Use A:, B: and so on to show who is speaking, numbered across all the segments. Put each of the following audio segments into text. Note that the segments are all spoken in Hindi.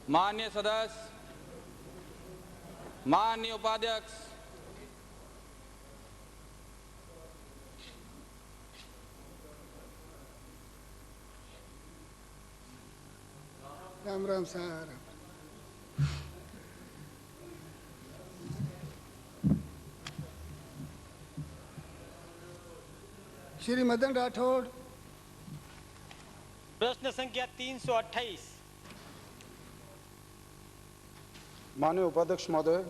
A: माननीय सदस्य, माननीय उपाध्यक्ष,
B: राम राम सर। श्री मदन राठौड़।
C: प्रश्न संख्या 328।
D: माननीय उपाध्यक्ष महोदय,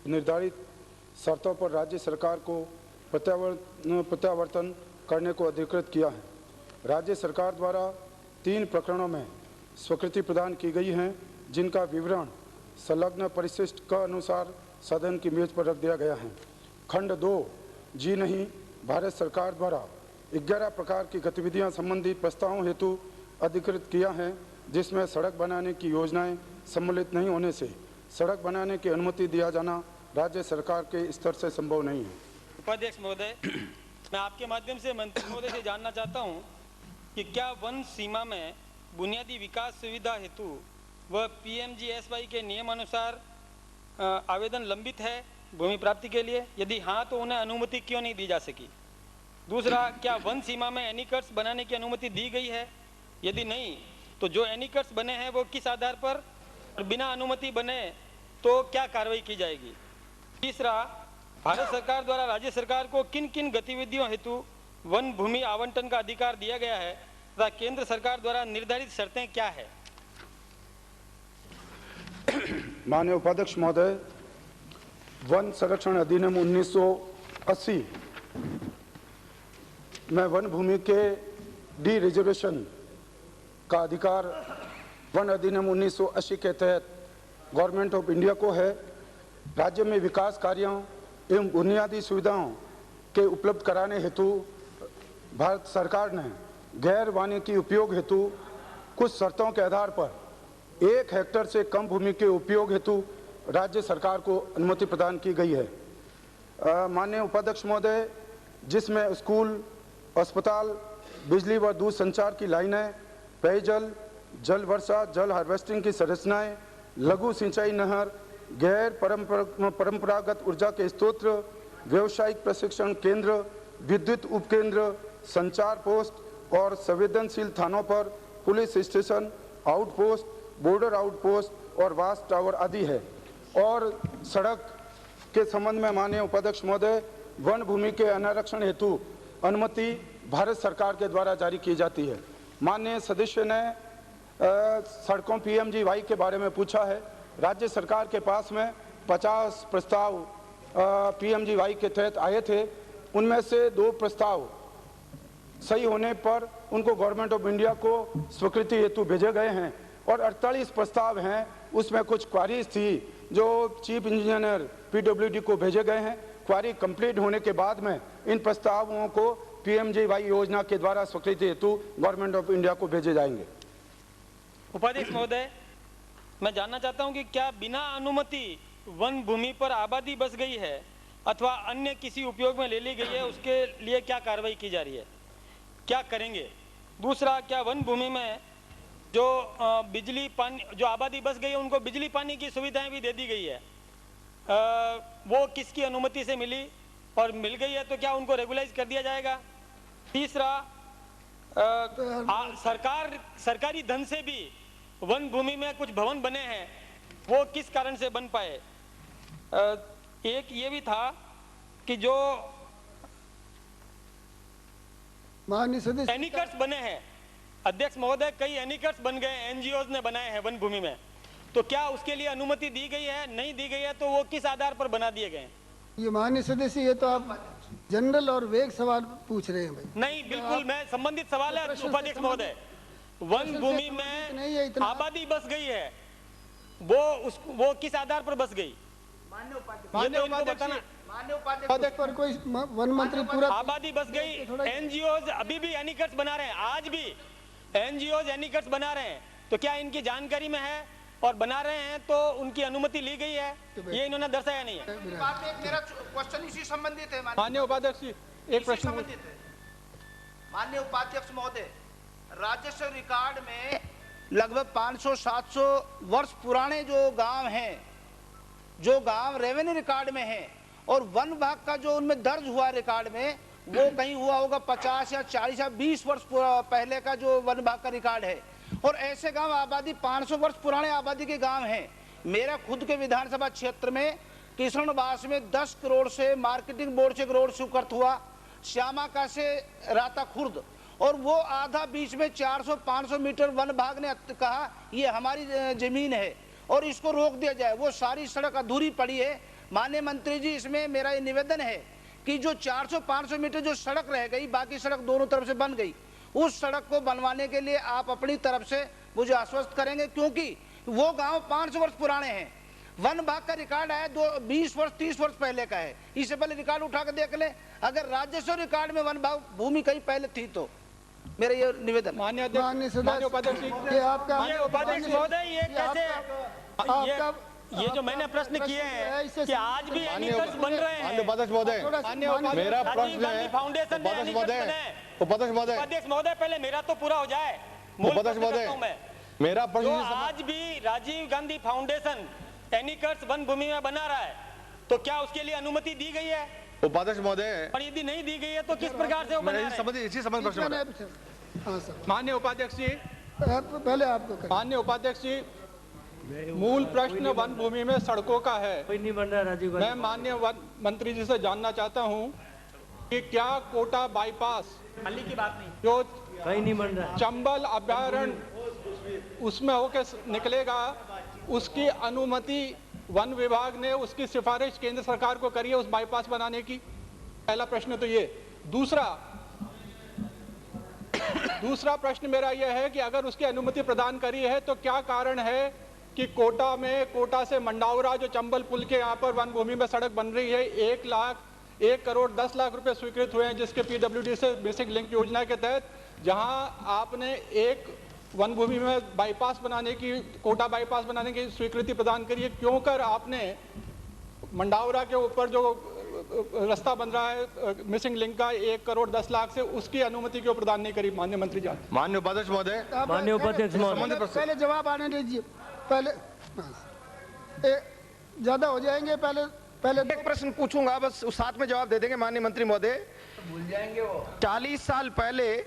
D: निर्धारित शर्तों पर राज्य सरकार को प्रत्यावर्तन करने को अधिकृत किया है। राज्य सरकार द्वारा 3 प्रकरणों में स्वीकृति प्रदान की गई है, जिनका विवरण संलग्न परिशिष्ट का अनुसार सदन की मेज पर रख दिया गया है। खंड 2 जी नहीं, भारत सरकार द्वारा 11 प्रकार की गतिविधियां संबंधित प्रस्तावों हेतु अधिकृत किया है, जिसमें सड़क बनाने की योजनाएं सम्मिलित नहीं होने से सड़क बनाने की अनुमति दिया जाना राज्य सरकार के स्तर से संभव नहीं है।
C: उपाध्यक्ष महोदय, मैं आपके माध्यम से मंत्री महोदय से जानना चाहता हूं कि क्या वन सीमा में बुनियादी विकास सुविधा हेतु व PMGSY के नियमानुसार आवेदन लंबित है भूमि प्राप्ति के लिए? यदि हाँ, तो उन्हें अनुमति क्यों नहीं दी जा सकी? दूसरा, क्या वन सीमा में एनीकट्स बनाने की अनुमति दी गई है? यदि नहीं, तो जो एनीकट्स बने हैं वो किस आधार पर, और बिना अनुमति बने तो क्या कार्रवाई की जाएगी? तीसरा, भारत सरकार द्वारा राज्य सरकार को किन किन गतिविधियों हेतु वन भूमि आवंटन का अधिकार दिया गया है तथा केंद्र सरकार द्वारा निर्धारित शर्तें क्या है?
D: माननीय उपाध्यक्ष महोदय, वन संरक्षण अधिनियम 1980 में वन भूमि के डी रिजर्वेशन का अधिकार वन अधिनियम 1980 के तहत गवर्नमेंट ऑफ इंडिया को है। राज्य में विकास कार्यों एवं बुनियादी सुविधाओं के उपलब्ध कराने हेतु भारत सरकार ने गैर वानिकी उपयोग हेतु कुछ शर्तों के आधार पर 1 हेक्टेयर से कम भूमि के उपयोग हेतु राज्य सरकार को अनुमति प्रदान की गई है। माननीय उपाध्यक्ष महोदय, जिसमें स्कूल, अस्पताल, बिजली व दूर संचार की लाइनें, पेयजल, जल वर्षा, जल हार्वेस्टिंग की संरचनाएं, लघु सिंचाई नहर, गैर परंपरागत ऊर्जा के स्रोत, व्यावसायिक प्रशिक्षण केंद्र, विद्युत उपकेंद्र, संचार पोस्ट और संवेदनशील थानों पर police station, outpost, border outpost और वाच टावर आदि है। और सड़क के संबंध में माननीय उपाध्यक्ष महोदय, वन भूमि के अनारक्षण हेतु अनुमति भारत सरकार के द्वारा जारी की जाती है। माननीय सदस्य ने सड़कों PMGY के बारे में पूछा है। राज्य सरकार के पास में 50 प्रस्ताव PMGY के तहत आए थे। उनमें से 2 प्रस्ताव सही होने पर उनको गवर्नमेंट ऑफ इंडिया को स्वीकृति हेतु भेजे गए हैं और 48 प्रस्ताव हैं, उसमें कुछ क्वारीज थी जो चीफ इंजीनियर PWD को भेजे गए हैं। क्वारी कंप्लीट होने के बाद में इन प्रस्तावों को PMGY योजना के द्वारा स्वीकृति हेतु गवर्नमेंट ऑफ इंडिया को भेजे जाएंगे।
C: उपाध्यक्ष महोदय, मैं जानना चाहता हूं कि क्या बिना अनुमति वन भूमि पर आबादी बस गई है अथवा अन्य किसी उपयोग में ले ली गई है, उसके लिए क्या कार्रवाई की जा रही है, क्या करेंगे? दूसरा, क्या वन भूमि में जो बिजली पानी, जो आबादी बस गई है उनको बिजली पानी की सुविधाएं भी दे दी गई है, वो किसकी अनुमति से मिली और मिल गई है तो क्या उनको रेगुलाइज कर दिया जाएगा? तीसरा, सरकारी धन से भी वन भूमि में कुछ भवन बने हैं, वो किस कारण से बन पाए? एक ये भी था कि जो एनीकट्स बने हैं, अध्यक्ष महोदय, कई एनीकट्स बन गए, NGOs ने बनाए हैं वन भूमि में, तो क्या उसके लिए अनुमति दी गई है? नहीं दी गई है तो वो किस आधार पर बना दिए गए?
B: ये माननीय सदस्य, ये तो आप जनरल और वेग सवाल पूछ रहे हैं भाई।
C: नहीं, बिल्कुल मैं संबंधित सवाल है उपाध्यक्ष महोदय। वन भूमि में आबादी बस गई है, वो किस आधार पर बस गई? माननीय उपाध्यक्ष
B: पर कोई वन मंत्री पूरा
C: आबादी बस गई। NGOs अभी भी एनीकट्स बना रहे हैं, आज भी NGOs एनीकट्स बना रहे हैं, तो क्या इनकी जानकारी में है और बना रहे हैं तो उनकी अनुमति ली गई है? ये इन्होंने दर्शाया नहीं है।
E: मेरा क्वेश्चन इसी संबंधित है।
F: माननीय उपाध्यक्ष जी, एक प्रश्न
E: माननीय उपाध्यक्ष महोदय, राजस्व रिकॉर्ड में लगभग 500-700 वर्ष पुराने जो गांव हैं, जो गांव रेवेन्यू रिकॉर्ड में हैं, और वन विभाग का जो उनमें दर्ज हुआ रिकॉर्ड में वो कहीं हुआ होगा 50 या 40 या 20 वर्ष पहले का जो वन विभाग का रिकॉर्ड है। और ऐसे गांव आबादी 500 वर्ष पुराने आबादी के गांव हैं। मेरा खुद के विधानसभा क्षेत्र में किशनबास में 10 करोड़ से मार्केटिंग बोर्ड से एक रोड स्वीकृत हुआ, श्यामाका से राता खुर्द, और वो आधा बीच में 400-500 मीटर वन विभाग ने कहा ये हमारी जमीन है और इसको रोक दिया जाए। वो सारी सड़क अधूरी पड़ी है। माननीय मंत्री जी, इसमें मेरा ये निवेदन है कि जो 400-500 मीटर जो सड़क रह गई, बाकी सड़क दोनों तरफ से बन गई, उस सड़क को बनवाने के लिए आप अपनी तरफ से मुझे आश्वस्त करेंगे, क्योंकि वो गांव 500 वर्ष पुराने हैं। वन विभाग का रिकॉर्ड है 20 वर्ष 30 वर्ष पहले का है। इससे पहले रिकॉर्ड उठा के देख ले, अगर राजस्व रिकॉर्ड में वन विभाग भूमि कहीं पहले थी तो। मेरा ये निवेदन।
B: माननीय उपाध्यक्ष,
C: उपाध्यक्ष महोदय, ये कैसे
B: आपका
C: ये जो मैंने प्रश्न किए हैं कि आज भी एनिकल्स बन रहे हैं।
F: उपाध्यक्ष महोदय, मेरा प्रश्न है
C: फाउंडेशन
F: उपाध्यक्ष महोदय
C: पहले मेरा तो पूरा हो जाए।
F: उपाध्यक्ष महोदय, मेरा
C: तो
F: प्रश्न
C: आज भी राजीव गांधी फाउंडेशन एनिकल्स वन भूमि में बना रहा है, तो क्या उसके लिए अनुमति दी गई है?
F: उपाध्यक्ष महोदय,
C: और यदि नहीं दी गई है तो किस प्रकार से वो बना रहे हैं?
F: इसी संबंध प्रश्न।
B: हाँ सर,
A: माननीय उपाध्यक्ष जी,
B: पहले आपको
A: माननीय उपाध्यक्ष जी, मूल प्रश्न वन भूमि में सड़कों का है।
G: कोई नहीं बन रहा राजीव गांधी।
A: मैं माननीय वन मंत्री जी से जानना चाहता हूं कि क्या कोटा बाईपास
C: अली की बात नहीं,
A: जो
G: कहीं नहीं बन रहा।
A: चंबल अभ्यारण्य उसमें होके निकलेगा, उसकी अनुमति वन विभाग ने, उसकी सिफारिश केंद्र सरकार को करी है उस बाईपास बनाने की? पहला प्रश्न तो ये। दूसरा प्रश्न मेरा यह है कि अगर उसकी अनुमति प्रदान करी है तो क्या कारण है कि कोटा से मंडावरा जो चंबल पुल के यहाँ पर वन भूमि में सड़क बन रही है, 1 करोड़ 10 लाख रुपए स्वीकृत हुए हैं, जिसके पीडब्ल्यूडी से बेसिक लिंक योजना के तहत, जहां आपने एक वन भूमि में बाईपास बनाने की, कोटा बाईपास बनाने की स्वीकृति प्रदान करी है, क्यों कर आपने मंडावरा के ऊपर जो रास्ता बन रहा है मिसिंग लिंक का 1 करोड़ 10 लाख से, उसकी अनुमति क्यों प्रदान नहीं करी? माननीय मंत्री जी।
F: माननीय उपाध्यक्ष महोदय,
B: पहले जवाब आने दीजिए। पहले ज्यादा हो जाएंगे। पहले
E: एक प्रश्न पूछूंगा, बस उस साथ में जवाब दे देंगे। माननीय मंत्री महोदय, भूल जाएंगे वो 40 साल पहले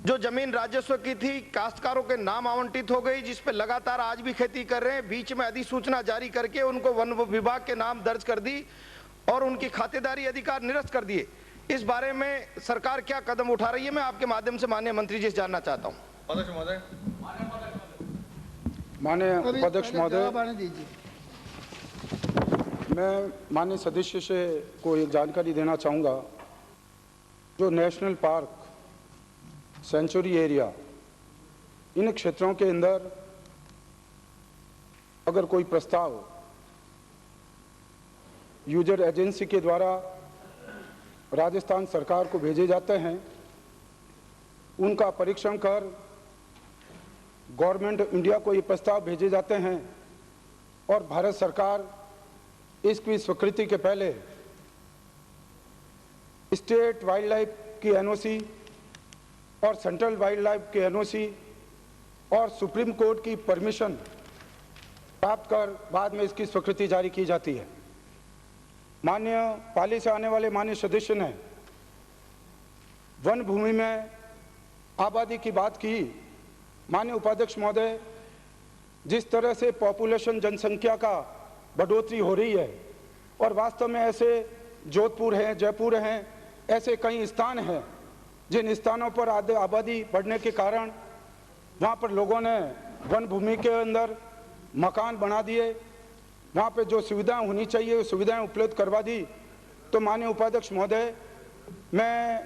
E: जो जमीन राजस्व की थी काश्तकारों के नाम आवंटित हो गई, जिस पे लगातार आज भी खेती कर रहे हैं। बीच में अधिसूचना जारी करके उनको वन विभाग के नाम दर्ज कर दी और उनकी खातेदारी अधिकार निरस्त कर दिए। इस बारे में सरकार क्या कदम उठा रही है? मैं आपके माध्यम से माननीय मंत्री जी से जानना चाहता हूँ।
D: माननीय उपाध्यक्ष महोदय,
B: जवाब आने दीजिए।
D: मैं माननीय सदस्य से को एक जानकारी देना चाहूँगा। जो नेशनल पार्क, सेंचुरी एरिया, इन क्षेत्रों के अंदर अगर कोई प्रस्ताव यूजर एजेंसी के द्वारा राजस्थान सरकार को भेजे जाते हैं, उनका परीक्षण कर गवर्नमेंट इंडिया को ये प्रस्ताव भेजे जाते हैं और भारत सरकार इसकी स्वीकृति के पहले स्टेट वाइल्ड लाइफ की एनओसी और सेंट्रल वाइल्ड लाइफ की एनओसी और सुप्रीम कोर्ट की परमिशन प्राप्त कर बाद में इसकी स्वीकृति जारी की जाती है। माननीय पाली से आने वाले माननीय सदस्य ने वन भूमि में आबादी की बात की। माननीय उपाध्यक्ष महोदय, जिस तरह से पॉपुलेशन, जनसंख्या का बढ़ोतरी हो रही है और वास्तव में ऐसे जोधपुर हैं, जयपुर हैं, ऐसे कई स्थान हैं जिन स्थानों पर आबादी बढ़ने के कारण वहाँ पर लोगों ने वन भूमि के अंदर मकान बना दिए, वहाँ पे जो सुविधाएं होनी चाहिए वो सुविधाएं उपलब्ध करवा दी। तो माननीय उपाध्यक्ष महोदय, मैं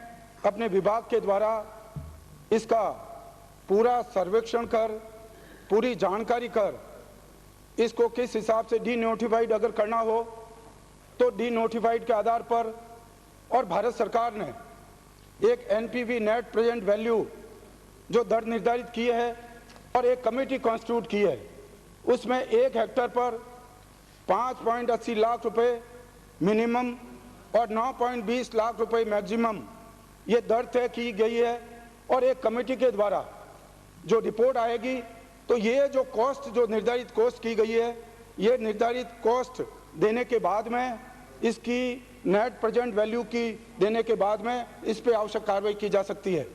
D: अपने विभाग के द्वारा इसका पूरा सर्वेक्षण कर, पूरी जानकारी कर, इसको किस हिसाब से डी नोटिफाइड अगर करना हो तो डी नोटिफाइड के आधार पर, और भारत सरकार ने एक एनपीवी नेट प्रेजेंट वैल्यू जो दर निर्धारित की है और एक कमेटी कॉन्स्टिट्यूट की है, उसमें 1 हेक्टेयर पर 5.80 लाख रुपए मिनिमम और 9.20 लाख रुपए मैक्सिमम ये दर तय की गई है और एक कमेटी के द्वारा जो रिपोर्ट आएगी तो ये जो कॉस्ट, जो निर्धारित कॉस्ट की गई है, ये निर्धारित कॉस्ट देने के बाद में इसकी नेट प्रेजेंट वैल्यू की देने के बाद में इस पे आवश्यक कार्रवाई की जा सकती है।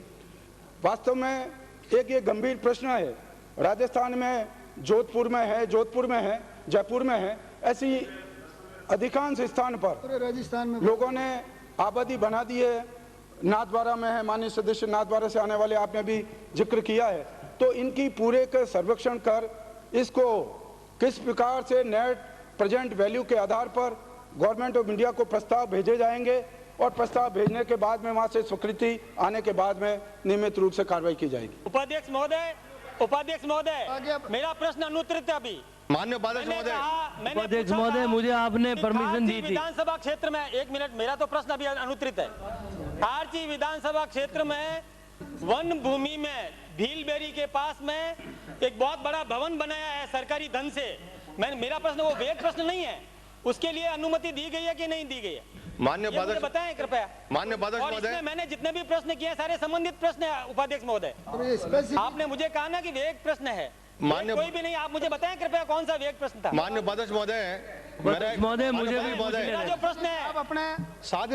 D: वास्तव में एक ये गंभीर प्रश्न है, राजस्थान में जोधपुर में है, जयपुर में है, ऐसी अधिकांश स्थान पर
B: पूरे राजस्थान में
D: लोगों ने आबादी बना दी है। नाथद्वारा में है, माननीय सदस्य नाथद्वारा से आने वाले आपने भी जिक्र किया है, तो इनकी पूरे का सर्वेक्षण कर इसको किस प्रकार से नेट प्रेजेंट वैल्यू के आधार पर गवर्नमेंट ऑफ इंडिया को प्रस्ताव भेजे जाएंगे और प्रस्ताव भेजने के बाद में वहां से स्वीकृति आने के बाद में नियमित रूप से कार्रवाई की जाएगी।
C: उपाध्यक्ष महोदय, मेरा प्रश्न अनुत्तरित है अभी।
F: माननीय उपाध्यक्ष महोदय,
G: उपाध्यक्ष महोदय, मुझे आपने परमिशन दी थी।
C: विधानसभा क्षेत्र में, एक मिनट, मेरा तो प्रश्न अभी अनुत्तरित है। खारची विधानसभा क्षेत्र में वन भूमि में भीलबेरी के पास में एक बहुत बड़ा भवन बनाया है सरकारी धन से। मेरा प्रश्न वो वेग प्रश्न नहीं है, उसके लिए अनुमति दी गई है कि नहीं दी गई है,
F: माननीय उपाध्यक्ष
C: बताएं कृपया।
F: माननीय उपाध्यक्ष
C: और
F: महोदय,
C: इसमें मैंने जितने भी प्रश्न किए सारे संबंधित प्रश्न है उपाध्यक्ष महोदय। आपने मुझे कहा ना कि वेग प्रश्न है,
F: मान्य
C: कोई भी नहीं, आप मुझे बताएं कृपया कौन सा वेग प्रश्न था।
F: माननीय उपाध्यक्ष महोदय,
G: महोदय, मुझे भी
C: मेरा जो प्रश्न है,
E: आप अपने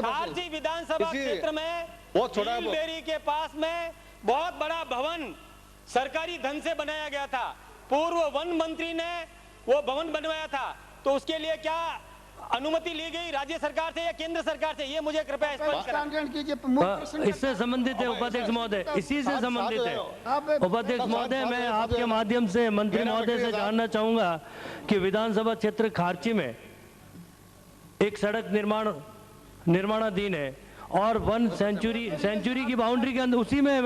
C: खारची विधानसभा क्षेत्र में
F: बहुत छोटा
C: भीलबेरी के पास में बहुत बड़ा भवन सरकारी धन से बनाया गया था, पूर्व वन मंत्री ने वो भवन बनवाया था, तो उसके लिए क्या अनुमति ली गई राज्य सरकार से या केंद्र सरकार से, ये मुझे कृपया स्पष्ट करें।
G: इससे संबंधित है उपाध्यक्ष महोदय, इसी से संबंधित है उपाध्यक्ष महोदय। मैं आपके माध्यम से मंत्री महोदय से जानना चाहूंगा कि विधानसभा क्षेत्र खारची में एक सड़क निर्माणाधीन है और वन सेंचुरी की बाउंड्री के अंदर, उसी में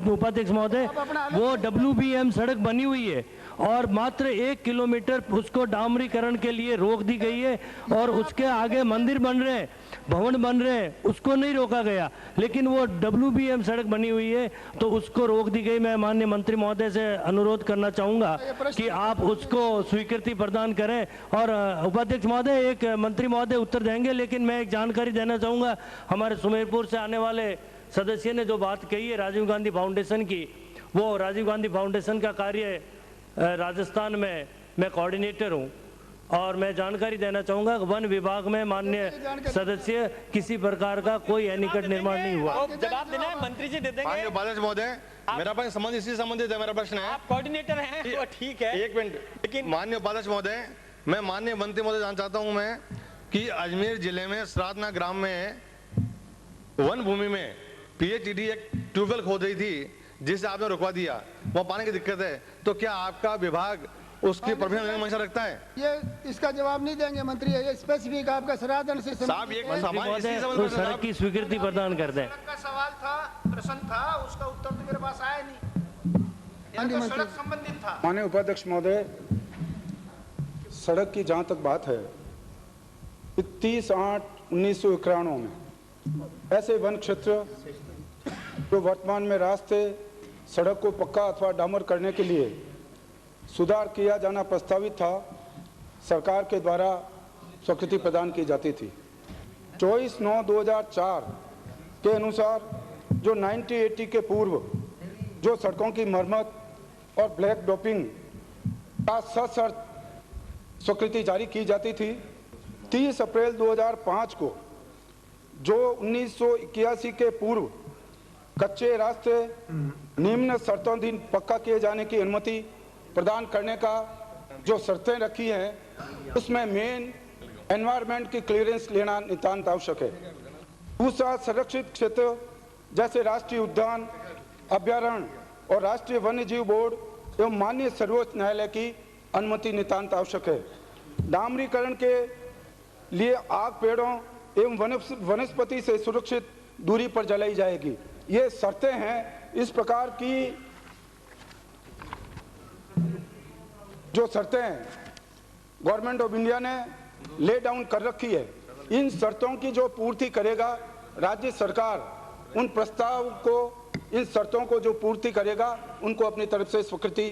G: उपाध्यक्ष महोदय वो WBM सड़क बनी हुई है और मात्र 1 किलोमीटर उसको डामरीकरण के लिए रोक दी गई है और उसके आगे मंदिर बन रहे हैं, भवन बन रहे हैं, उसको नहीं रोका गया, लेकिन वो WBM सड़क बनी हुई है तो उसको रोक दी गई। मैं माननीय मंत्री महोदय से अनुरोध करना चाहूंगा कि आप उसको स्वीकृति प्रदान करें। और उपाध्यक्ष महोदय, एक मंत्री महोदय उत्तर देंगे, लेकिन मैं एक जानकारी देना चाहूंगा, हमारे सुमेरपुर से आने वाले सदस्य ने जो बात कही है राजीव गांधी फाउंडेशन की, वो राजीव गांधी फाउंडेशन का कार्य राजस्थान में मैं कोऑर्डिनेटर हूं और मैं जानकारी देना चाहूंगा वन विभाग में माननीय सदस्य किसी प्रकार का कोई एनीकट निर्माण नहीं हुआ।
C: जवाब देना है, मंत्री जी दे देंगे।
F: माननीय उपाध्यक्ष महोदय, मेरा प्रश्न संबंधित है, मेरा प्रश्न है,
C: आप कोऑर्डिनेटर हैं तो ठीक है,
F: एक मिनट। लेकिन माननीय उपाध्यक्ष महोदय, मैं माननीय मंत्री महोदय जानना चाहता हूं मैं कि अजमेर जिले में श्राद्धना ग्राम में वन भूमि में PHED एक ट्यूबवेल खोद रही थी जिसे आपने रुकवा दिया, वहाँ पानी की दिक्कत है, तो क्या आपका विभाग उसकी परमिशन लेने में मंशा रखता है?
B: ये इसका जवाब नहीं देंगे मंत्री, ये स्पेसिफिक आपका सराधन से
F: साहब एक
G: सड़क की स्वीकृति प्रदान कर दें।
E: सड़क का सवाल था, प्रश्न था, उसका उत्तर तो मेरे पास आया नहीं, ये तो सड़क संबंधित था।
D: माननीय उपाध्यक्ष महोदय, सड़क की जहां तक बात है, 30/8/1991 में ऐसे वन क्षेत्र जो वर्तमान में रास्ते, सड़क को पक्का अथवा डामर करने के लिए सुधार किया जाना प्रस्तावित था, सरकार के द्वारा स्वीकृति प्रदान की जाती थी। 24/9/2004 के अनुसार जो 1980 के पूर्व जो सड़कों की मरम्मत और ब्लैक डॉपिंग का सशर्त स्वीकृति जारी की जाती थी, 30 अप्रैल 2005 को जो 1981 के पूर्व कच्चे रास्ते निम्न शर्तोंधीन पक्का किए जाने की अनुमति प्रदान करने का जो शर्तें रखी हैं, उसमें मेन एनवायरनमेंट की क्लियरेंस लेना नितांत आवश्यक है। दूसरा, संरक्षित क्षेत्र जैसे राष्ट्रीय उद्यान, अभ्यारण्य और राष्ट्रीय वन्य जीव बोर्ड एवं माननीय सर्वोच्च न्यायालय की अनुमति नितांत आवश्यक है। डामरीकरण के लिए आग पेड़ों एवं वनस्पति से सुरक्षित दूरी पर जलाई जाएगी। ये शर्तें हैं। इस प्रकार की जो शर्तें गवर्नमेंट ऑफ इंडिया ने ले डाउन कर रखी है, इन शर्तों की जो पूर्ति करेगा राज्य सरकार, उन प्रस्ताव को, इन शर्तों को जो पूर्ति करेगा उनको अपनी तरफ से स्वीकृति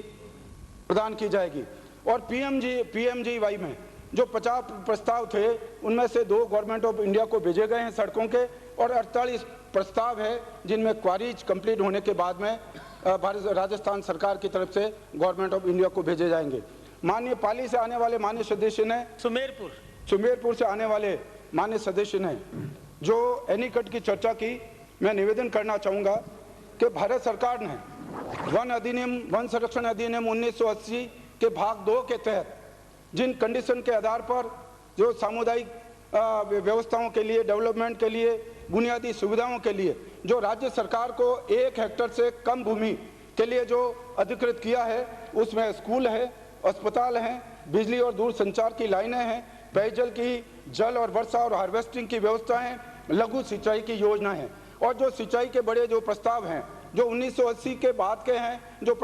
D: प्रदान की जाएगी। और PMGY में जो 50 प्रस्ताव थे, उनमें से 2 गवर्नमेंट ऑफ इंडिया को भेजे गए हैं सड़कों के, और 48 प्रस्ताव है जिनमें क्वारीज कंप्लीट होने के बाद में राजस्थान सरकार की तरफ से गवर्नमेंट ऑफ इंडिया को भेजे जाएंगे। माननीय पाली से आने वाले माननीय सदस्य ने सुमेरपुर से आने वाले माननीय सदस्य ने जो एनीकट की चर्चा की, मैं निवेदन करना चाहूँगा कि भारत सरकार ने वन संरक्षण अधिनियम 1980 के भाग 2 के तहत जिन कंडीशन के आधार पर जो सामुदायिक व्यवस्थाओं के लिए, डेवलपमेंट के लिए, बुनियादी सुविधाओं के लिए जो राज्य सरकार को 1 हेक्टेयर से कम भूमि के लिए जो अधिकृत किया है, उसमें स्कूल है, अस्पताल हैं, बिजली और दूर संचार की लाइनें हैं, पेयजल की, जल और वर्षा और हार्वेस्टिंग की व्यवस्थाएं, लघु सिंचाई की योजना है। और जो सिंचाई के बड़े जो प्रस्ताव हैं जो 1980 के बाद के हैं, जो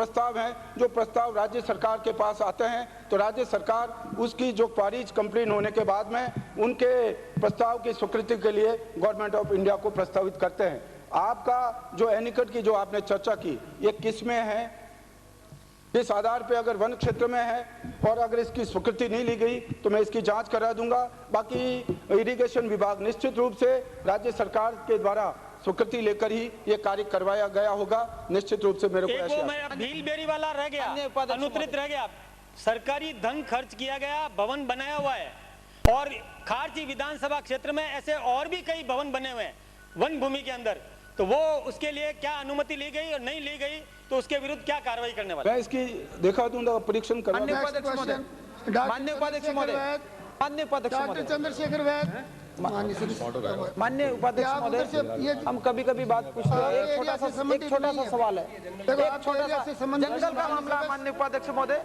D: प्रस्ताव राज्य सरकार के पास आते हैं, तो राज्य सरकार उसकी जो क्वारीज कंप्लीट होने के बाद में उनके प्रस्ताव की स्वीकृति के लिए गवर्नमेंट ऑफ इंडिया को प्रस्तावित करते हैं। आपका जो एनीकट की जो आपने चर्चा की, ये किस में है, इस आधार पे अगर वन क्षेत्र में है और अगर इसकी स्वीकृति नहीं ली गई तो मैं इसकी जांच करा दूंगा। बाकी इरिगेशन विभाग निश्चित रूप से राज्य सरकार के द्वारा स्वीकृति लेकर ही ये कार्य करवाया गया होगा। निश्चित रूप से मेरे को
C: भीलबेरी वाला रह गया, अनुत्तरित रह गया, सरकारी धन खर्च किया गया, भवन बनाया हुआ है और खारची विधानसभा क्षेत्र में ऐसे और भी कई भवन बने हुए हैं वन भूमि के अंदर, तो वो उसके लिए क्या अनुमति ली गई और नहीं ली गई, तो उसके विरुद्ध क्या कार्रवाई करने वाले?
D: मैं इसकी देखा दूंगा, परीक्षण करा।
B: माननीय उपाध्यक्ष महोदय, चंद्रशेखर वैद,
H: माननीय उपाध्यक्ष महोदय, हम कभी कभी बात पूछते हैं। एक छोटा सा सवाल है, एक छोटा सा जंगल का मामला है माननीय उपाध्यक्ष महोदय,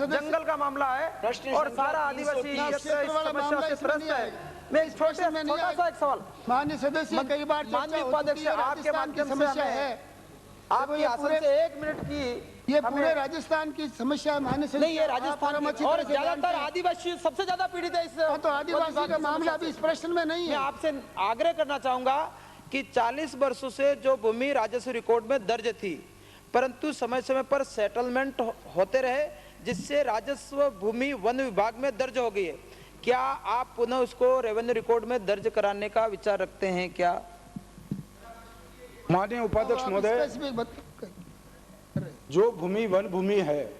H: जंगल का मामला है और सारा आदिवासी इस समस्या से त्रस्त है। मैं इस छोटा सा एक सवाल
B: माननीय सदस्य, कई बार
H: माननीय उपाध्यक्ष आपके माध्यम
B: समस्या है,
H: आपके आसन से 1 मिनट की,
B: ये पूरे राजस्थान की समस्या है माननीय सदस्य।
H: नहीं, ये राजस्थान और ज्यादातर आदिवासी सबसे ज्यादा पीड़ित है इस,
B: तो आदिवासी का मामला अभी इस प्रश्न में नहीं है।
H: मैं आपसे आग्रह करना चाहूंगा कि 40 वर्षों से जो भूमि राजस्व रिकॉर्ड में दर्ज थी, परंतु समय समय पर सेटलमेंट होते रहे जिससे राजस्व भूमि वन विभाग में दर्ज हो गई है, क्या आप पुनः उसको रेवेन्यू रिकॉर्ड में दर्ज कराने का विचार रखते हैं क्या?
D: माननीय उपाध्यक्ष महोदय, जो भूमि वन भूमि है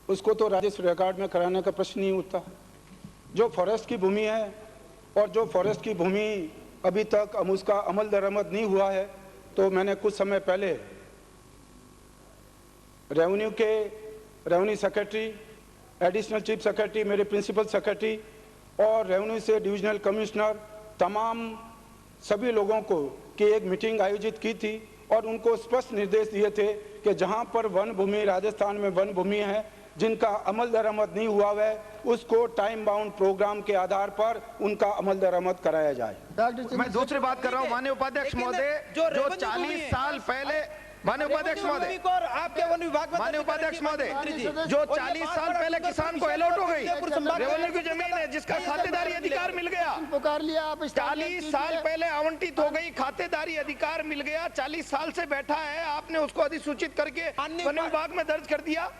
D: उसको तो राजस्व रिकॉर्ड में कराने का प्रश्न नहीं उठता। जो फॉरेस्ट की भूमि है और जो फॉरेस्ट की भूमि अभी तक उसका अमल दरामद नहीं हुआ है, तो मैंने कुछ समय पहले revenue secretary, additional chief secretary, मेरे प्रिंसिपल सेक्रेटरी और रेवेन्यू से डिविजनल कमिश्नर, तमाम सभी लोगों को की एक मीटिंग आयोजित की थी और उनको स्पष्ट निर्देश दिए थे कि जहां पर वन भूमि, राजस्थान में वन भूमि है जिनका अमल दरामद नहीं हुआ है, उसको टाइम बाउंड प्रोग्राम के आधार पर उनका अमल दरामद कराया जाए।
F: मैं दूसरी बात कर रहा हूं माननीय उपाध्यक्ष महोदय, जो 40 साल पहले, माननीय उपाध्यक्ष महोदय,
H: आपके वन विभाग में,
F: माननीय उपाध्यक्ष महोदय, जो 40 साल पहले किसान को अलॉट हो गई रेवेन्यू की जमीन है जिसका खातेदारी अधिकार मिल गया,
B: पुकार लिया आप,
F: 40 साल पहले आवंटित हो गई, खातेदारी अधिकार मिल गया, 40 साल से बैठा है, आपने उसको अधिसूचित करके वन विभाग में दर्ज कर दिया।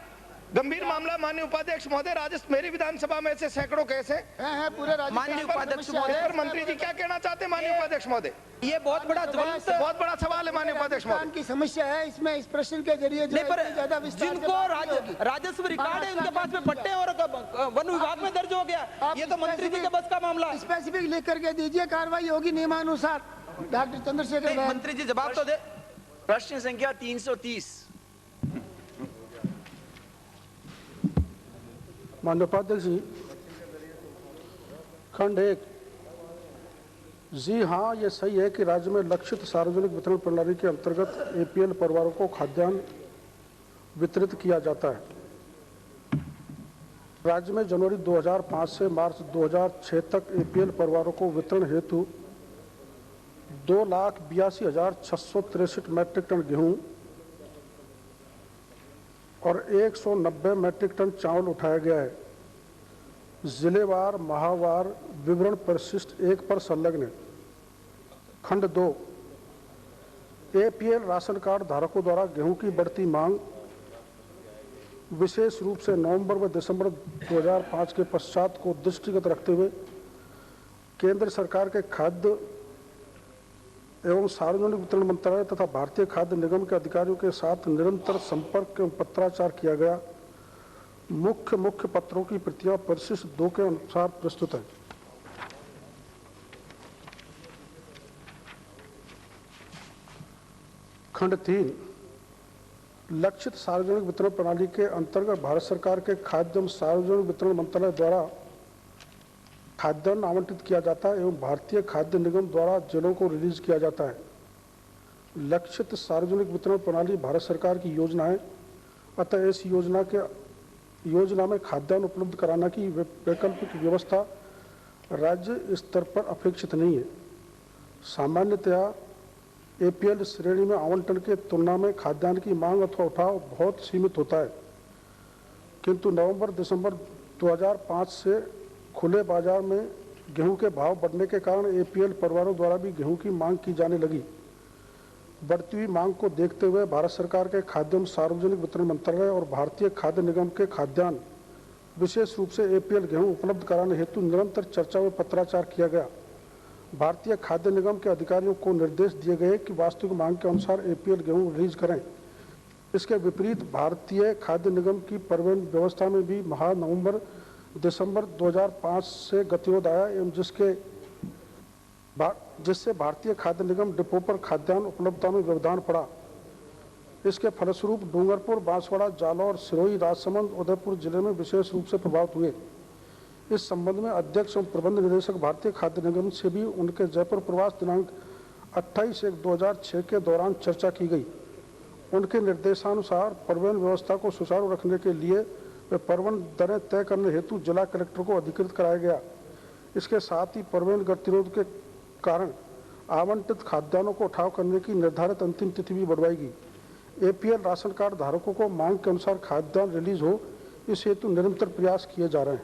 F: गंभीर मामला माननीय उपाध्यक्ष महोदय, राजस्थान मेरी विधानसभा में ऐसे सैकड़ों केस हैं
B: पूरे
H: माननीय उपाध्यक्ष महोदय।
F: मंत्री जी क्या कहना चाहते हैं माननीय उपाध्यक्ष महोदय?
H: ये बहुत बड़ा
F: सवाल है माननीय उपाध्यक्ष महोदय
B: की समस्या है, इसमें इस प्रश्न के जरिए
H: जिनको राजस्व रिकॉर्ड है उनके पास में पट्टे और वन विभाग में दर्ज हो गया, ये तो मंत्री जी के बस का मामला है।
B: स्पेसिफिक लिख करके दीजिए, कार्रवाई होगी नियमानुसार। डॉक्टर चंद्रशेखर,
H: मंत्री जी जवाब तो दे।
I: प्रश्न संख्या 330।
J: माननीय उपाध्यक्ष जी, खंड 1, जी हाँ, ये सही है कि राज्य में लक्षित सार्वजनिक वितरण प्रणाली के अंतर्गत एपीएल परिवारों को खाद्यान्न वितरित किया जाता है। राज्य में जनवरी 2005 से मार्च 2006 तक एपीएल परिवारों को वितरण हेतु 2,82,663 मैट्रिक टन गेहूं और 190 मैट्रिक टन चावल उठाया गया है। जिलेवार माहवार विवरण परिशिष्ट 1 पर संलग्न है। खंड 2, एपीएल राशन कार्ड धारकों द्वारा गेहूं की बढ़ती मांग विशेष रूप से नवंबर व दिसंबर 2005 के पश्चात को दृष्टिगत रखते हुए केंद्र सरकार के खाद्य एवं सार्वजनिक वितरण मंत्रालय तथा भारतीय खाद्य निगम के अधिकारियों के साथ निरंतर संपर्क एवं पत्राचार किया गया। मुख्य पत्रों की प्रतियां परिशिष्ट 2 के अनुसार प्रस्तुत है। खंड 3 लक्षित सार्वजनिक वितरण प्रणाली के अंतर्गत भारत सरकार के खाद्य एवं सार्वजनिक वितरण मंत्रालय द्वारा खाद्यान्न आवंटित किया जाता है एवं भारतीय खाद्य निगम द्वारा जिलों को रिलीज किया जाता है। लक्षित सार्वजनिक वितरण प्रणाली भारत सरकार की योजना है, अतः इस योजना में खाद्यान्न उपलब्ध कराना की वैकल्पिक व्यवस्था राज्य स्तर पर अपेक्षित नहीं है। सामान्यतया एपीएल श्रेणी में आवंटन के तुलना में खाद्यान्न की मांग अथवा उठाव बहुत सीमित होता है, किंतु नवंबर-दिसंबर 2005 से खुले बाजार में गेहूं के भाव बढ़ने के कारण एपीएल परिवारों द्वारा भी गेहूं की मांग की जाने लगी। बढ़ती हुई मांग को देखते हुए भारत सरकार के खाद्य एवं सार्वजनिक वितरण मंत्रालय और भारतीय खाद्य निगम के खाद्यान्न विशेष रूप से एपीएल गेहूं उपलब्ध कराने हेतु निरंतर चर्चा व पत्राचार किया गया। भारतीय खाद्य निगम के अधिकारियों को निर्देश दिए गए कि वास्तविक मांग के अनुसार एपीएल गेहूं रिलीज करें। इसके विपरीत भारतीय खाद्य निगम की परिवहन व्यवस्था में भी माह नवंबर-दिसंबर 2005 से गतिरोध आया एवं जिससे भारतीय खाद्य निगम डिपो पर खाद्यान्न उपलब्धता में व्यवधान पड़ा। इसके फलस्वरूप डूंगरपुर, बांसवाड़ा, जालौर, सिरोही, राजसमंद, उदयपुर जिले में विशेष रूप से प्रभावित हुए। इस संबंध में अध्यक्ष एवं प्रबंध निदेशक भारतीय खाद्य निगम से भी उनके जयपुर प्रवास दिनांक 28/1/2006 के दौरान चर्चा की गई। उनके निर्देशानुसार परिवहन व्यवस्था को सुचारू रखने के लिए वे परिवहन दरें तय करने हेतु जिला कलेक्टर को अधिकृत कराया गया। इसके साथ ही परिवहन गतिरोध के कारण आवंटित खाद्यान्नों को उठाव करने की निर्धारित अंतिम तिथि भी बढ़वाएगी। एपीएल राशन कार्ड धारकों को मांग के अनुसार खाद्यान्न रिलीज हो, इस हेतु निरंतर प्रयास किए जा रहे हैं।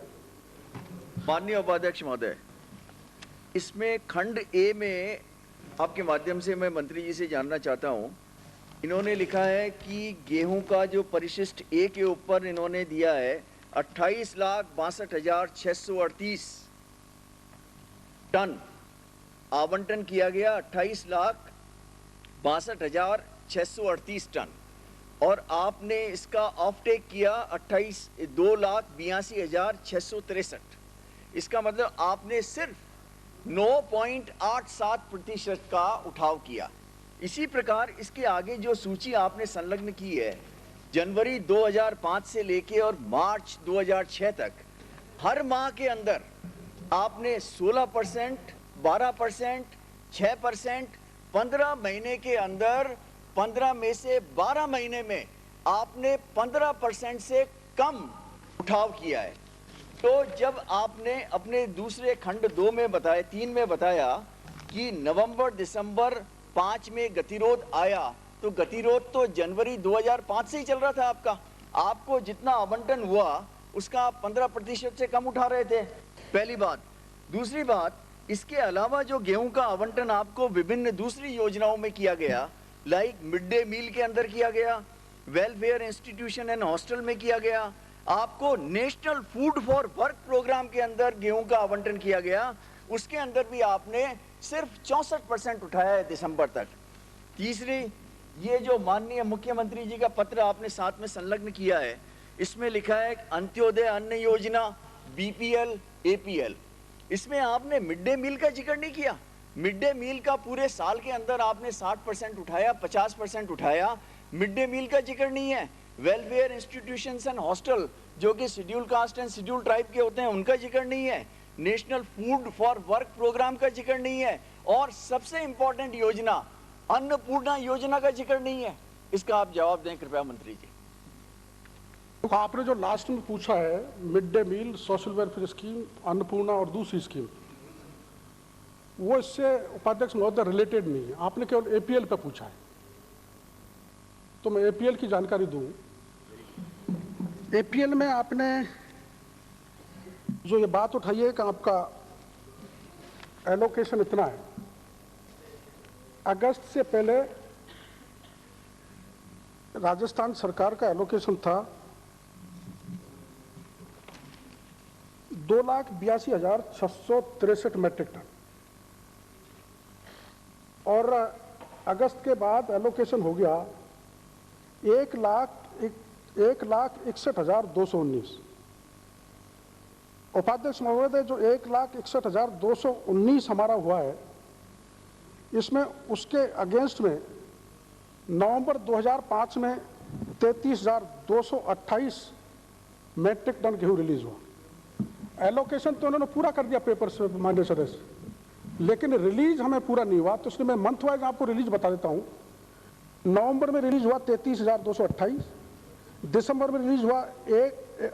I: माननीय उपाध्यक्ष महोदय, इसमें खंड ए में आपके माध्यम से मैं मंत्री जी से जानना चाहता हूं। इन्होंने लिखा है कि गेहूं का जो परिशिष्ट ए के ऊपर इन्होंने दिया है 28,62,638 टन आवंटन किया गया, 28,62,638 टन, और आपने इसका ऑफटेक किया 2,82,663। इसका मतलब आपने सिर्फ 9.87% का उठाव किया। इसी प्रकार इसके आगे जो सूची आपने संलग्न की है, जनवरी 2005 से लेके और मार्च 2006 तक हर माह के अंदर आपने 16%, 12%, 6%, 15 महीने के अंदर 15 में से 12 महीने में आपने 15% से कम उठाव किया है। तो जब आपने अपने दूसरे खंड 2 में बताया, 3 में बताया कि नवंबर-दिसंबर 5 में गतिरोध आया, तो गतिरोध तो जनवरी 2005 से ही चल रहा था आपका। आपको जितना आवंटन हुआ उसका आप 15% से कम उठा रहे थे, पहली बात। दूसरी बात, इसके अलावा जो गेहूं का आवंटन आपको विभिन्न दूसरी योजनाओं में किया गया, लाइक मिड डे मील के अंदर किया गया, वेलफेयर इंस्टीट्यूशन एंड हॉस्टल में किया गया, आपको national food for work programme के अंदर गेहूं का आवंटन किया गया, उसके अंदर भी आपने सिर्फ 64% उठाया है दिसंबर तक। तीसरी, ये जो माननीय मुख्यमंत्री जी का पत्र आपने साथ में संलग्न किया है, इसमें लिखा है अंत्योदय अन्न योजना, बीपीएल, एपीएल। इसमें आपने मिड डे मील का जिक्र नहीं किया। मिड डे मील का पूरे साल के अंदर आपने 60% उठाया, 50% उठाया, मिड डे मील का जिक्र नहीं है। वेलफेयर इंस्टीट्यूशंस एंड हॉस्टल जो कि schedule caste and schedule tribe के होते हैं, उनका जिक्र नहीं है। National food for work programme का जिक्र नहीं है, और सबसे इंपॉर्टेंट योजना अन्नपूर्णा योजना का जिक्र नहीं है। इसका आप जवाब दें कृपया मंत्री जी।
J: तो आपने जो लास्ट में पूछा है, mid day meal, social welfare scheme, Annapurna और दूसरी स्कीम, वो इससे उपाध्यक्ष महोदय रिलेटेड नहीं है। आपने केवल एपीएल पे पूछा है, तो मैं एपीएल की जानकारी दूं। एपीएल में आपने जो ये बात उठाई है कि आपका एलोकेशन इतना है, अगस्त से पहले राजस्थान सरकार का एलोकेशन था 2,82,663 मैट्रिक टन। और अगस्त के बाद एलोकेशन हो गया 1,61,219। उपाध्यक्ष महोदय, जो 1,61,219 हमारा हुआ है, इसमें उसके अगेंस्ट में नवंबर 2005 में 33,228 मैट्रिक टन गेहूं रिलीज हुआ। एलोकेशन तो उन्होंने पूरा कर दिया पेपर से, माननीय सदस्य, लेकिन रिलीज हमें पूरा नहीं हुआ। तो इसलिए मैं मंथ वाइज आपको रिलीज बता देता हूं। नवंबर में रिलीज हुआ 33,228, दिसंबर में रिलीज हुआ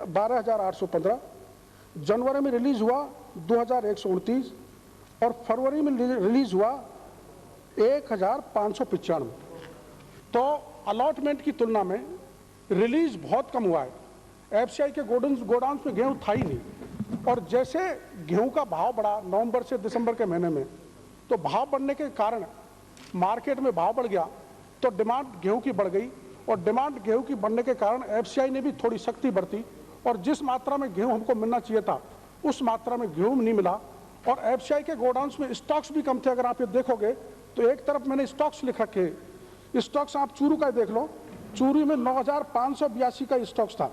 J: 12,815, जनवरी में रिलीज हुआ 2,129 और फरवरी में रिलीज हुआ 1,595। तो अलॉटमेंट की तुलना में रिलीज बहुत कम हुआ है। एफसीआई के गोडाउन्स में गेहूं था ही नहीं। और जैसे गेहूं का भाव बढ़ा नवंबर से दिसंबर के महीने में, तो भाव बढ़ने के कारण मार्केट में भाव बढ़ गया, तो डिमांड गेहूं की बढ़ गई और डिमांड गेहूं की बढ़ने के कारण एफसीआई ने भी थोड़ी सख्ती बरती और जिस मात्रा में गेहूं हमको मिलना चाहिए था उस मात्रा में गेहूं नहीं मिला। और एफसीआई के गोडाउन्स में स्टॉक्स भी कम थे। अगर आप ये देखोगे तो एक तरफ मैंने स्टॉक्स लिख रखे हैं। स्टॉक्स आप चूरू का देख लो, चूरू में 9,582 का स्टॉक्स था,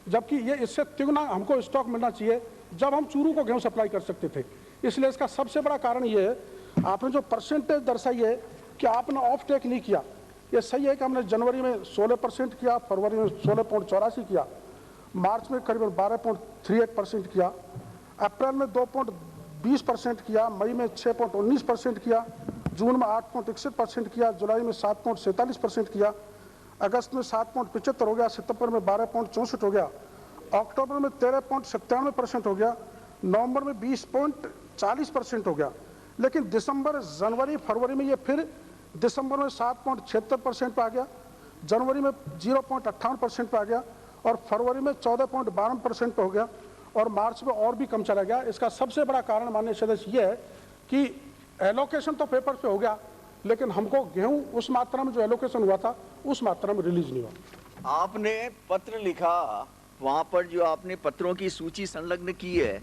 J: जबकि ये इससे तिगुना हमको स्टॉक मिलना चाहिए जब हम चूरू को गेहूं सप्लाई कर सकते थे। इसलिए इसका सबसे बड़ा कारण ये है, आपने जो परसेंटेज दर्शाई है कि आपने ऑफ टेक नहीं किया, ये सही है कि हमने जनवरी में 16% किया, फरवरी में 16.84 किया, मार्च में करीबन 12.38% किया, अप्रैल में 2.20% किया, मई में 6.19% किया, जून में 8.61% किया, जुलाई में 7.47% किया, अगस्त में 7.75 हो गया, सितंबर में 12.64 हो गया, अक्टूबर में 13.97% हो गया, नवंबर में 20.40% हो गया। लेकिन दिसंबर, जनवरी, फरवरी में ये फिर दिसंबर में 7.76% पे आ गया, जनवरी में 0.58% पे आ गया और फरवरी में 14.52% पे हो गया और मार्च में और भी कम चला गया। इसका सबसे बड़ा कारण माननीय सदस्य ये है कि एलोकेशन तो पेपर पे हो गया, लेकिन हमको गेहूं उस मात्रा में जो एलोकेशन हुआ था उस मात्रा में रिलीज नहीं हुआ।
I: आपने पत्र लिखा, वहां पर जो आपने पत्रों की सूची संलग्न की है,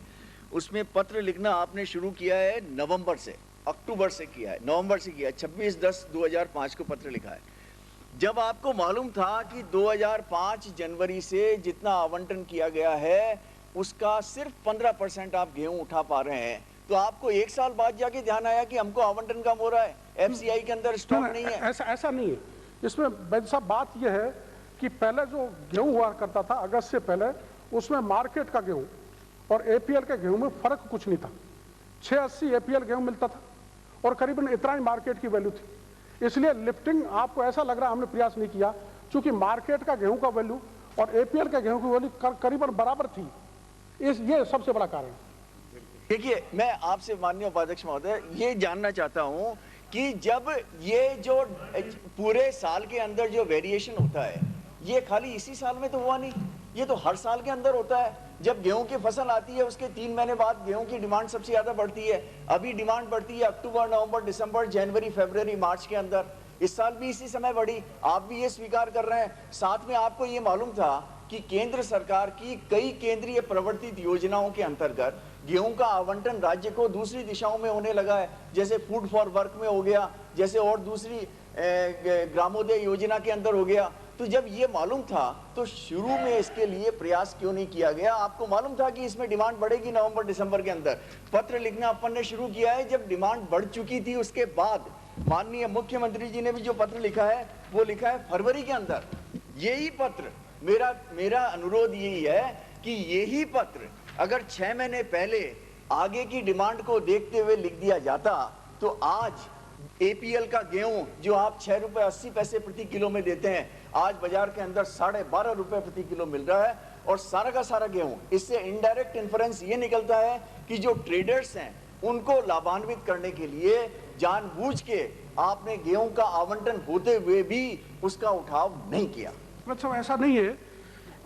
I: उसमें पत्र लिखना आपने शुरू किया है नवंबर से, अक्टूबर से किया है, नवंबर से किया है, 26/10/2005 को पत्र लिखा है। जब आपको मालूम था कि 2005 जनवरी से जितना आवंटन किया गया है उसका सिर्फ 15% आप गेहूं उठा पा रहे हैं, तो आपको एक साल बाद जाके ध्यान आया कि हमको आवंटन कम हो रहा है, एफसीआई के अंदर स्टॉक नहीं है।
J: ऐसा नहीं है। इसमें वैद साहब बात यह है कि पहले जो गेहूं हुआ करता था अगस्त से पहले, उसमें मार्केट का गेहूं और एपीएल के गेहूं में फर्क कुछ नहीं था। 680 एपीएल गेहूं मिलता था और करीबन इतना ही मार्केट की वैल्यू थी। इसलिए लिफ्टिंग आपको ऐसा लग रहा है हमने प्रयास नहीं किया, क्योंकि मार्केट का गेहूं का वैल्यू और एपीएल के गेहूं की वैल्यू करीबन बराबर थी। ये सबसे बड़ा कारण।
I: देखिए, मैं आपसे माननीय उपाध्यक्ष महोदय ये जानना चाहता हूं कि जब ये जो पूरे साल के अंदर जो वेरिएशन होता है, ये खाली इसी साल में तो हुआ नहीं, ये तो हर साल के अंदर होता है। जब गेहूं की फसल आती है उसके 3 महीने बाद गेहूं की डिमांड सबसे ज्यादा बढ़ती है। अभी डिमांड बढ़ती है अक्टूबर, नवंबर, दिसंबर, जनवरी, फरवरी, मार्च के अंदर। इस साल भी इसी समय बढ़ी, आप भी ये स्वीकार कर रहे हैं। साथ में आपको ये मालूम था कि केंद्र सरकार की कई केंद्रीय प्रवर्तित योजनाओं के अंतर्गत गेहूं का आवंटन राज्य को दूसरी दिशाओं में होने लगा है, जैसे फूड फॉर वर्क में हो गया, जैसे और दूसरी ग्रामोदय योजना के अंदर हो गया। तो जब ये मालूम था तो शुरू में इसके लिए प्रयास क्यों नहीं किया गया? आपको मालूम था कि इसमें डिमांड बढ़ेगी नवंबर दिसंबर के अंदर। पत्र लिखना अपन ने शुरू किया है जब डिमांड बढ़ चुकी थी। उसके बाद माननीय मुख्यमंत्री जी ने भी जो पत्र लिखा है वो लिखा है फरवरी के अंदर। यही पत्र, मेरा अनुरोध यही है कि यही पत्र अगर 6 महीने पहले आगे की डिमांड को देखते हुए लिख दिया जाता तो आज एपीएल का गेहूं जो आप 6 रुपए 80 पैसे प्रति किलो में देते हैं, आज बाजार के अंदर 12.5 रुपए प्रति किलो मिल रहा है। और सारा का सारा गेहूं, इससे इनडायरेक्ट इन्फ्रेंस ये निकलता है कि जो ट्रेडर्स हैं उनको लाभान्वित करने के लिए जानबूझ के आपने गेहूं का आवंटन होते हुए भी उसका उठाव नहीं किया।
J: अच्छा, ऐसा नहीं है।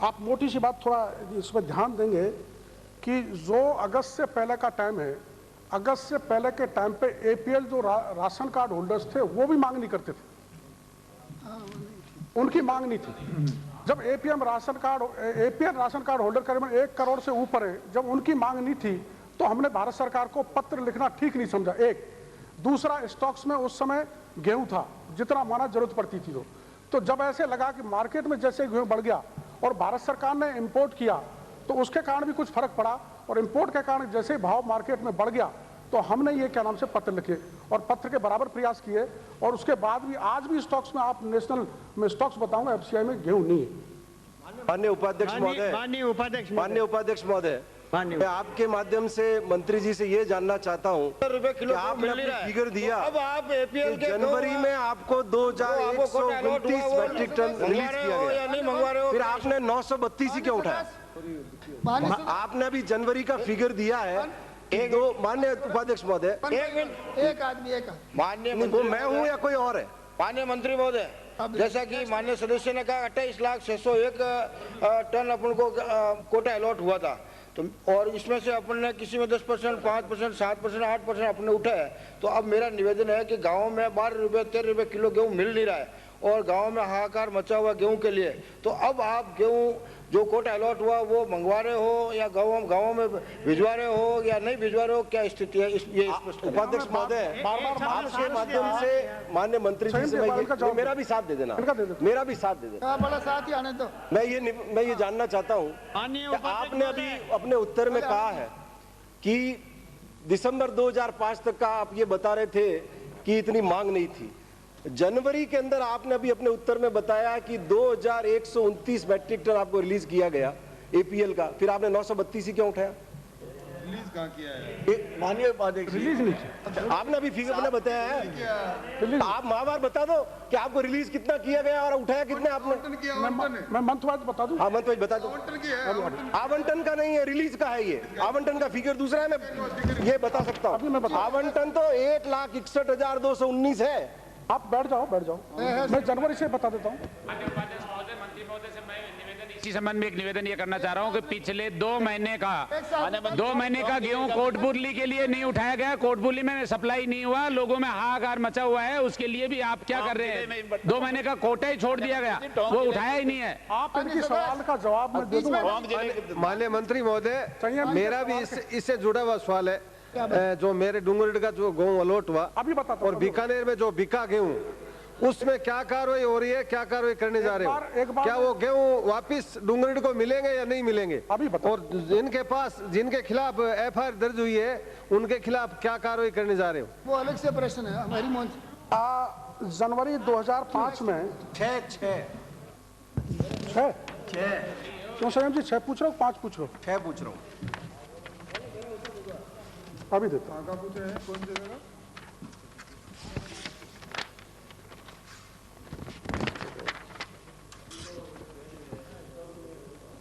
J: आप मोटी सी बात थोड़ा इस पर ध्यान देंगे कि जो अगस्त से पहले का टाइम है, अगस्त से पहले के टाइम पे एपीएल जो राशन कार्ड होल्डर्स थे वो भी मांग नहीं करते थे, उनकी मांग नहीं थी। जब एपीएल राशन कार्ड होल्डर करीबन 1 करोड़ से ऊपर है, जब उनकी मांग नहीं थी तो हमने भारत सरकार को पत्र लिखना ठीक नहीं समझा। एक दूसरा, स्टॉक्स में उस समय गेहूं था जितना माना जरूरत पड़ती थी। तो जब ऐसे लगा कि मार्केट में जैसे गेहूं बढ़ गया और भारत सरकार ने इंपोर्ट किया तो उसके कारण भी कुछ फर्क पड़ा, और इंपोर्ट के कारण जैसे भाव मार्केट में बढ़ गया तो हमने ये क्या नाम से पत्र लिखे और पत्र के बराबर प्रयास किए, और उसके बाद भी आज भी स्टॉक्स में, आप नेशनल में स्टॉक्स बताऊंगा, एफसीआई में गेहूं नहीं है।
K: माननीय उपाध्यक्ष महोदय, माननीय उपाध्यक्ष महोदय, मैं आपके माध्यम से मंत्री जी से ये जानना चाहता हूँ कि आपने अपनी फिगर दिया, अब आप एपीएल के जनवरी में आपको 2129 मैट्रिक टन रिलीज किया गया, फिर आपने 932 ही क्यों उठाया? आपने अभी जनवरी का फिगर दिया है। एक दो, माननीय उपाध्यक्ष महोदय,
B: एक आदमी
E: माननीय
K: वो मैं हूँ या कोई और है?
E: माननीय मंत्री महोदय, जैसा कि माननीय सदस्य ने कहा 28,601 टन अपन को कोटा अलॉट हुआ था, तो और इसमें से अपन ने किसी में 10%, 5%, 7%, 8% अपने उठाए। तो अब मेरा निवेदन है कि गाँव में 12 रुपये 13 रुपये किलो गेहूँ मिल नहीं रहा है और गांव में हाहाकार मचा हुआ गेहूं के लिए, तो अब आप गेहूं जो कोटा अलॉट हुआ वो मंगवा रहे हो या गाँव में भिजवा रहे हो या नहीं भिजवा रहे हो, क्या स्थिति है? ये
K: उपाध्यक्ष महोदय, आपके माध्यम से माननीय मंत्री जी से मेरा भी साथ दे देना, मेरा भी साथ दे देना,
B: बड़ा साथ ही आने दो।
K: मैं ये जानना चाहता हूँ, आपने अभी अपने उत्तर में कहा है कि दिसंबर 2005 तक का आप ये बता रहे थे कि इतनी मांग नहीं थी। जनवरी के अंदर आपने अभी अपने उत्तर में बताया कि 2129 मैट्रिक टन आपको रिलीज किया गया एपीएल का, फिर आपने 932 ही क्यों उठाया?
F: रिलीज कहाँ किया है?
K: माननीय उपाध्यक्ष, रिलीज नहीं, आपने अभी फिगर अपने बताया है, आप महावार बता दो कि आपको रिलीज कितना किया गया और उठाया कितने आपने?
J: मैं मंथ वाइज बता दूं?
K: हाँ, मंथ वाइज बता दो। आवंटन का नहीं है, रिलीज का है। ये आवंटन का फिगर दूसरा है, मैं ये बता सकता हूँ। आवंटन तो 1,61,219 है।
J: आप बैठ जाओ, मैं जनवरी से बता देता हूँ।
L: मंत्री महोदय से मैं निवेदन, इसी संबंध में एक निवेदन ये करना चाह रहा हूँ कि पिछले 2 महीने का गेहूं कोटपुरली के लिए नहीं उठाया गया, कोटपुरली में सप्लाई नहीं हुआ, लोगों में हाहाकार मचा हुआ है, उसके लिए भी आप क्या कर रहे हैं? 2 महीने का कोटा ही छोड़ दिया गया, वो उठाया ही नहीं है।
J: आप इनकी सवाल का जवाब मैं दे दूंगा।
K: माननीय मंत्री महोदय, मेरा भी इससे जुड़ा हुआ सवाल है। जो मेरे डूंगरगढ़ का जो गेहूं अलॉट हुआ
J: अभी बताता
K: और बीकानेर में जो बिका गेहूं, उसमें क्या कार्रवाई हो रही है, क्या कार्रवाई करने जा रहे हो? क्या वो गेहूं वापिस डूंगरगढ़ को मिलेंगे या नहीं मिलेंगे?
J: अभी बताओ।
K: और जिनके पास, जिनके खिलाफ एफआईआर दर्ज हुई है, उनके खिलाफ क्या कार्रवाई करने जा रहे हो?
B: वो अलग से प्रश्न है हमारी मंच।
J: जनवरी 2005 में 6 क्यों संयम जी 6 पूछ रहे हो, 5 पूछ रहे हो?
K: 6 पूछ रहा हूँ।
J: अभी देता हूँ।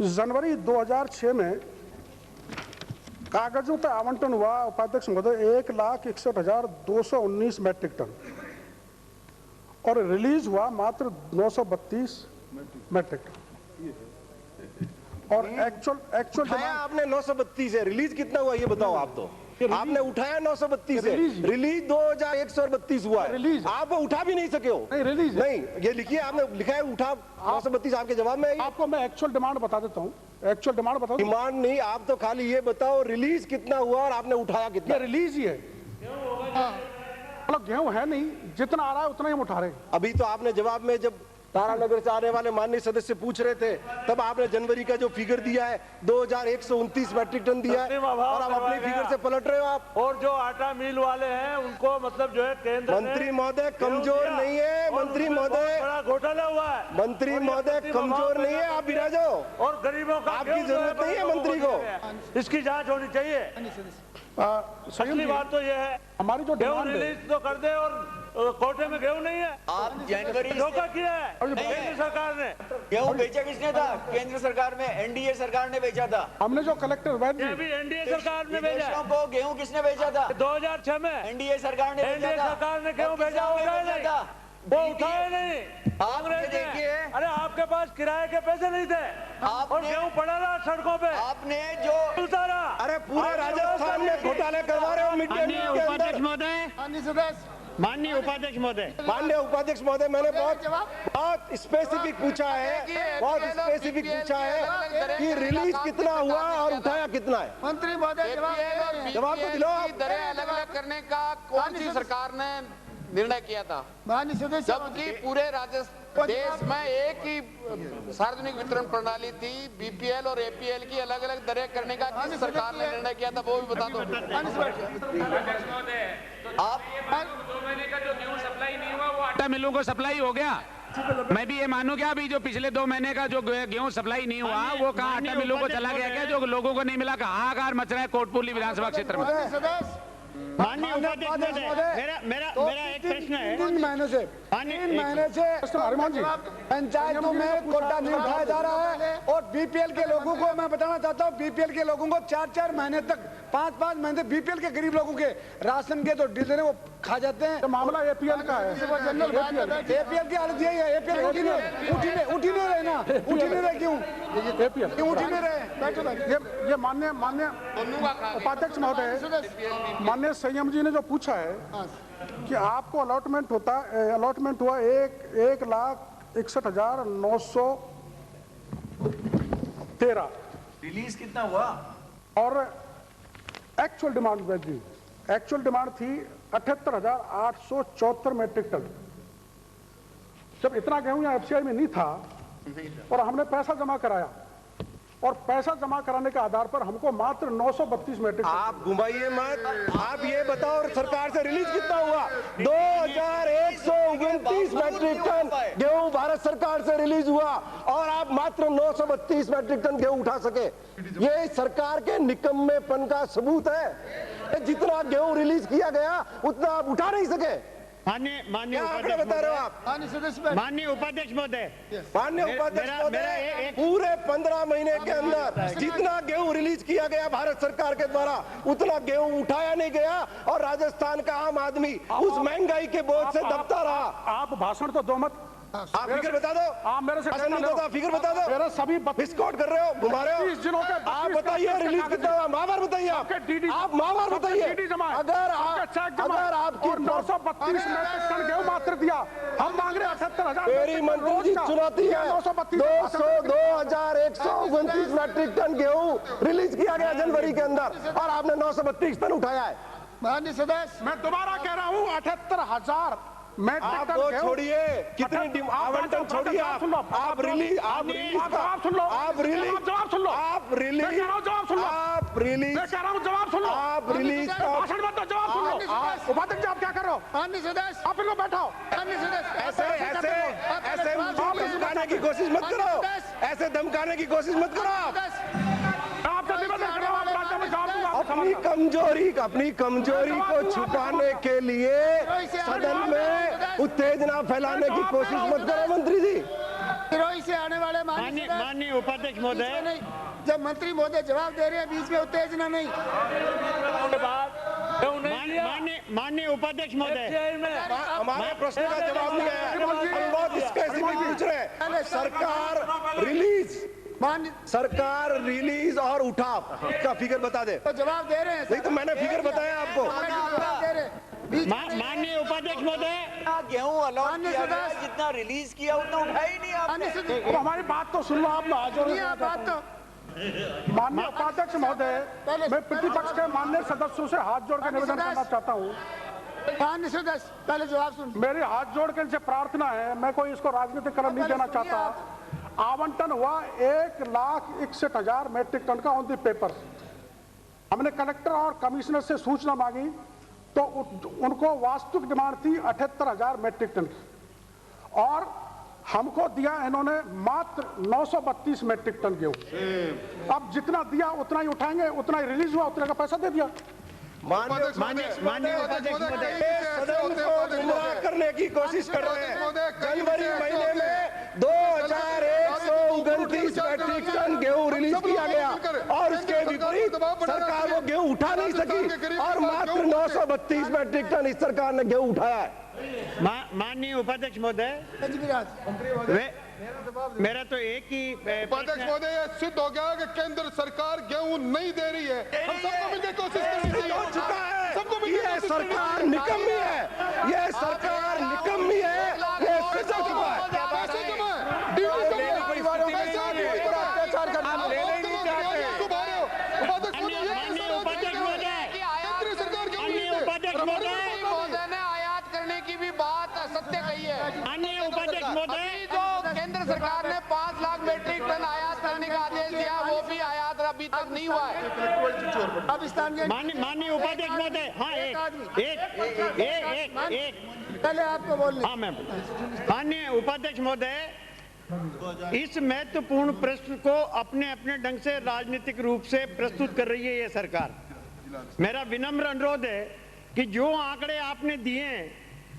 J: जनवरी 2006 में कागजों का आवंटन हुआ उपाध्यक्ष महोदय 1,61,219 मैट्रिक टन और रिलीज हुआ मात्र 932 मैट्रिक टन। और एक्चुअल
K: आपने 932 है, रिलीज कितना हुआ ये बताओ? आप तो आपने उठाया 932 है, रिलीज 2132 हुआ है, रिलीज आप उठा भी नहीं सके हो।
J: नहीं, रिलीज
K: नहीं, ये लिखिए, आपने लिखा है उठा 932, आपके जवाब में।
J: आपको मैं एक्चुअल डिमांड बता देता हूँ, एक्चुअल डिमांड बताओ।
K: डिमांड नहीं, आप तो खाली ये बताओ रिलीज कितना हुआ और आपने उठाया कितना?
J: रिलीज ही है, मतलब गेहूं है नहीं, जितना आ रहा है उतना ही हम उठा रहे हैं।
K: अभी तो आपने जवाब में जब तारानगर से आने वाले माननीय सदस्य पूछ रहे थे, तब आपने जनवरी का जो फिगर दिया है 2129 मैट्रिक टन दिया है और आप अपनी फिगर से पलट रहे हो आप।
M: और जो आटा मिल वाले हैं उनको मतलब जो है केंद्र
K: मंत्री महोदय कमजोर नहीं है, मंत्री महोदय
M: बड़ा घोटाला हुआ है,
K: मंत्री महोदय कमजोर नहीं है, आप विराजो
M: और गरीबों का
K: आपकी जरूरत नहीं है मंत्री को।
M: इसकी जांच होनी चाहिए। असली बात तो ये है,
J: हमारी जो
M: गेहूं रिलीज तो कर दे और कोटे में गेहूं नहीं है।
I: आप जनवरी
M: धोखा किया है केंद्र सरकार ने।
I: गेहूं बेचा किसने था? केंद्र सरकार में एनडीए सरकार ने बेचा था।
J: हमने जो कलेक्टर वैद्य
M: भी एनडीए सरकार ने भेजा
I: को गेहूं किसने बेचा था?
M: 2006 में
I: एनडीए सरकार ने
M: एनडीए सरकार ने गेहूं भेजा, वो उठाए नहीं।
I: आपने देखिए,
M: अरे आपके पास किराए के पैसे नहीं थे और गेहूं पड़ा रहा सड़कों पे,
I: आपने जो
K: अरे पूरे राजस्थान में घोटाले करवा रहे हो मिड डे मील के अंदर।
L: महोदय
K: माननीय उपाध्यक्ष महोदय मैंने बहुत स्पेसिफिक पूछा है, बहुत स्पेसिफिक पूछा है कि रिलीज कितना हुआ और उठाया कितना है।
B: मंत्री महोदय
K: जवाब तो दिलो।
N: दरें अलग अलग करने का कौन सी सरकार ने निर्णय किया था, जबकि पूरे देश में एक ही सार्वजनिक वितरण प्रणाली थी। बीपीएल और एपीएल की अलग अलग दरें करने का किस सरकार ने निर्णय किया था, वो भी बता दो।
L: आप 2 महीने का जो गेहूं सप्लाई नहीं हुआ वो आटा मिलों को सप्लाई हो गया। मैं भी ये मानूं क्या, अभी जो पिछले 2 महीने का जो गेहूं सप्लाई नहीं हुआ वो कहाँ आटा मिलों को चला गया क्या, जो लोगों को नहीं मिला? हाहाकार मच रहा है कोटपुरली विधानसभा क्षेत्र में।
K: माननीय उपाध्यक्ष महोदय, मेरा एक प्रश्न है।
J: 3 महीने से पंचायतों में कोटा नहीं उठाया जा रहा है और बीपीएल के लोगों को मैं बताना चाहता हूँ, बीपीएल के लोगों को 4-4 महीने तक 5-5 महीने बीपीएल के गरीब लोगों के राशन के जो डीलर है वो खा जाते हैं। तो मामला एपीएल का है। एपीएल की हालत यही है। एपीएल उठी नहीं रहे ना, उठी नहीं रहे। क्यों एपीएल क्यों उठी नहीं रहे? ये माननीय उपाध्यक्ष महोदय, माननीय संयम जी ने जो पूछा है कि आपको अलॉटमेंट हुआ 1,61,913
I: रिलीज कितना हुआ
J: और एक्चुअल डिमांड थी 78,874 मैट्रिक टन। जब इतना गेहूं यहाँ एफसीआई में नहीं था और हमने पैसा जमा कराया और पैसा जमा कराने के आधार पर हमको मात्र 932 मैट्रिक।
K: आप घुमाइए मत, आप ये बताओ सरकार से रिलीज कितना हुआ? 2129 मैट्रिक टन गेहूं भारत सरकार से रिलीज हुआ और आप मात्र 932 मैट्रिक टन गेहूं उठा सके। ये सरकार के निकम्मेपन का सबूत है। जितना गेहूं रिलीज किया गया उतना आप उठा नहीं सके।
O: माननीय
K: बता रहे हो आप?
O: माननीय उपाध्यक्ष महोदय,
K: पूरे 15 महीने के अंदर जितना गेहूं रिलीज किया गया भारत सरकार के द्वारा उतना गेहूं उठाया नहीं गया और राजस्थान का आम आदमी उस महंगाई के बोझ से दबता रहा।
J: आप भाषण तो दो मत,
K: आप फिगर बता दो।
J: आप मेरे से
K: फिगर बता दो।
J: मेरा सभी
K: विस्फोट कर रहे हो, घुमा रहे हो।
J: 30 दिनों के
K: आप बताइए रिलीज कितना हुआ? माहवार बताइए। आप माहवार बताइए। अगर आपकी
J: 932 मैट्रिक टन गेहूं मात्र दिया, हम मांग रहे 78,000।
K: मेरी मंत्री जी चुनौती है 2,129 मैट्रिक टन गेहूं रिलीज किया गया जनवरी के अंदर और आपने 932 टन उठाया है।
B: माननीय सदस्य,
J: मैं दोबारा कह रहा हूँ 78,000 मैट्रिक टन।
K: आप छोड़िए, कितनी आवंटन छोड़िए। आप रिलीज
J: जवाब सुन लो।
K: आप रिलीज
J: जवाब सुन लो।
K: आप रिलीज
J: जवाब सुन लो।
K: आप रिलीज
J: मैं कह रहा हूँ जवाब सुन लो।
K: आप रिलीज
J: भाषण मत दो, जवाब सुन लो। उपाध्यक्ष आप क्या कर रहे हो?
B: माननीय सदस्य,
J: आप इनको बैठाओ।
B: माननीय सदस्य,
K: ऐसे धमकाने की कोशिश मत करो। ऐसे धमकाने की कोशिश मत करो।
J: आपसे निवेदन कर रहा हूँ, आप राज्य में जवाब दूंगा।
K: अपनी कमजोरी को छुपाने के लिए सदन में उत्तेजना फैलाने की कोशिश मत करो मंत्री जी।
B: विरोही से आने वाले
O: माननीय उपाध्यक्ष महोदय,
B: जब मंत्री महोदय जवाब दे रहे हैं बीच में उत्तेजना नहीं।
O: माननीय उपाध्यक्ष महोदय,
K: हमारे प्रश्न का जवाब नहीं आया। हम बहुत स्पेसिफिक पूछ रहे हैं। सरकार रिलीज और उठाव का फिगर बता दे।
B: तो जवाब दे रहे हैं।
K: नहीं तो मैंने फिगर बताया आपको।
O: माननीय उपाध्यक्ष महोदय,
I: गेहूं अलॉट किया गया, जितना रिलीज किया उतना उठाया ही नहीं आपने।
J: हमारी बात तो सुन लो। आप
B: बात तो
J: माननीय उपाध्यक्ष महोदय, मैं प्रतिपक्ष के माननीय सदस्यों से हाथ जोड़ के निवेदन करना चाहता हूँ।
B: माननीय सदस्य, पहले जवाब सुन।
J: मेरी हाथ जोड़ के इनसे प्रार्थना है, मैं कोई इसको राजनीतिक कलम नहीं देना चाहता। आवंटन हुआ 1,61,000 मैट्रिक टन का ऑन द पेपर। हमने कलेक्टर और कमिश्नर से सूचना मांगी तो उनको वास्तविक डिमांड थी 78,000 मैट्रिक टन और हमको दिया इन्होंने मात्र 932 मैट्रिक टन गेहूं। अब जितना दिया उतना ही उठाएंगे, उतना ही रिलीज हुआ, उतने का पैसा दे दिया।
K: माननीय उपाध्यक्ष महोदय, सदन को गुमराह करने की कोशिश कर रहे हैं। जनवरी महीने में 2,129 मैट्रिक टन गेहूं रिलीज किया गया और उसके विपरीत सरकार वो गेहूं उठा नहीं सकी और मात्र 932 मैट्रिक टन इस सरकार ने गेहूं उठाया है।
O: माननीय उपाध्यक्ष महोदय, मेरा तो एक ही
P: उपाध्यक्ष महोदय, यह सिद्ध हो गया कि केंद्र सरकार गेहूं नहीं दे रही है। हम सबको मिलकर कोशिश करनी चाहिए।
K: ये सरकार निकम्मी है। ये
N: अभी तक नहीं हुआ है।
B: अब स्थान के
O: माननीय उपाध्यक्ष महोदय, हाँ एक
B: पहले आपको बोलने।
O: हाँ मैम, माननीय उपाध्यक्ष महोदय, इस महत्वपूर्ण प्रश्न को अपने अपने ढंग से राजनीतिक रूप से प्रस्तुत कर रही है ये सरकार। मेरा विनम्र अनुरोध है कि जो आंकड़े आपने दिए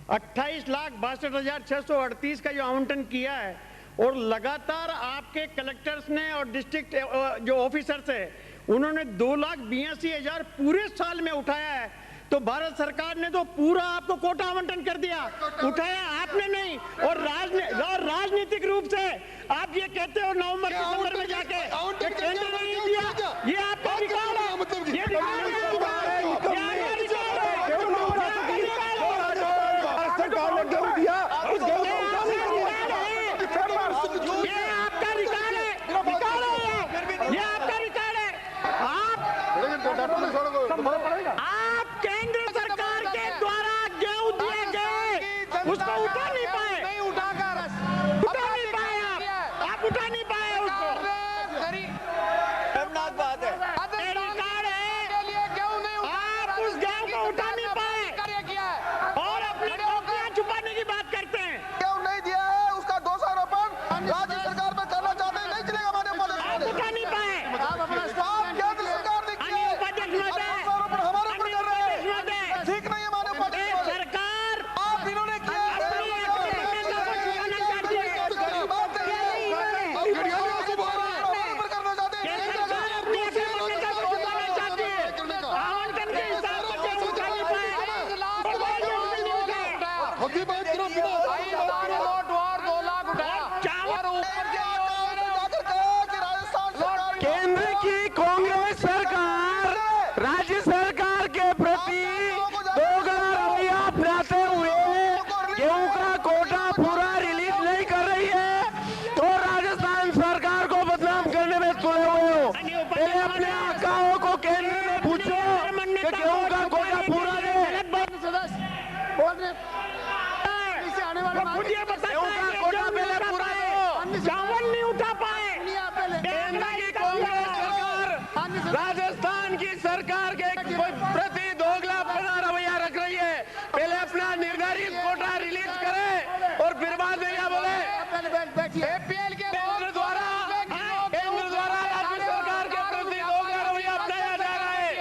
O: 28,62,638 का जो आवंटन किया है और लगातार आपके कलेक्टर्स ने और डिस्ट्रिक्ट जो ऑफिसर्स है उन्होंने 2,82,000 पूरे साल में उठाया है, तो भारत सरकार ने तो पूरा आपको कोटा आवंटन कर दिया, उठाया आपने नहीं। और राजनीतिक रूप से आप ये कहते हो नवंबर दिसंबर में जाके केंद्र ने नहीं दिया, ये आपका अधिकार है, ये आप केंद्र सरकार के द्वारा गेहूं दिए गए उसको उठा नहीं पाए, उठा नहीं पाए, आप उठा नहीं पाए उसको।
I: बात है,
O: आप उस गेहूं को उठा नहीं पाए और अपनी नौकरियां छुपाने की बात करते हैं।
P: गेहूं नहीं दिया है उसका दोषारोपण राज्य सरकार में करना चाहते हैं, नहीं चलेगा।
O: आप उठा नहीं पाए,
P: आप अपना केंद्र सरकार ने किया है, दोषारोपण हमारे ऊपर कर रहे हैं, ठीक नहीं है माननीय उपाध्यक्ष
O: सरकार
P: आप इन्होंने किया है।
K: केंद्र की कांग्रेस सरकार राज्य सरकार के प्रति दोगला रवैया अपनाते हुए गेहूं का कोटा पूरा रिलीज नहीं कर रही है, तो राजस्थान सरकार को बदनाम करने में तुले हुए हो। पहले अपने आकाओं को केंद्र में पूछो कि गेहूं का कोटा पूरा दे।
O: कोटा पहले पूरा दो, चावल नहीं उठा पाए।
K: केंद्र की कांग्रेस सरकार राजस्थान की सरकार के प्रति दोगलापना रवैया रख रही है। पहले अपना निर्धारित कोटा रिलीज करे और फिर बाद में क्या बोले।
N: एपीएल के
K: केंद्र द्वारा राज्य सरकार के प्रति दोगला रवैया अपनाया जा रहा है।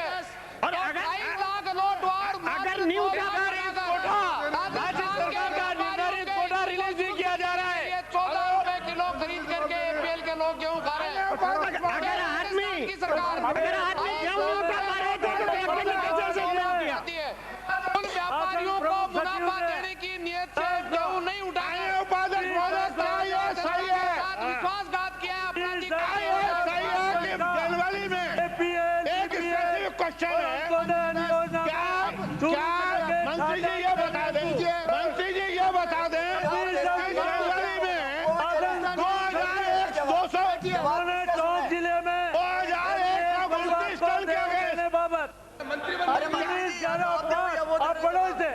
O: और अगर नहीं उठा पा रहे कोटा,
K: राज्य सरकार का निर्धारित कोटा रिलीज नहीं किया जा रहा है।
N: 14 रुपए किलो खरीद करके एपीएल के लोग गेहूं खा रहे हैं।
O: अगर आदमी गेहूं उठा पा रहे थे तो कैसे किया?
N: उन व्यापारियों को मुनाफा देने की नियत से गेहूं नहीं उठाए, विश्वासघात किया है अपना।
K: जनवरी में एक स्पेसिफिक क्वेश्चन है, क्या मंत्री जी ये बता दें, जनवरी में
M: 200 जिले में
K: 2,129 टन के बाबत
M: आप बड़े से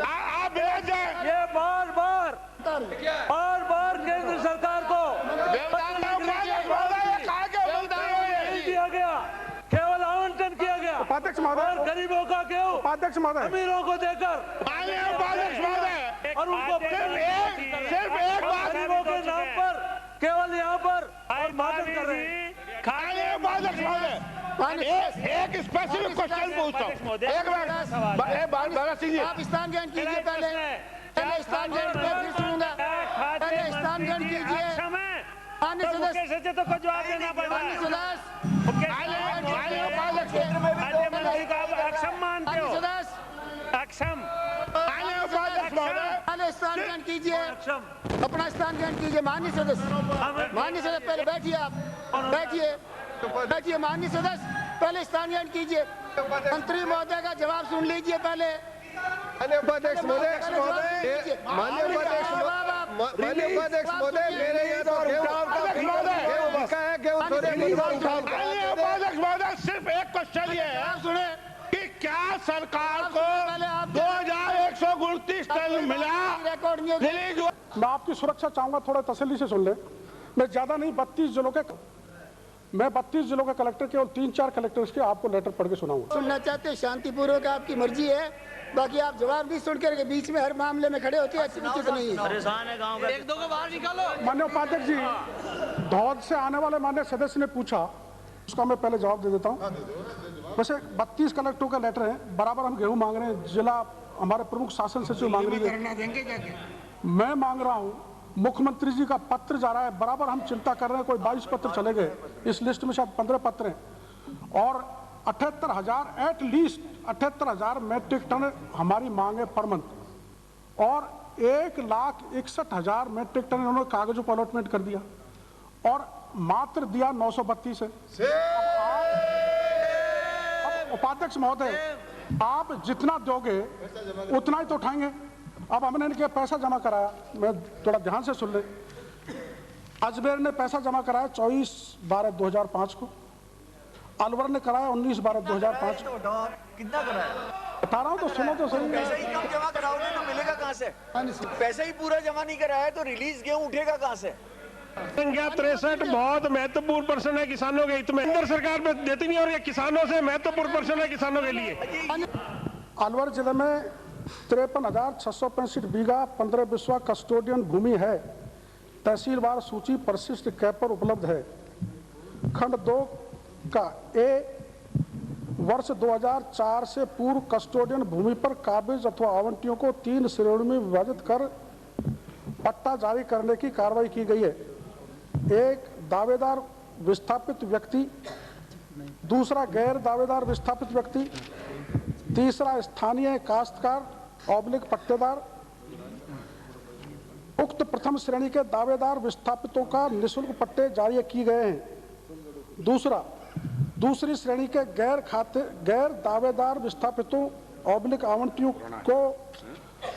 K: आप भेज दें।
M: ये बार बार केंद्र सरकार को नहीं दिया गया, केवल आवंटन किया गया।
J: उपाध्यक्ष महोदय,
M: और गरीबों का गेहूं
J: उपाध्यक्ष महोदय,
M: अमीरों को देकर
K: उपाध्यक्ष महोदय,
M: और उनको
K: सिर्फ एक बात
M: गरीबों के नाम पर केवल यहाँ पर और मादक कर रहे हैं।
K: उपाध्यक्ष महोदय, एक स्पेसिफिक क्वेश्चन पूछता हूँ। एक मिनट भगत सिंह जी,
B: आप स्थान ग्रहण कीजिए, पहले स्थान ग्रहण फिर सुनूंगा। पहले स्थान ग्रहण कीजिए। माननीय सदस्य
M: तो को जवाब देना पड़ेगा।
B: माननीय सदस्य
M: अक्षम मानते हो,
B: सदस्य
M: अक्षम
B: पहले स्थान ग्रहण कीजिए, अपना स्थान ग्रहण कीजिए। माननीय सदस्य पहले बैठिए, आप बैठिए। माननीय सदस्य पहले स्थान ग्रहण कीजिए, मंत्री महोदय का जवाब सुन लीजिए पहले।
K: माननीय उपाध्यक्ष महोदय, मेरे यहाँ तो सिर्फ एक क्वेश्चन ये है कि क्या सरकार को 2,129 टन मिला रिलीज हुआ।
J: मैं आपकी सुरक्षा चाहूंगा, थोड़ा तसल्ली से सुन ले। मैं ज्यादा नहीं, 32 जिलों के मैं 32 जिलों के कलेक्टर के और 3-4 कलेक्टर्स के आपको लेटर पढ़ के सुनाऊंगा।
B: सुनना चाहते हैं शांतिपूर्वक, आपकी मर्जी है, बाकी आप जवाब नहीं सुन कर बीच में हर मामले में खड़े होते हैं, अच्छी उचित नहीं है।
H: परेशान है गांव का, एक दो को बाहर निकालो।
J: माननीय उपाध्यक्ष जी, धौद से आने वाले माननीय सदस्य ने पूछा, उसका मैं पहले जवाब दे देता हूँ। वैसे 32 कलेक्टरों का लेटर है, बराबर हम गेहूं मांग रहे हैं, जिला हमारे प्रमुख शासन सचिव मांग रही है, मैं मांग रहा हूँ, मुख्यमंत्री जी का पत्र जा रहा है, बराबर हम चिंता कर रहे हैं, कोई 22 पत्र चले गए, इस लिस्ट में शायद 15 पत्र हैं, और 78,000 एटलीस्ट 78,000 मैट्रिक टन हमारी मांग है पर मंथ, और 1,61,000 मैट्रिक टन इन्होंने कागजों पर अलॉटमेंट कर दिया और मात्र दिया 932 है। अब उपाध्यक्ष महोदय, आप जितना दोगे उतना ही तो उठाएंगे। अब हमने इनके पैसा जमा कराया, मैं थोड़ा ध्यान से सुन ले, अजमेर ने पैसा जमा कराया 24/12/2005 को, अलवर ने कराया 19/12/2005 को।
I: कितना कराया
J: बता रहा हूँ तो सुनो तो सही।
I: पैसा ही कम जमा कराओगे तो मिलेगा कहाँ से? पैसा ही पूरा जमा नहीं कराया तो रिलीज गेहूं उठेगा कहाँ से?
Q: संख्या 63 बहुत महत्वपूर्ण प्रश्न है किसानों के हित में, केंद्र सरकार में देती नहीं और ये किसानों से महत्वपूर्ण प्रश्न है किसानों के लिए।
J: अलवर जिले में 53,665 बीघा 15 बिस्वा कस्टोडियन भूमि है। तहसीलवार सूची परिशिष्ट कैप पर उपलब्ध है। खंड 2 का ए वर्ष 2004 से पूर्व कस्टोडियन भूमि पर काबिज अथवा आवंटियों को 3 श्रेणियों में विभाजित कर पट्टा जारी करने की कार्रवाई की गई है। एक दावेदार विस्थापित व्यक्ति, दूसरा गैर दावेदार विस्थापित व्यक्ति, तीसरा स्थानीय काश्तकार ऑब्लिक पट्टेदार। उक्त प्रथम श्रेणी के दावेदार विस्थापितों का निःशुल्क पट्टे जारी किए गए हैं। दूसरी श्रेणी के गैर दावेदार विस्थापितों ऑब्लिक आवंटियों को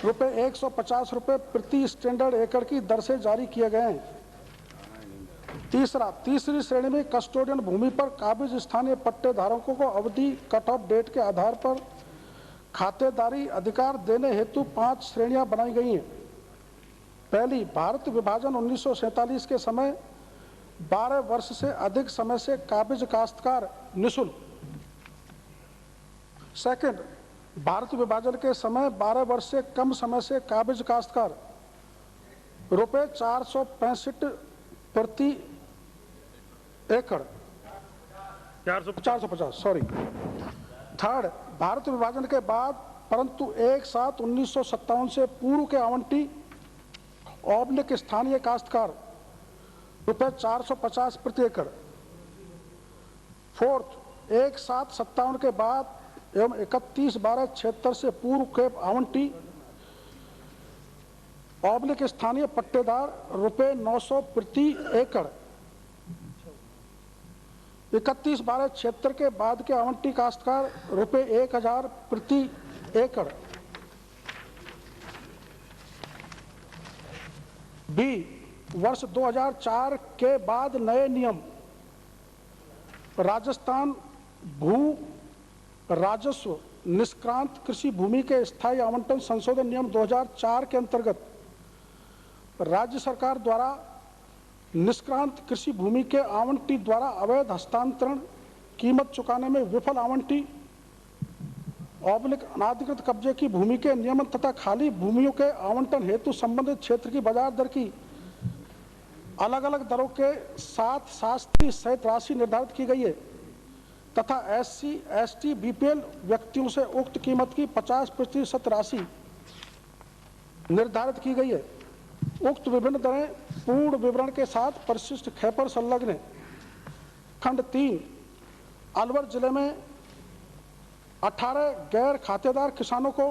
J: ₹150 प्रति स्टैंडर्ड एकड़ की दर से जारी किए गए हैं। तीसरी श्रेणी में कस्टोडियन भूमि पर काबिज स्थानीय पट्टे धारकों को अवधि कट ऑफ डेट के आधार पर खातेदारी अधिकार देने हेतु 5 श्रेणियां बनाई गई हैं। पहली, भारत विभाजन 1947 के समय 12 वर्ष से अधिक समय से काबिज काश्तकार निःशुल्क। सेकंड, भारत विभाजन के समय 12 वर्ष से कम समय से काबिज काश्तकार ₹465 प्रति एकड़ 450 सॉरी। थर्ड, भारत विभाजन के बाद परंतु 1/7/1957 से पूर्व के आवंटी ऑब्लिक स्थानीय काश्तकार ₹450 प्रति एकड़। फोर्थ, 1/7/57 के बाद एवं 31/12/76 से पूर्व के आवंटी ऑब्लिक स्थानीय पट्टेदार ₹900 प्रति एकड़। 31/12/76 के बाद के आवंटी काश्तकार ₹1000 प्रति एकड़। बी, वर्ष 2004 के बाद नए नियम राजस्थान भू राजस्व निष्क्रांत कृषि भूमि के स्थायी आवंटन संशोधन नियम 2004 के अंतर्गत राज्य सरकार द्वारा निष्क्रांत कृषि भूमि के आवंटी द्वारा अवैध हस्तांतरण, कीमत चुकाने में विफल आवंटी, ऑब्लिक अनाधिकृत कब्जे की भूमि के नियमन तथा खाली भूमियों के आवंटन हेतु संबंधित क्षेत्र की बाजार दर की अलग अलग दरों के साथ शास्त्रीय सहित राशि निर्धारित की गई है तथा SC, ST, BPL व्यक्तियों से उक्त कीमत की 50% राशि निर्धारित की गई है। उक्त विभिन्न दरें पूर्ण विवरण के साथ परिशिष्ट ख पर संलग्न है। खंड 3, अलवर जिले में 18 गैर खातेदार किसानों को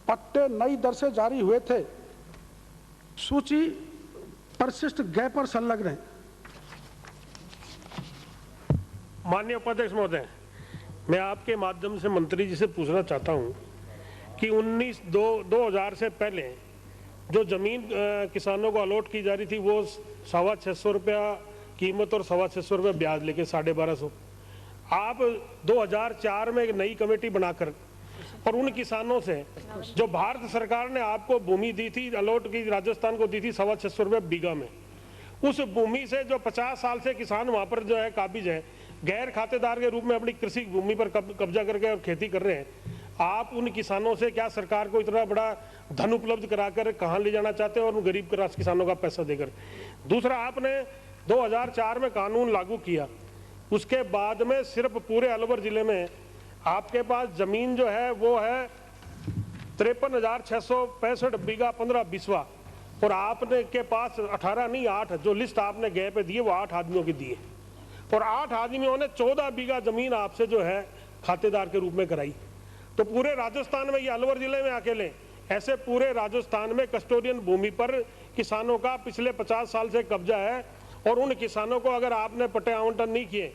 J: पट्टे नई दर से जारी हुए थे। सूची परिशिष्ट ग पर संलग्न है।
Q: माननीय उपाध्यक्ष महोदय, मैं आपके माध्यम से मंत्री जी से पूछना चाहता हूं कि 2000 से पहले जो जमीन किसानों को अलॉट की जा रही थी वो 625 रुपया कीमत और 625 रुपया ब्याज लेके 1250। आप 2004 में एक नई कमेटी बनाकर और उन किसानों से जो भारत सरकार ने आपको भूमि दी थी अलॉट की, राजस्थान को दी थी 625 रुपया बीघा में, उस भूमि से जो 50 साल से किसान वहां पर जो है काबिज है, गैर खातेदार के रूप में अपनी कृषि भूमि पर कब्जा करके और खेती कर रहे हैं, आप उन किसानों से क्या सरकार को इतना बड़ा धन उपलब्ध कराकर कहां ले जाना चाहते हैं और उन गरीब किसानों का पैसा देकर? दूसरा, आपने 2004 में कानून लागू किया, उसके बाद में सिर्फ पूरे अलवर जिले में आपके पास जमीन जो है वो है 53,665 बीघा 15 बिस्वा, और आपने के पास 18 नहीं 8 जो लिस्ट आपने गए पे दिए वो 8 आदमियों की दिए, और 8 आदमियों ने 14 बीघा जमीन आपसे जो है खातेदार के रूप में कराई। तो पूरे राजस्थान में, ये अलवर जिले में अकेले, ऐसे पूरे राजस्थान में कस्टोडियन भूमि पर किसानों का पिछले 50 साल से कब्जा है, और उन किसानों को अगर आपने पट्टे आवंटन नहीं किए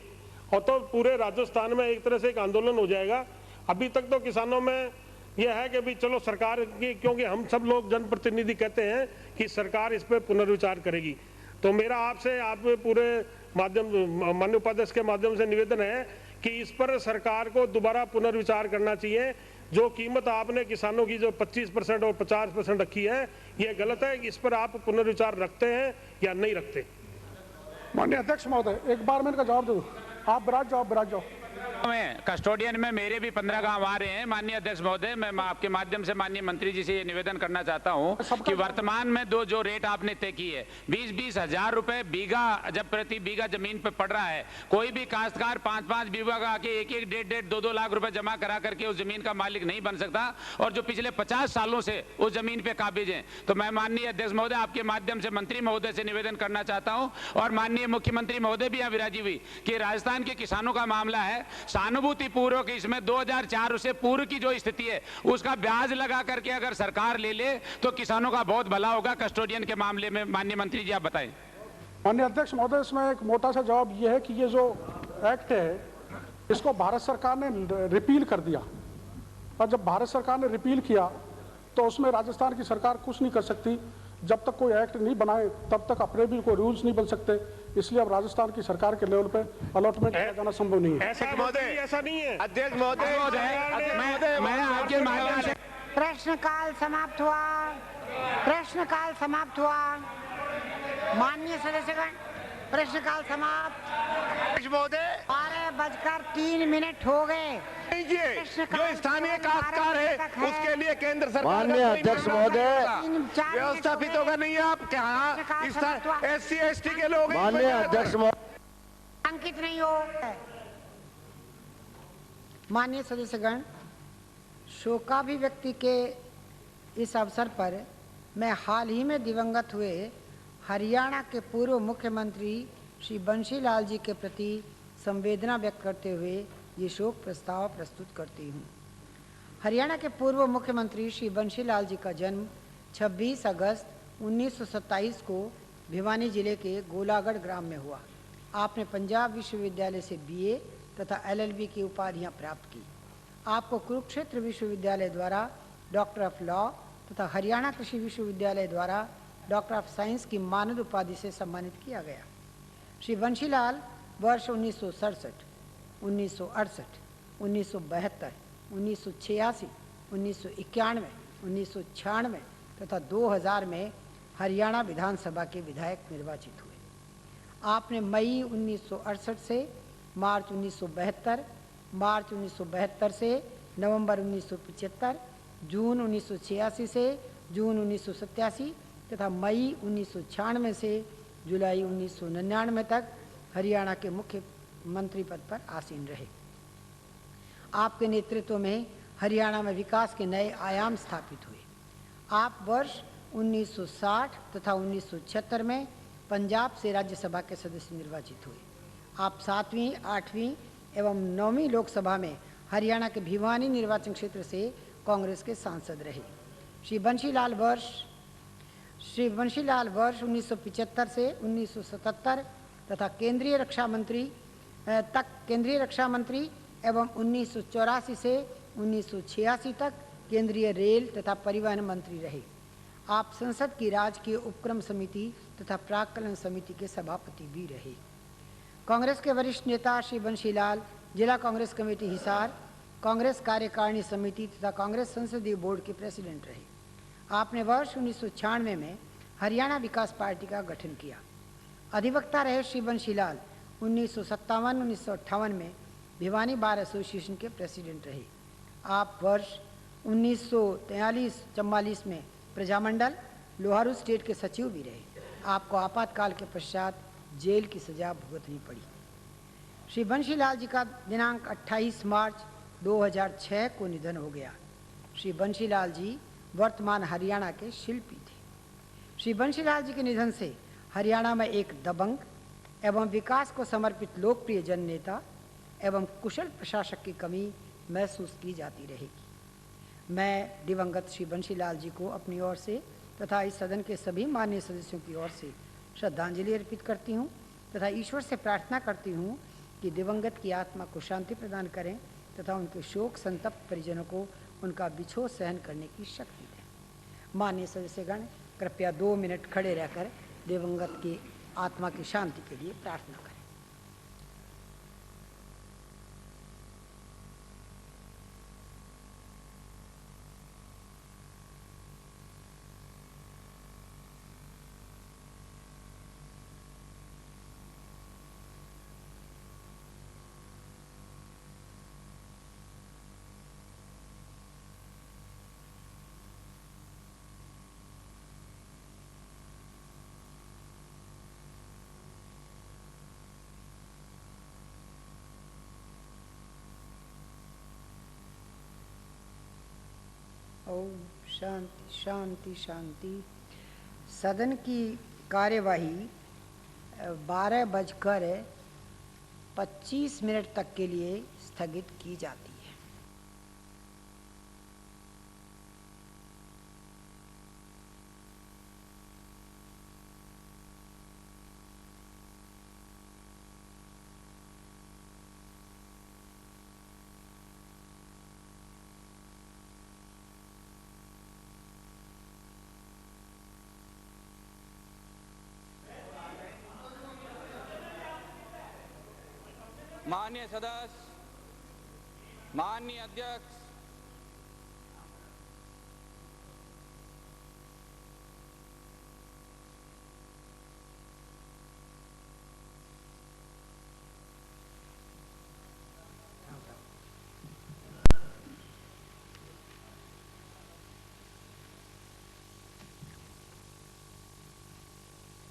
Q: और तो पूरे राजस्थान में एक तरह से एक आंदोलन हो जाएगा। अभी तक तो किसानों में यह है कि भी चलो सरकार की, क्योंकि हम सब लोग जनप्रतिनिधि कहते हैं कि सरकार इस पर पुनर्विचार करेगी। तो मेरा आपसे, आप पूरे माध्यम माननीय उपाध्यक्ष के माध्यम से निवेदन है कि इस पर सरकार को दोबारा पुनर्विचार करना चाहिए। जो कीमत आपने किसानों की जो 25% और 50% रखी है, ये गलत है। इस पर आप पुनर्विचार रखते हैं या नहीं रखते?
J: माननीय अध्यक्ष महोदय, एक बार मैं इनका जवाब दूं। आप बिराज जाओ।
L: में कस्टोडियन में मेरे भी 15 गांव आ रहे हैं। माननीय अध्यक्ष महोदय, मैं आपके माध्यम से माननीय मंत्री जी से ये निवेदन करना चाहता हूं कि वर्तमान में जो रेट आपने तय की है 20-20 हजार रुपए बीघा, जब प्रति बीघा जमीन पे पड़ रहा है, कोई भी काश्तकार 5-5 बीघा का आके 1-1, 1.5, 2-2 लाख रुपए जमा करा करके उस जमीन का मालिक नहीं बन सकता, और जो पिछले 50 सालों से उस जमीन पे काबिज है। तो मैं माननीय अध्यक्ष महोदय आपके माध्यम से मंत्री महोदय से निवेदन करना चाहता हूं, और माननीय मुख्यमंत्री महोदय भी यहाँ विराजी हुई, कि राजस्थान के किसानों का मामला है, सहानुभूति पूर्वक इसमें 2004 से पूर्व की जो स्थिति है उसका ब्याज लगा करके अगर सरकार ले ले तो किसानों का बहुत भला होगा। कस्टोडियन के मामले में माननीय मंत्री जी आप बताएं।
J: माननीय अध्यक्ष महोदय, इसमें एक मोटा सा जवाब यह है कि ये जो एक्ट है इसको भारत सरकार ने रिपील कर दिया, और जब भारत सरकार ने रिपील किया तो उसमें राजस्थान की सरकार कुछ नहीं कर सकती। जब तक कोई एक्ट नहीं बनाए तब तक अपने भी कोई रूल्स नहीं बन सकते, इसलिए अब राजस्थान की सरकार के लेवल पे अलॉटमेंट किया जाना संभव नहीं है।
Q: ऐसा नहीं है
P: अध्यक्ष महोदय,
L: मैं आपके माध्यम से
R: प्रश्नकाल समाप्त हुआ। माननीय सदस्यगण, प्रश्नकाल समाप्त।
P: महोदय,
R: 12:03 हो गए।
P: जो स्थानीय काश्तकार है उसके लिए केंद्र सरकार
K: माननीय अध्यक्ष महोदय,
P: व्यवस्थापित होगा नहीं। आप क्या SC ST के लोग,
K: माननीय अध्यक्ष महोदय,
R: अंकित नहीं हो। माननीय सदस्यगण, शोकाभिव्यक्ति के इस अवसर पर मैं हाल ही में दिवंगत हुए हरियाणा के पूर्व मुख्यमंत्री श्री बंशीलाल जी के प्रति संवेदना व्यक्त करते हुए ये शोक प्रस्ताव प्रस्तुत करती हूँ। हरियाणा के पूर्व मुख्यमंत्री श्री बंशीलाल जी का जन्म 26 अगस्त 1927 को भिवानी जिले के गोलागढ़ ग्राम में हुआ। आपने पंजाब विश्वविद्यालय से BA तथा LLB की उपाधियाँ प्राप्त की। आपको कुरुक्षेत्र विश्वविद्यालय द्वारा डॉक्टर ऑफ लॉ तथा हरियाणा कृषि विश्वविद्यालय द्वारा डॉक्टर ऑफ साइंस की मानद उपाधि से सम्मानित किया गया। श्री बंशीलाल वर्ष 1967, 1968, 1972, 1986, 1991, 1996 तथा 2000 में हरियाणा विधानसभा के विधायक निर्वाचित हुए। आपने मई 1968 से मार्च 1972, मार्च 1972 से नवंबर 1975, जून 1986 से जून 1987 तथा मई 1996 से जुलाई 1999 तक हरियाणा के मुख्यमंत्री पद पर आसीन रहे। आपके नेतृत्व में हरियाणा में विकास के नए आयाम स्थापित हुए। आप वर्ष 1960 तथा 1976 में पंजाब से राज्यसभा के सदस्य निर्वाचित हुए। आप 7वीं, 8वीं एवं 9वीं लोकसभा में हरियाणा के भिवानी निर्वाचन क्षेत्र से कांग्रेस के सांसद रहे। श्री बंशीलाल वर्ष 1975 से 1977 तथा केंद्रीय रक्षा मंत्री एवं 1984 से 1986 तक केंद्रीय रेल तथा परिवहन मंत्री रहे। आप संसद की राजकीय उपक्रम समिति तथा प्राक्कलन समिति के सभापति भी रहे। कांग्रेस के वरिष्ठ नेता श्री बंशीलाल जिला कांग्रेस कमेटी हिसार, कांग्रेस कार्यकारिणी समिति तथा कांग्रेस संसदीय बोर्ड के प्रेसिडेंट रहे। आपने वर्ष 1996 में हरियाणा विकास पार्टी का गठन किया। अधिवक्ता रहे श्री बंशीलाल 1957-1958 में भिवानी बार एसोसिएशन के प्रेसिडेंट रहे। आप वर्ष 1943-44 में प्रजामंडल लोहारू स्टेट के सचिव भी रहे। आपको आपातकाल के पश्चात जेल की सजा भुगतनी पड़ी। श्री बंशीलाल जी का दिनांक 28 मार्च 2006 को निधन हो गया। श्री बंशीलाल जी वर्तमान हरियाणा के शिल्पी थे। श्री बंशीलाल जी के निधन से हरियाणा में एक दबंग एवं विकास को समर्पित लोकप्रिय जन नेता एवं कुशल प्रशासक की कमी महसूस की जाती रहेगी। मैं दिवंगत श्री बंशीलाल जी को अपनी ओर से तथा इस सदन के सभी माननीय सदस्यों की ओर से श्रद्धांजलि अर्पित करती हूँ तथा ईश्वर से प्रार्थना करती हूँ कि दिवंगत की आत्मा को शांति प्रदान करें तथा उनके शोक संतप्त परिजनों को उनका बिछोह सहन करने की शक्ति दें। माननीय सदस्यगण, कृपया 2 मिनट खड़े रहकर दिवंगत की आत्मा की शांति के लिए प्रार्थना करें। ओम शांति शांति शांति। सदन की कार्यवाही 12:25 तक के लिए स्थगित की जाती है।
C: माननीय सदस्य, माननीय अध्यक्ष,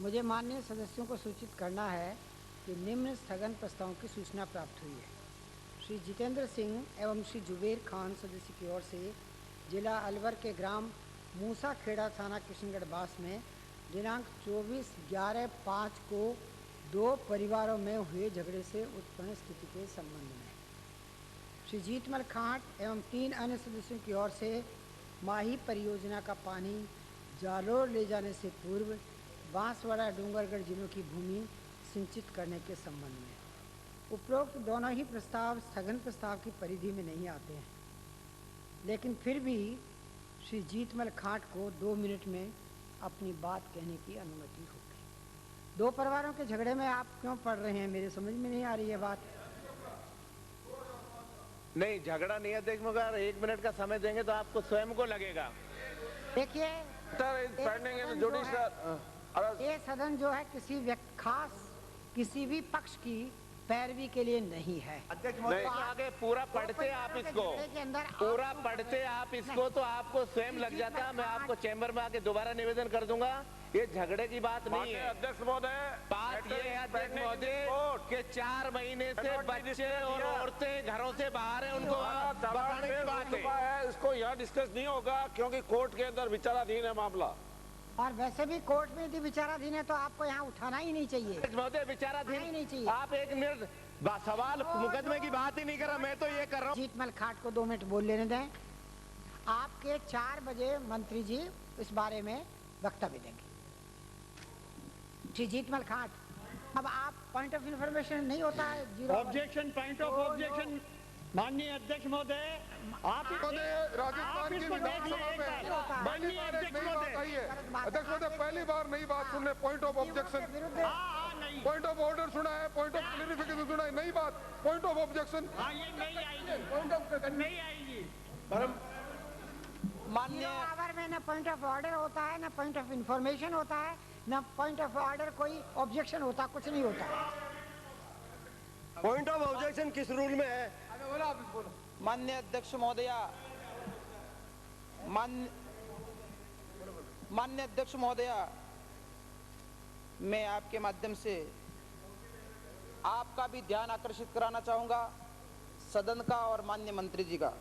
R: मुझे माननीय सदस्यों को सूचित करना है कि निम्न स्थगन प्रस्तावों की सूचना प्राप्त हुई है। श्री जितेंद्र सिंह एवं श्री जुबेर खान सदस्य की ओर से जिला अलवर के ग्राम मूसा खेड़ा थाना किशनगढ़ बास में दिनांक 24/11/5 को 2 परिवारों में हुए झगड़े से उत्पन्न स्थिति के संबंध में श्री जीतमल खांट एवं 3 अन्य सदस्यों की ओर से माही परियोजना का पानी जालोर ले जाने से पूर्व बांसवाड़ा डूंगरगढ़ जिलों की भूमि सिंचित करने के संबंध में उपरोक्त दोनों ही प्रस्ताव स्थगन प्रस्ताव की परिधि में नहीं आते हैं, लेकिन फिर भी श्री जीतमल खांट को 2 मिनट में अपनी बात कहने की अनुमति होगी। 2 परिवारों के झगड़े में आप क्यों पढ़ रहे हैं? मेरे समझ में नहीं आ रही है बात।
S: नहीं, झगड़ा नहीं है। अध्यक्ष मगर 1 मिनट का समय देंगे तो आपको स्वयं को लगेगा।
R: देखिए, ये सदन जो है किसी भी पक्ष की पैरवी के लिए नहीं है।
S: अध्यक्ष महोदय आगे पूरा पढ़ते आप इसको, पूरा पढ़ते आप इसको तो आपको स्वयं लग जाता। मैं आपको चैम्बर में आके दोबारा निवेदन कर दूंगा। ये झगड़े की बात नहीं है
P: अध्यक्ष महोदय।
S: बात ये है अध्यक्ष महोदय कि 4 महीने से बच्चे और औरतें घरों से बाहर हैं, उनको बताने की बात है।
P: इसको यहाँ डिस्कस नहीं होगा क्योंकि कोर्ट के अंदर विचाराधीन है मामला,
R: और वैसे भी कोर्ट में यदि विचाराधीन है तो आपको यहाँ उठाना ही नहीं चाहिए।
S: महोदय विचाराधीन
R: ही नहीं चाहिए।
S: आप 1 मिनट सवाल मुकदमे की बात ही नहीं कर रहा, मैं तो ये कर रहा हूँ।
R: जीतमल खाट को 2 मिनट बोल लेने दें। आपके 4 बजे मंत्री जी इस बारे में वक्तव्य देंगे। श्री जीतमल खाट, अब आप पॉइंट ऑफ इंफॉर्मेशन नहीं होता है।
O: Objection, point of objection. माननीय अध्यक्ष महोदय, आप
P: राजस्थान की विधानसभा में पहली बार एक नई बात आई है। अध्यक्ष महोदय, पहली बार नई बात सुन रहे। Point of objection, point of order सुना है, पॉइंट ऑफ क्लैरिफिकेशन सुना है, नई बात पॉइंट ऑफ ऑब्जेक्शन
O: नहीं आएगी।
R: माननीय आवर में न पॉइंट ऑफ ऑर्डर होता है न पॉइंट ऑफ इंफॉर्मेशन होता है। ना पॉइंट ऑफ ऑर्डर कोई ऑब्जेक्शन होता, कुछ नहीं होता।
K: पॉइंट ऑफ ऑब्जेक्शन किस रूल में है?
H: माननीय अध्यक्ष महोदया, माननीय अध्यक्ष महोदया, मैं आपके माध्यम से आपका भी ध्यान आकर्षित कराना चाहूंगा, सदन का और माननीय मंत्री जी का।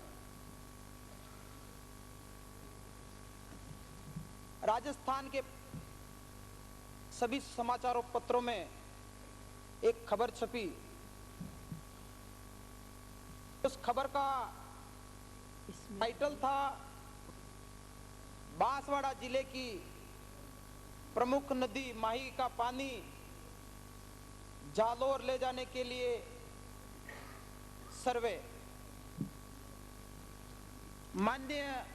H: राजस्थान के सभी समाचारों पत्रों में एक खबर छपी। उस खबर का टाइटल था बांसवाड़ा जिले की प्रमुख नदी माही का पानी जालोर ले जाने के लिए सर्वे। माननीय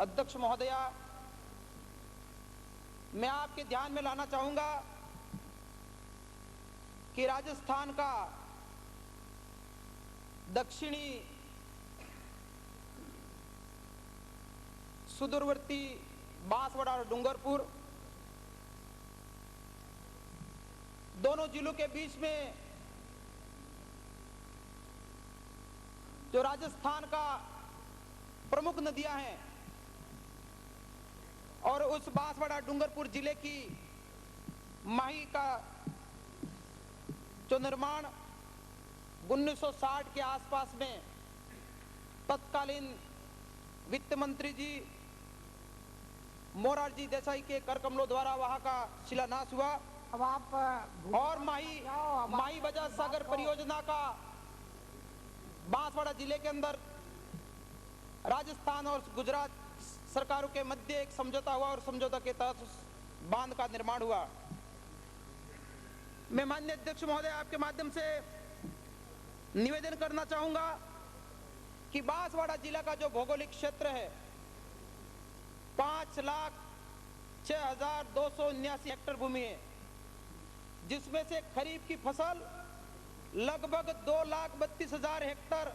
H: अध्यक्ष महोदया, मैं आपके ध्यान में लाना चाहूंगा कि राजस्थान का दक्षिणी सुदूरवर्ती बांसवाड़ा और डूंगरपुर दोनों जिलों के बीच में जो राजस्थान का प्रमुख नदियां हैं और उस बांसवाड़ा डूंगरपुर जिले की माही का जो निर्माण 1960 के आसपास में तत्कालीन वित्त मंत्री जी मोरारजी देसाई के कर कमलों द्वारा वहां का शिलान्यास हुआ।
R: अब आप
H: और माही बजाज सागर परियोजना का बांसवाड़ा जिले के अंदर राजस्थान और गुजरात सरकारों के मध्य एक समझौता हुआ और समझौता के तहत उस बांध का निर्माण हुआ। मैं माननीय अध्यक्ष महोदय आपके माध्यम से निवेदन करना चाहूंगा कि बांसवाड़ा जिला का जो भौगोलिक क्षेत्र है 5,06,279 हेक्टेयर भूमि है, जिसमें से खरीफ की फसल लगभग 2,32,000 हेक्टेयर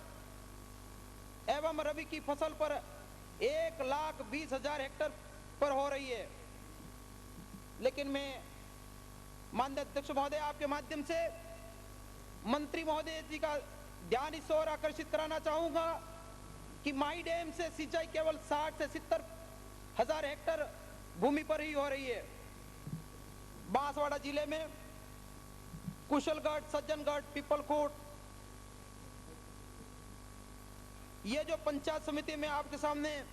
H: एवं रबी की फसल पर 1,20,000 हेक्टेयर पर हो रही है। लेकिन मैं माननीय अध्यक्ष महोदय आपके माध्यम से मंत्री महोदय जी का ध्यान इस ओर आकर्षित कराना चाहूंगा कि माही डैम से सिंचाई केवल 60 से 70,000 हेक्टेयर भूमि पर ही हो रही है। बांसवाड़ा जिले में कुशलगढ़, सज्जनगढ़, पीपलकोट, ये जो पंचायत समिति में आपके सामने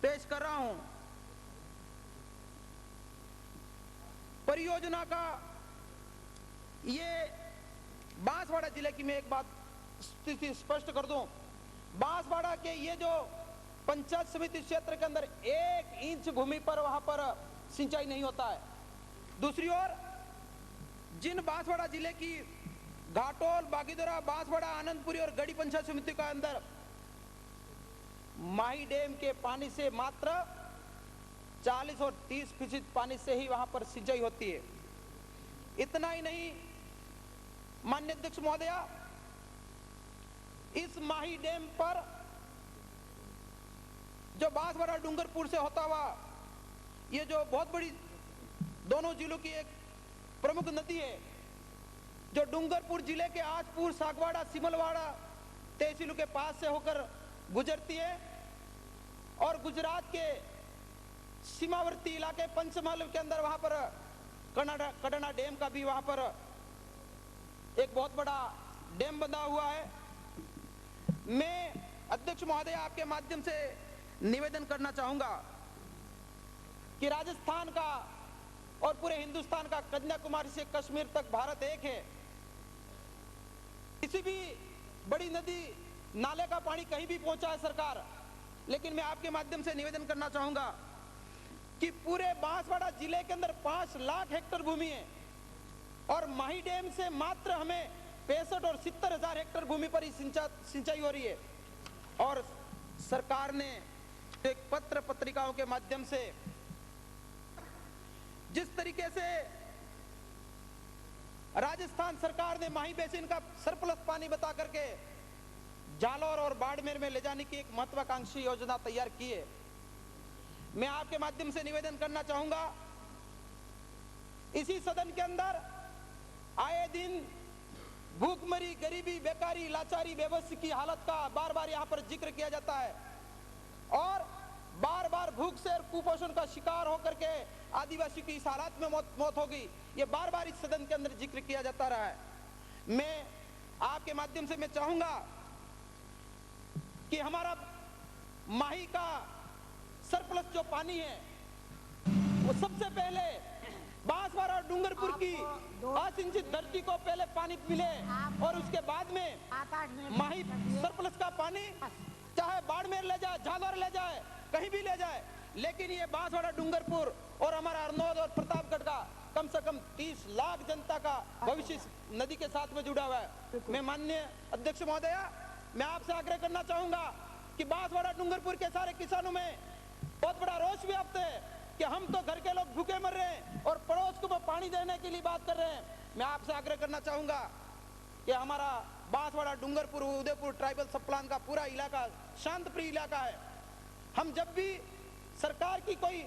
H: पेश कर रहा हूं, परियोजना का ये बांसवाड़ा जिले की मैं एक बात स्थिति स्पष्ट कर दूं, बांसवाड़ा के ये जो पंचायत समिति क्षेत्र के अंदर 1 इंच भूमि पर वहां पर सिंचाई नहीं होता है। दूसरी ओर जिन बांसवाड़ा जिले की घाटोल, बागीदरा, बांसवाड़ा, आनंदपुरी और गढ़ी पंचायत समिति का अंदर माही डैम के पानी से मात्र 40 और 30% पानी से ही वहां पर सिंचाई होती है। इतना ही नहीं माननीय अध्यक्ष महोदया, इस माही डैम पर जो बांसवाड़ा डूंगरपुर से होता हुआ ये जो बहुत बड़ी दोनों जिलों की एक प्रमुख नदी है, जो डूंगरपुर जिले के आजपुर, सागवाड़ा, सिमलवाड़ा तहसीलों के पास से होकर गुजरती है और गुजरात के सीमावर्ती इलाके पंचमहल के अंदर वहां पर कडाना डैम का भी वहां पर एक बहुत बड़ा डैम बना हुआ है। मैं अध्यक्ष महोदय आपके माध्यम से निवेदन करना चाहूंगा कि राजस्थान का और पूरे हिंदुस्तान का कन्याकुमारी से कश्मीर तक भारत एक है। किसी भी बड़ी नदी नाले का पानी कहीं भी पहुंचा है सरकार, लेकिन मैं आपके माध्यम से निवेदन करना चाहूंगा कि पूरे बांसवाड़ा जिले के अंदर 5 लाख हेक्टेयर भूमि है और माही डैम से मात्र हमें 65 और 70,000 हेक्टेयर भूमि पर ही सिंचाई हो रही है। और सरकार ने एक पत्र पत्रिकाओं के माध्यम से जिस तरीके से राजस्थान सरकार ने माही बेसिन का सरप्लस पानी बता करके जालौर और बाड़मेर में ले जाने की एक महत्वाकांक्षी योजना तैयार की है, मैं आपके माध्यम से निवेदन करना चाहूंगा इसी सदन के अंदर आए दिन भूखमरी, गरीबी, बेकारी, लाचारी, बेबसी की हालत का बार बार यहाँ पर जिक्र किया जाता है और बार बार भूख से और कुपोषण का शिकार होकर के आदिवासी की इस हालत में मौत होगी, ये बार बार इस सदन के अंदर जिक्र किया जाता रहा है। मैं आपके माध्यम से मैं चाहूंगा कि हमारा माही का सरप्लस जो पानी है वो सबसे पहले बांसवाड़ा और डूंगरपुर की असिंचित धरती को पहले पानी मिले और उसके बाद में माही सरप्लस का पानी चाहे बाड़मेर ले जाए, झालर ले जाए, कहीं भी ले जाए, लेकिन ये बांसवाड़ा, डूंगरपुर और हमारा अरनौद और प्रतापगढ़ का कम से कम 30 लाख जनता का भविष्य नदी के साथ में जुड़ा हुआ है। मैं माननीय अध्यक्ष महोदय, मैं आपसे आग्रह करना चाहूंगा कि बांसवाड़ा, डूंगरपुर के सारे किसानों में बहुत बड़ा रोष व्याप्त है कि हम तो घर के लोग भूखे मर रहे हैं और पड़ोस को पानी देने के लिए बात कर रहे हैं। मैं आपसे आग्रह करना चाहूंगा कि हमारा बांसवाड़ा, डूंगरपुर, उदयपुर ट्राइबल सब प्लान का पूरा इलाका शांत प्रिय इलाका है। हम जब भी सरकार की कोई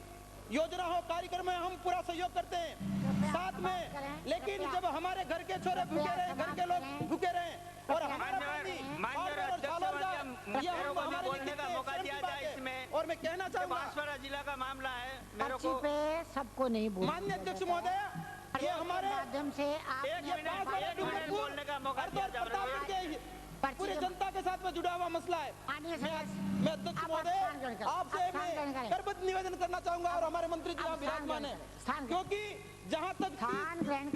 H: योजना हो, कार्यक्रम में हम पूरा सहयोग करते हैं साथ में, लेकिन जब हमारे घर के छोरे भूखे रहे, घर के लोग भूखे रहे और हमारा और मैं कहना चाहूंगा
S: बांसवाड़ा जिला का मामला है, मेरे को
R: पे सबको नहीं बोलना।
H: माननीय अध्यक्ष महोदय, ये हमारे
R: माध्यम से
S: बोलने का मौका
H: पूरी जनता के साथ में जुड़ा हुआ मसला है। मैं अध्यक्ष महोदय आपसे मैं करबद्ध निवेदन करना चाहूंगा और हमारे मंत्री जी यहाँ विराजमान है, क्योंकि जहाँ तक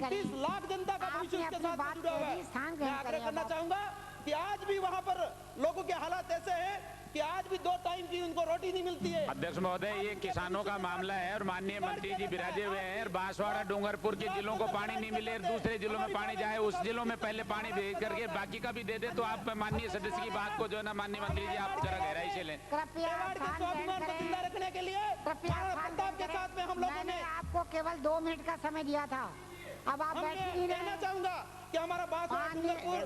H: 30 लाख जनता का भविष्य उसके साथ जुड़ा हुआ है। मैं आग्रह करना चाहूंगा कि आज भी वहाँ पर लोगों के हालात ऐसे हैं कि आज भी 2 टाइम की उनको रोटी नहीं मिलती है।
L: अध्यक्ष महोदय, ये किसानों का मामला है और माननीय मंत्री जी विराजे हुए हैं। बांसवाड़ा, डूंगरपुर के जिलों को पानी नहीं मिले, दूसरे जिलों में पानी जाए, उस जिलों में पहले पानी भेज करके बाकी का भी दे दे। तो आप माननीय सदस्य की बात को जो है ना माननीय मंत्री जी आप जरा गहराई से लें।
H: स्वाभिमान को जिंदा रखने के लिए प्रताप के साथ में हम लोगों ने
R: आपको केवल 2 मिनट का समय दिया था, अब आप
H: कहना चाहूंगा कि हमारा बांसवाड़ा, डूंगरपुर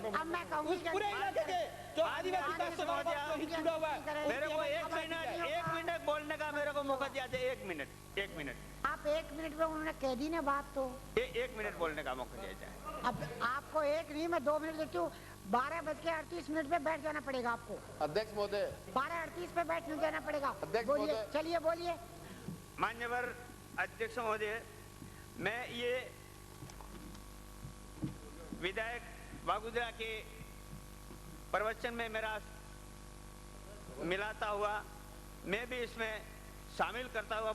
H: उस पूरे इलाके के जो आदिवासी जुड़ा हुआ है,
S: मेरे को 1 मिनट बोलने का मेरे को मौका दिया था। 1 मिनट
R: आप 1 मिनट में उन्होंने कह दी ना बात, तो
S: 1 मिनट बोलने का मौका दिया जाए।
R: अब आपको 1 नहीं, मैं 2 मिनट देती हूँ। 12:38 पे बैठ जाना पड़ेगा आपको।
N: अध्यक्ष महोदय,
R: 12:38 पे बैठ जाना पड़ेगा। बोलिए, चलिए बोलिए।
S: मान्यवर अध्यक्ष महोदय, मैं ये विधायक वागुदरा के प्रवचन में मेरा मिलाता हुआ मैं भी इसमें शामिल करता हुआ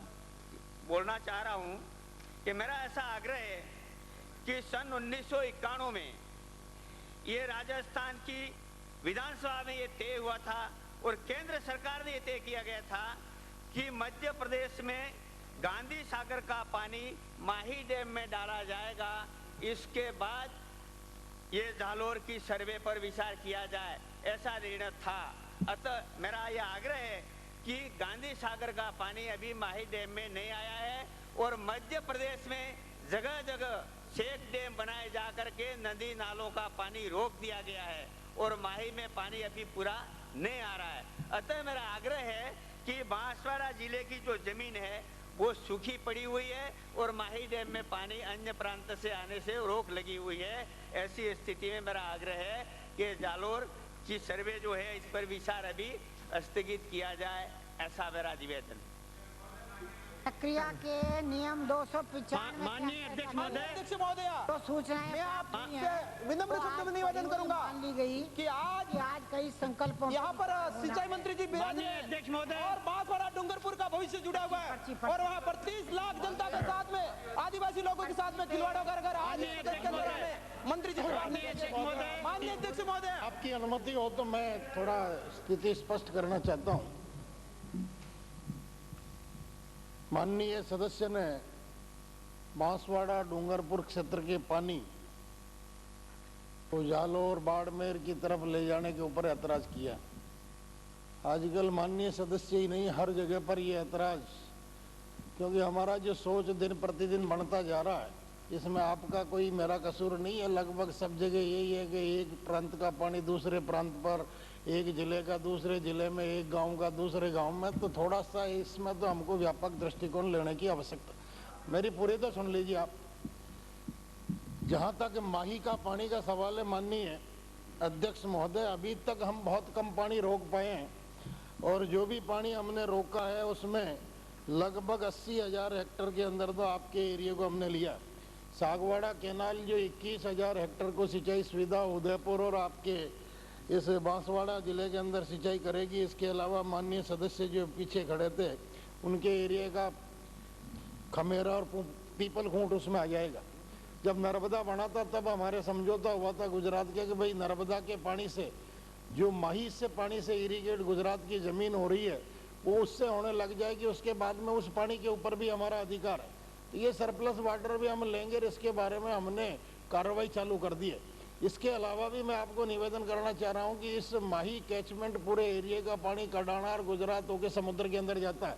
S: बोलना चाह रहा हूं कि मेरा ऐसा आग्रह है कि सन 1991 में ये राजस्थान की विधानसभा में ये तय हुआ था और केंद्र सरकार ने ये तय किया गया था कि मध्य प्रदेश में गांधी सागर का पानी माही डैम में डाला जाएगा। इसके बाद ये जालोर की सर्वे पर विचार किया जाए, ऐसा निर्णय था। अतः मेरा यह आग्रह है कि गांधी सागर का पानी अभी माही डैम में नहीं आया है और मध्य प्रदेश में जगह जगह चेक डैम बनाए जा करके नदी नालों का पानी रोक दिया गया है और माही में पानी अभी पूरा नहीं आ रहा है। अतः मेरा आग्रह है कि बांसवाड़ा जिले की जो जमीन है वो सूखी पड़ी हुई है और माही डैम में पानी अन्य प्रांत से आने से रोक लगी हुई है। ऐसी स्थिति में मेरा आग्रह है कि जालोर की सर्वे जो है इस पर विचार अभी स्थगित किया जाए, ऐसा मेरा निवेदन।
R: प्रक्रिया के नियम 295
O: माननीय अध्यक्ष
H: महोदय,
R: तो सूचनाएं
H: मैं आपसे विनम्र शब्द में निवेदन करूंगा
R: मान ली गई
H: कि आज
R: कई संकल्पों
H: यहाँ पर सिंचाई मंत्री जी
O: अध्यक्ष महोदय
H: और बांसवाड़ा, डूंगरपुर का भविष्य जुड़ा हुआ है और वहाँ पर 30 लाख जनता के साथ में आदिवासी लोगों के साथ में खिलवाड़ों कर आज मंत्री जी। माननीय अध्यक्ष महोदय,
J: आपकी अनुमति हो तो मैं थोड़ा स्थिति स्पष्ट करना चाहता हूँ। माननीय सदस्य ने बांसवाड़ा, डूंगरपुर क्षेत्र के पानी को जालोर, बाड़मेर की तरफ ले जाने के ऊपर ऐतराज किया। आजकल माननीय सदस्य ही नहीं, हर जगह पर ये ऐतराज, क्योंकि हमारा जो सोच दिन प्रतिदिन बढ़ता जा रहा है, इसमें आपका कोई मेरा कसूर नहीं है। लगभग सब जगह यही है कि एक प्रांत का पानी दूसरे प्रांत पर, एक जिले का दूसरे जिले में, एक गांव का दूसरे गांव में, तो थोड़ा सा इसमें तो हमको व्यापक दृष्टिकोण लेने की आवश्यकता। मेरी पूरी तो सुन लीजिए आप।
T: जहाँ तक माही का पानी का सवाल है माननीय अध्यक्ष महोदय, अभी तक हम बहुत कम पानी रोक पाए हैं और जो भी पानी हमने रोका है उसमें लगभग 80,000 हेक्टेयर के अंदर तो आपके एरिया को हमने लिया। सागवाड़ा कैनाल जो 21,000 हेक्टेयर को सिंचाई सुविधा उदयपुर और आपके इस बांसवाड़ा जिले के अंदर सिंचाई करेगी। इसके अलावा माननीय सदस्य जो पीछे खड़े थे उनके एरिया का खमेरा और पीपल खूंट उसमें आ जाएगा। जब नर्मदा बना था तब हमारे समझौता हुआ था गुजरात के कि भाई नर्मदा के पानी से जो माही से पानी से इरीगेट गुजरात की ज़मीन हो रही है वो उससे होने लग जाएगी। उसके बाद में उस पानी के ऊपर भी हमारा अधिकार है। तो ये सरप्लस वाटर भी हम लेंगे और इसके बारे में हमने कार्रवाई चालू कर दी है। इसके अलावा भी मैं आपको निवेदन करना चाह रहा हूँ कि इस माही कैचमेंट पूरे एरिया का पानी कडाना और गुजरात होकर समुद्र के अंदर जाता है,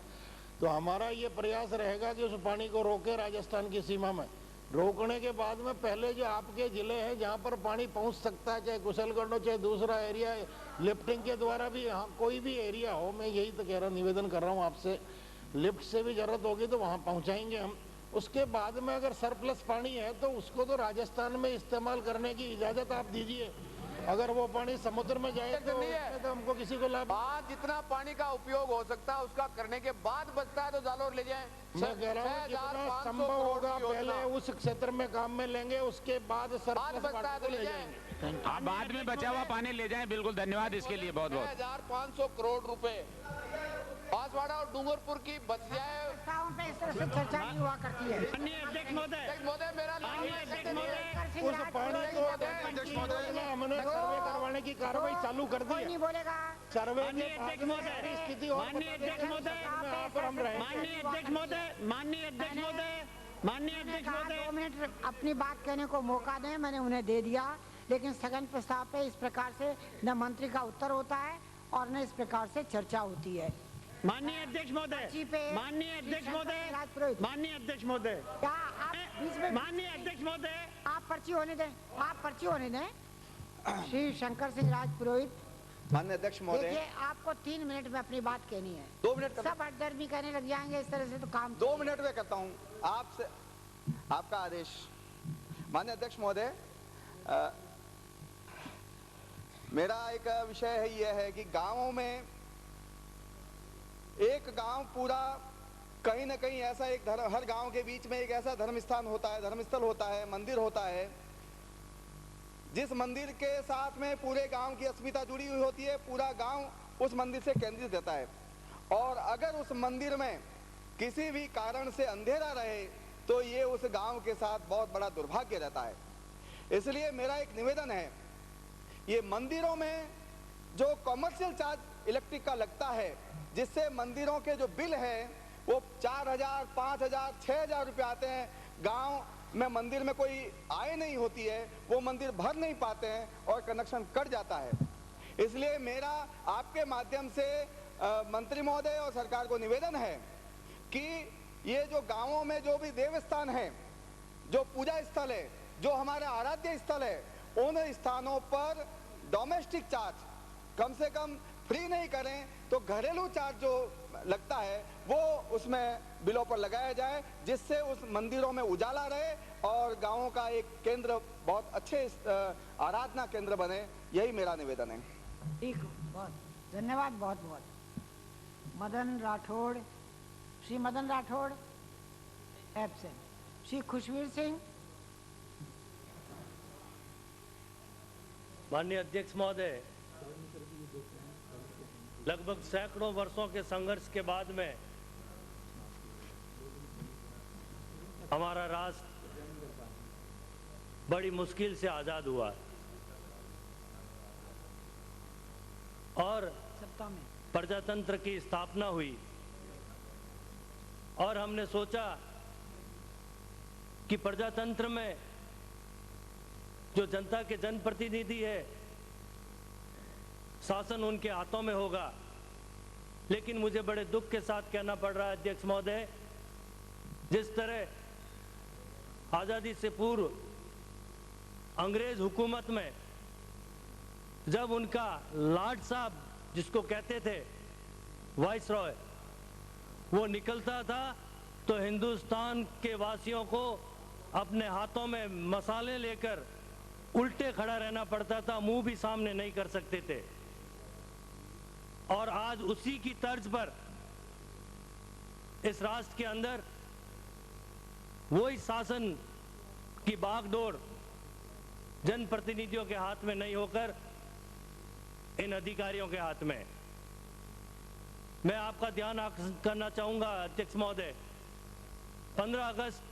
T: तो हमारा ये प्रयास रहेगा कि उस पानी को रोके राजस्थान की सीमा में। रोकने के बाद में पहले जो आपके ज़िले हैं जहाँ पर पानी पहुँच सकता है, चाहे कुशलगढ़ हो चाहे दूसरा एरिया, लिफ्टिंग के द्वारा भी यहाँ कोई भी एरिया हो, मैं यही तो कह रहा निवेदन कर रहा हूँ आपसे, लिफ्ट से भी ज़रूरत होगी तो वहाँ पहुँचाएंगे हम। उसके बाद में अगर सरप्लस पानी है तो उसको तो राजस्थान में इस्तेमाल करने की इजाज़त आप दीजिए। अगर वो पानी समुद्र में जाए तो हमको किसी को लाभ।
N: जितना पानी का उपयोग हो सकता है उसका करने के बाद बचता है तो जालोर ले जाएं।
T: मैं कह रहा हूँ जितना संभव होगा पहले उस क्षेत्र में काम में लेंगे, उसके बाद सरप्लस
N: बचता है तो ले जाएंगे।
L: आप बाद में बचा हुआ पानी ले जाएं। बिल्कुल धन्यवाद इसके लिए बहुत बहुत।
N: 6,500 करोड़ रुपए बांसवाड़ा और डूंगरपुर की बच जाए।
R: इस तरह से चर्चा नहीं हुआ करती है।
N: अध्यक्ष महोदय मेरा
T: उस पानी को हमने सर्वे करवाने की कार्रवाई चालू कर दी है।
R: नहीं बोलेगा
T: सर्वे
O: स्थिति माननीय अध्यक्ष महोदय
R: 2 मिनट अपनी बात कहने को मौका दें, मैंने उन्हें दे दिया, लेकिन स्थगन प्रस्ताव पे इस प्रकार से न मंत्री का उत्तर होता है और न इस प्रकार से चर्चा होती है।
O: माननीय अध्यक्ष महोदय, माननीय अध्यक्ष महोदय, माननीय अध्यक्ष महोदय,
R: क्या आप बीच में
O: माननीय अध्यक्ष महोदय
R: आप पर्ची होने दें, आप पर्ची होने दें। श्री शंकर सिंह राजपुरोहित।
I: माननीय अध्यक्ष महोदय,
R: देखिए आपको 3 मिनट में अपनी बात कहनी है।
I: 2 मिनट
R: सब अड्डर्मी कहने लग जाएंगे इस तरह से तो काम
I: 2 मिनट में करता हूँ आपसे, आपका आदेश। माननीय अध्यक्ष महोदय, मेरा एक विषय है यह है कि गांवों में एक गांव पूरा कहीं ना कहीं ऐसा एक धर्म, हर गांव के बीच में एक ऐसा धर्म स्थान होता है, धर्मस्थल होता है, मंदिर होता है, जिस मंदिर के साथ में पूरे गांव की अस्मिता जुड़ी हुई होती है। पूरा गांव उस मंदिर से केंद्रित रहता है और अगर उस मंदिर में किसी भी कारण से अंधेरा रहे तो ये उस गांव के साथ बहुत बड़ा दुर्भाग्य रहता है। इसलिए मेरा एक निवेदन है, ये मंदिरों में जो कॉमर्शियल चार्ज इलेक्ट्रिक का लगता है, जिससे मंदिरों के जो बिल है वो 4,000, 5,000, 6,000 रुपये आते हैं, गांव में मंदिर में कोई आय नहीं होती है, वो मंदिर भर नहीं पाते हैं और कनेक्शन कट जाता है। इसलिए मेरा आपके माध्यम से मंत्री महोदय और सरकार को निवेदन है कि ये जो गांवों में जो भी देवस्थान है, जो पूजा स्थल है, जो हमारे आराध्य स्थल है, उन स्थानों पर डोमेस्टिक चार्ज कम से कम फ्री नहीं करें तो घरेलू चार्ज जो लगता है वो उसमें बिलों पर लगाया जाए, जिससे उस मंदिरों में उजाला रहे और गांवों का एक केंद्र बहुत अच्छे आराधना केंद्र बने। यही मेरा निवेदन है।
R: ठीक, बहुत धन्यवाद। बहुत बहुत मदन राठौड़, श्री मदन राठौड़ एब्सेंट। श्री खुशवीर सिंह।
G: माननीय अध्यक्ष महोदय, लगभग सैकड़ों वर्षों के संघर्ष के बाद में हमारा राष्ट्र बड़ी मुश्किल से आजाद हुआ और प्रजातंत्र की स्थापना हुई और हमने सोचा कि प्रजातंत्र में जो जनता के जनप्रतिनिधि है, शासन उनके हाथों में होगा। लेकिन मुझे बड़े दुख के साथ कहना पड़ रहा है अध्यक्ष महोदय, जिस तरह आज़ादी से पूर्व अंग्रेज हुकूमत में जब उनका लॉर्ड साहब, जिसको कहते थे वाइसरॉय, वो निकलता था तो हिंदुस्तान के वासियों को अपने हाथों में मसाले लेकर उल्टे खड़ा रहना पड़ता था, मुंह भी सामने नहीं कर सकते थे। और आज उसी की तर्ज पर इस राष्ट्र के अंदर वही शासन की बागडोर जनप्रतिनिधियों के हाथ में नहीं होकर इन अधिकारियों के हाथ में। मैं आपका ध्यान आकर्षित करना चाहूंगा अध्यक्ष महोदय, 15 अगस्त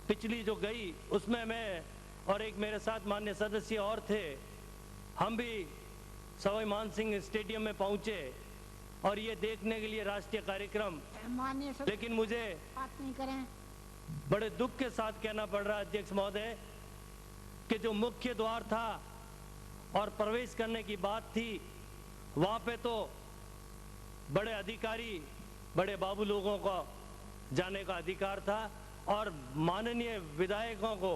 G: पिछली जो गई उसमें मैं और एक मेरे साथ मान्य सदस्य और थे, हम भी सवाई मान सिंह स्टेडियम में पहुंचे और ये देखने के लिए राष्ट्रीय कार्यक्रम, लेकिन मुझे
R: बात नहीं करें।
G: बड़े दुख के साथ कहना पड़ रहा है अध्यक्ष महोदय कि जो मुख्य द्वार था और प्रवेश करने की बात थी, वहां पे तो बड़े अधिकारी, बड़े बाबू लोगों को जाने का अधिकार था और माननीय विधायकों को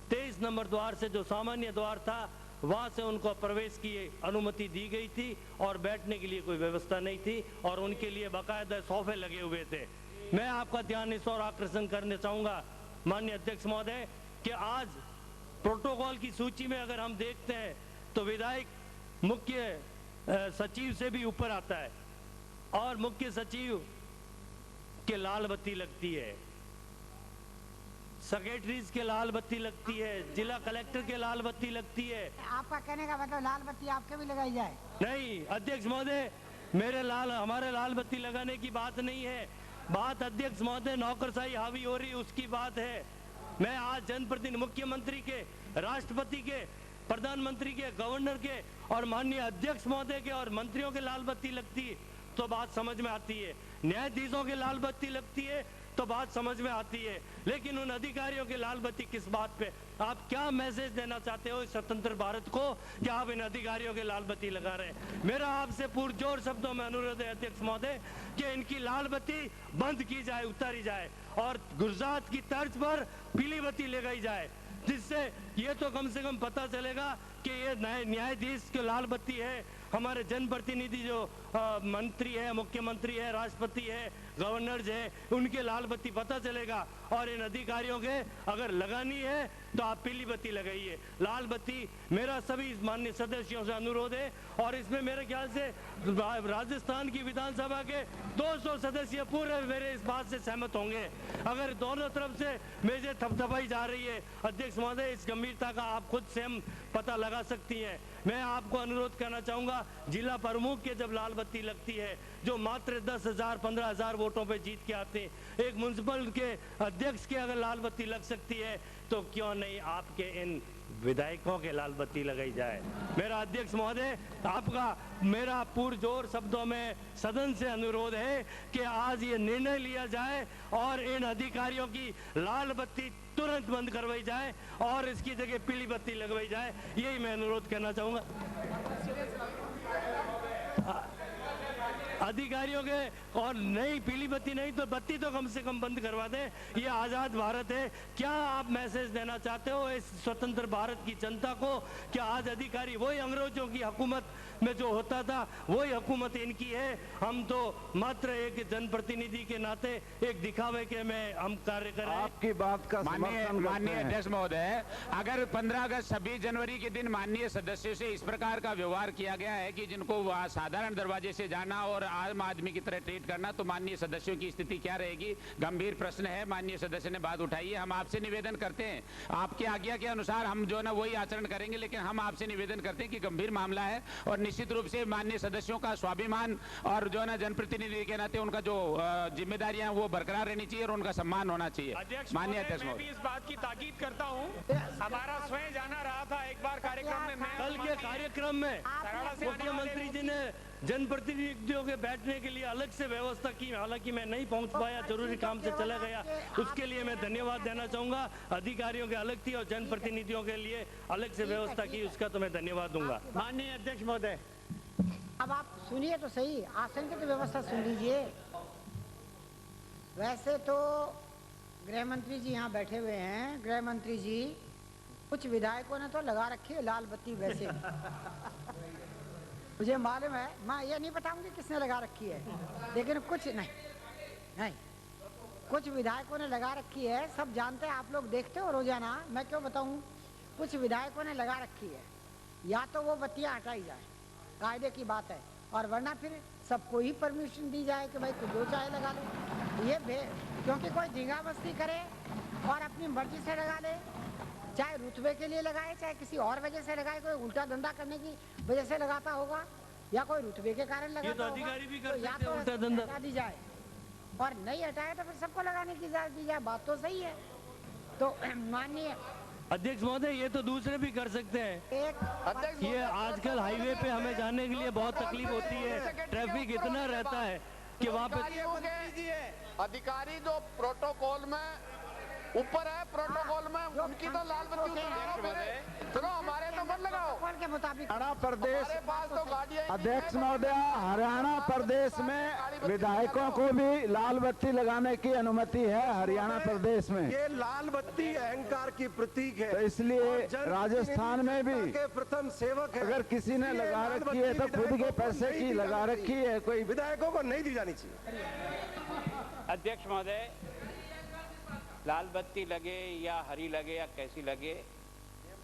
G: 23 नंबर द्वार से जो सामान्य द्वार था वहां से उनको प्रवेश की अनुमति दी गई थी और बैठने के लिए कोई व्यवस्था नहीं थी और उनके लिए बाकायदा सोफे लगे हुए थे। मैं आपका ध्यान इस और आकर्षण करना चाहूंगा माननीय अध्यक्ष महोदय कि आज प्रोटोकॉल की सूची में अगर हम देखते हैं तो विधायक मुख्य सचिव से भी ऊपर आता है और मुख्य सचिव के लाल बत्ती लगती है, सेक्रेटरीज के लाल बत्ती लगती है, जिला कलेक्टर के लाल बत्ती लगती है।
R: आपका कहने का मतलब लाल बत्ती आपके भी लगाई जाए?
G: नहीं अध्यक्ष महोदय, हमारे लाल बत्ती लगाने की बात नहीं है, बात अध्यक्ष महोदय नौकरशाही हावी हो रही उसकी बात है। मैं आज जनप्रतिनिधि, मुख्यमंत्री के, राष्ट्रपति के, प्रधानमंत्री के, गवर्नर के और माननीय अध्यक्ष महोदय के और मंत्रियों के लाल बत्ती लगती है तो बात समझ में आती है, न्यायाधीशों के लाल बत्ती लगती है तो बात समझ में आती है, लेकिन उन अधिकारियों की लाल बत्ती किस बात पे? आप क्या मैसेज देना चाहते हो इस स्वतंत्र भारत को कि आप इन अधिकारियों की लाल बत्ती लगा रहे हैं? मेरा आपसे पुरजोर शब्दों में अनुरोध है अध्यक्ष महोदय कि इनकी लाल बत्ती बंद की जाए, उतारी जाए और गुजरात की तर्ज पर पीली बत्ती लगाई जाए, जिससे ये तो कम से कम पता चलेगा कि ये न्यायाधीश की लाल बत्ती है, हमारे जनप्रतिनिधि जो मंत्री है, मुख्यमंत्री है, राष्ट्रपति है, गवर्नर है, उनके लाल बत्ती पता चलेगा। और इन अधिकारियों के अगर लगानी है तो आप पीली बत्ती लगाइए, लाल बत्ती मेरा सभी माननीय सदस्यों से अनुरोध है। और इसमें मेरे ख्याल से राजस्थान की विधानसभा के 200 सदस्य पूरे मेरे इस बात से सहमत होंगे। अगर दोनों तरफ से मेजे थपथपाई जा रही है अध्यक्ष महोदय, इस गंभीरता का आप खुद स्वयं पता लगा सकती हैं। मैं आपको अनुरोध करना चाहूंगा, जिला प्रमुख के जब लाल बत्ती लगती है जो मात्र 10,000 15,000 वोटों पे जीत के आते हैं, एक म्युनिसिपल के अध्यक्ष के अगर लाल बत्ती लग सकती है तो क्यों नहीं आपके इन विधायकों के लाल बत्ती लगाई जाए। मेरा अध्यक्ष महोदय, आपका मेरा पुरजोर शब्दों में सदन से अनुरोध है कि आज ये निर्णय लिया जाए और इन अधिकारियों की लाल बत्ती तुरंत बंद करवाई जाए और इसकी जगह पीली बत्ती लगवाई जाए, यही मैं अनुरोध करना चाहूंगा। अधिकारियों के और नहीं पीली बत्ती नहीं तो बत्ती तो कम से कम बंद करवा दें। ये आजाद भारत है। क्या आप मैसेज देना चाहते हो इस स्वतंत्र भारत की जनता को? क्या आज अधिकारी वही अंग्रेजों की हुकूमत में जो होता था वही हुकूमत इनकी है? हम तो मात्र एक जनप्रतिनिधि के नाते एक दिखावे के में हम कार्य करें।
L: आपकी बात का माननीय अध्यक्ष महोदय, अगर 15 अगस्त 26 जनवरी के दिन माननीय सदस्यों से इस प्रकार का व्यवहार किया गया है कि जिनको साधारण दरवाजे से जाना और आम आदमी की तरह ट्रीट करना, तो माननीय सदस्यों की स्थिति क्या रहेगी? गंभीर प्रश्न है, माननीय सदस्य ने बात उठाई है। हम आपसे निवेदन करते हैं, आपकी आज्ञा के अनुसार हम जो ना वही आचरण करेंगे, लेकिन हम आपसे निवेदन करते हैं कि गंभीर मामला है और निश्चित रूप से माननीय सदस्यों का स्वाभिमान और जो ना जनप्रतिनिधि के नाते उनका जो जिम्मेदारियां वो बरकरार रहनी चाहिए और उनका सम्मान होना चाहिए। माननीय अध्यक्ष,
U: मैं भी इस बात की ताकीद करता हूँ, हमारा स्वयं जाना रहा था एक बार कार्यक्रम में,
G: कल के कार्यक्रम में मुख्यमंत्री जी ने जनप्रतिनिधियों के बैठने के लिए अलग से व्यवस्था की, हालांकि मैं नहीं पहुंच पाया, जरूरी काम से चला गया, उसके लिए मैं धन्यवाद देना चाहूंगा। अधिकारियों के अलग थी और जनप्रतिनिधियों के लिए अलग से व्यवस्था की, उसका तो मैं धन्यवाद दूंगा।
O: माननीय अध्यक्ष महोदय,
R: अब आप सुनिए तो सही, आसन की तो व्यवस्था सुन लीजिए। वैसे तो गृह मंत्री जी यहाँ बैठे हुए हैं, गृह मंत्री जी, कुछ विधायकों ने तो लगा रखी है लाल बत्ती वैसे मुझे मालूम है, मैं ये नहीं बताऊंगी किसने लगा रखी है, लेकिन कुछ नहीं कुछ विधायकों ने लगा रखी है, सब जानते हैं, आप लोग देखते हो रोजाना, मैं क्यों बताऊं। कुछ विधायकों ने लगा रखी है, या तो वो बत्तियां हटाई जाए, कायदे की बात है, और वरना फिर सबको ही परमिशन दी जाए कि भाई कुछ जो चाहे लगा ले। ये क्योंकि कोई झींगा मस्ती करे और अपनी मर्जी से लगा ले, चाहे रुतबे के लिए लगाए चाहे किसी और वजह से लगाए, कोई उल्टा धंधा करने की वजह से लगाता होगा या कोई रुतबे के कारण लगाता होगा,
G: अधिकारी भी
R: तो या तो
G: उल्टा धंधा
R: हटा दी जाए, और नहीं हटाए तो फिर सबको लगाने की इजाजत दी जाए। बात तो सही है। तो माननीय
G: अध्यक्ष महोदय, ये तो दूसरे भी कर सकते हैं। ये आजकल हाईवे पे हमें जाने के लिए बहुत तकलीफ होती है, ट्रैफिक इतना रहता है कि वहाँ पे
N: अधिकारी जो प्रोटोकॉल में ऊपर है, प्रोटोकॉल में उनकी तो लाल बत्ती चलो, हमारे तो मत लगाओ
R: के मुताबिक।
K: हरियाणा प्रदेश
N: पास तो गाड़ियां
K: अध्यक्ष महोदय, हरियाणा प्रदेश में विधायकों को भी लाल बत्ती लगाने की अनुमति है हरियाणा प्रदेश में। ये लाल बत्ती अहंकार की प्रतीक है, तो इसलिए राजस्थान में भी के प्रथम सेवक है। अगर किसी ने लगा रखी है तो खुद के पैसे की लगा रखी है, कोई विधायकों को नहीं दी जानी चाहिए।
L: अध्यक्ष महोदय, लाल बत्ती लगे या हरी लगे या कैसी लगे,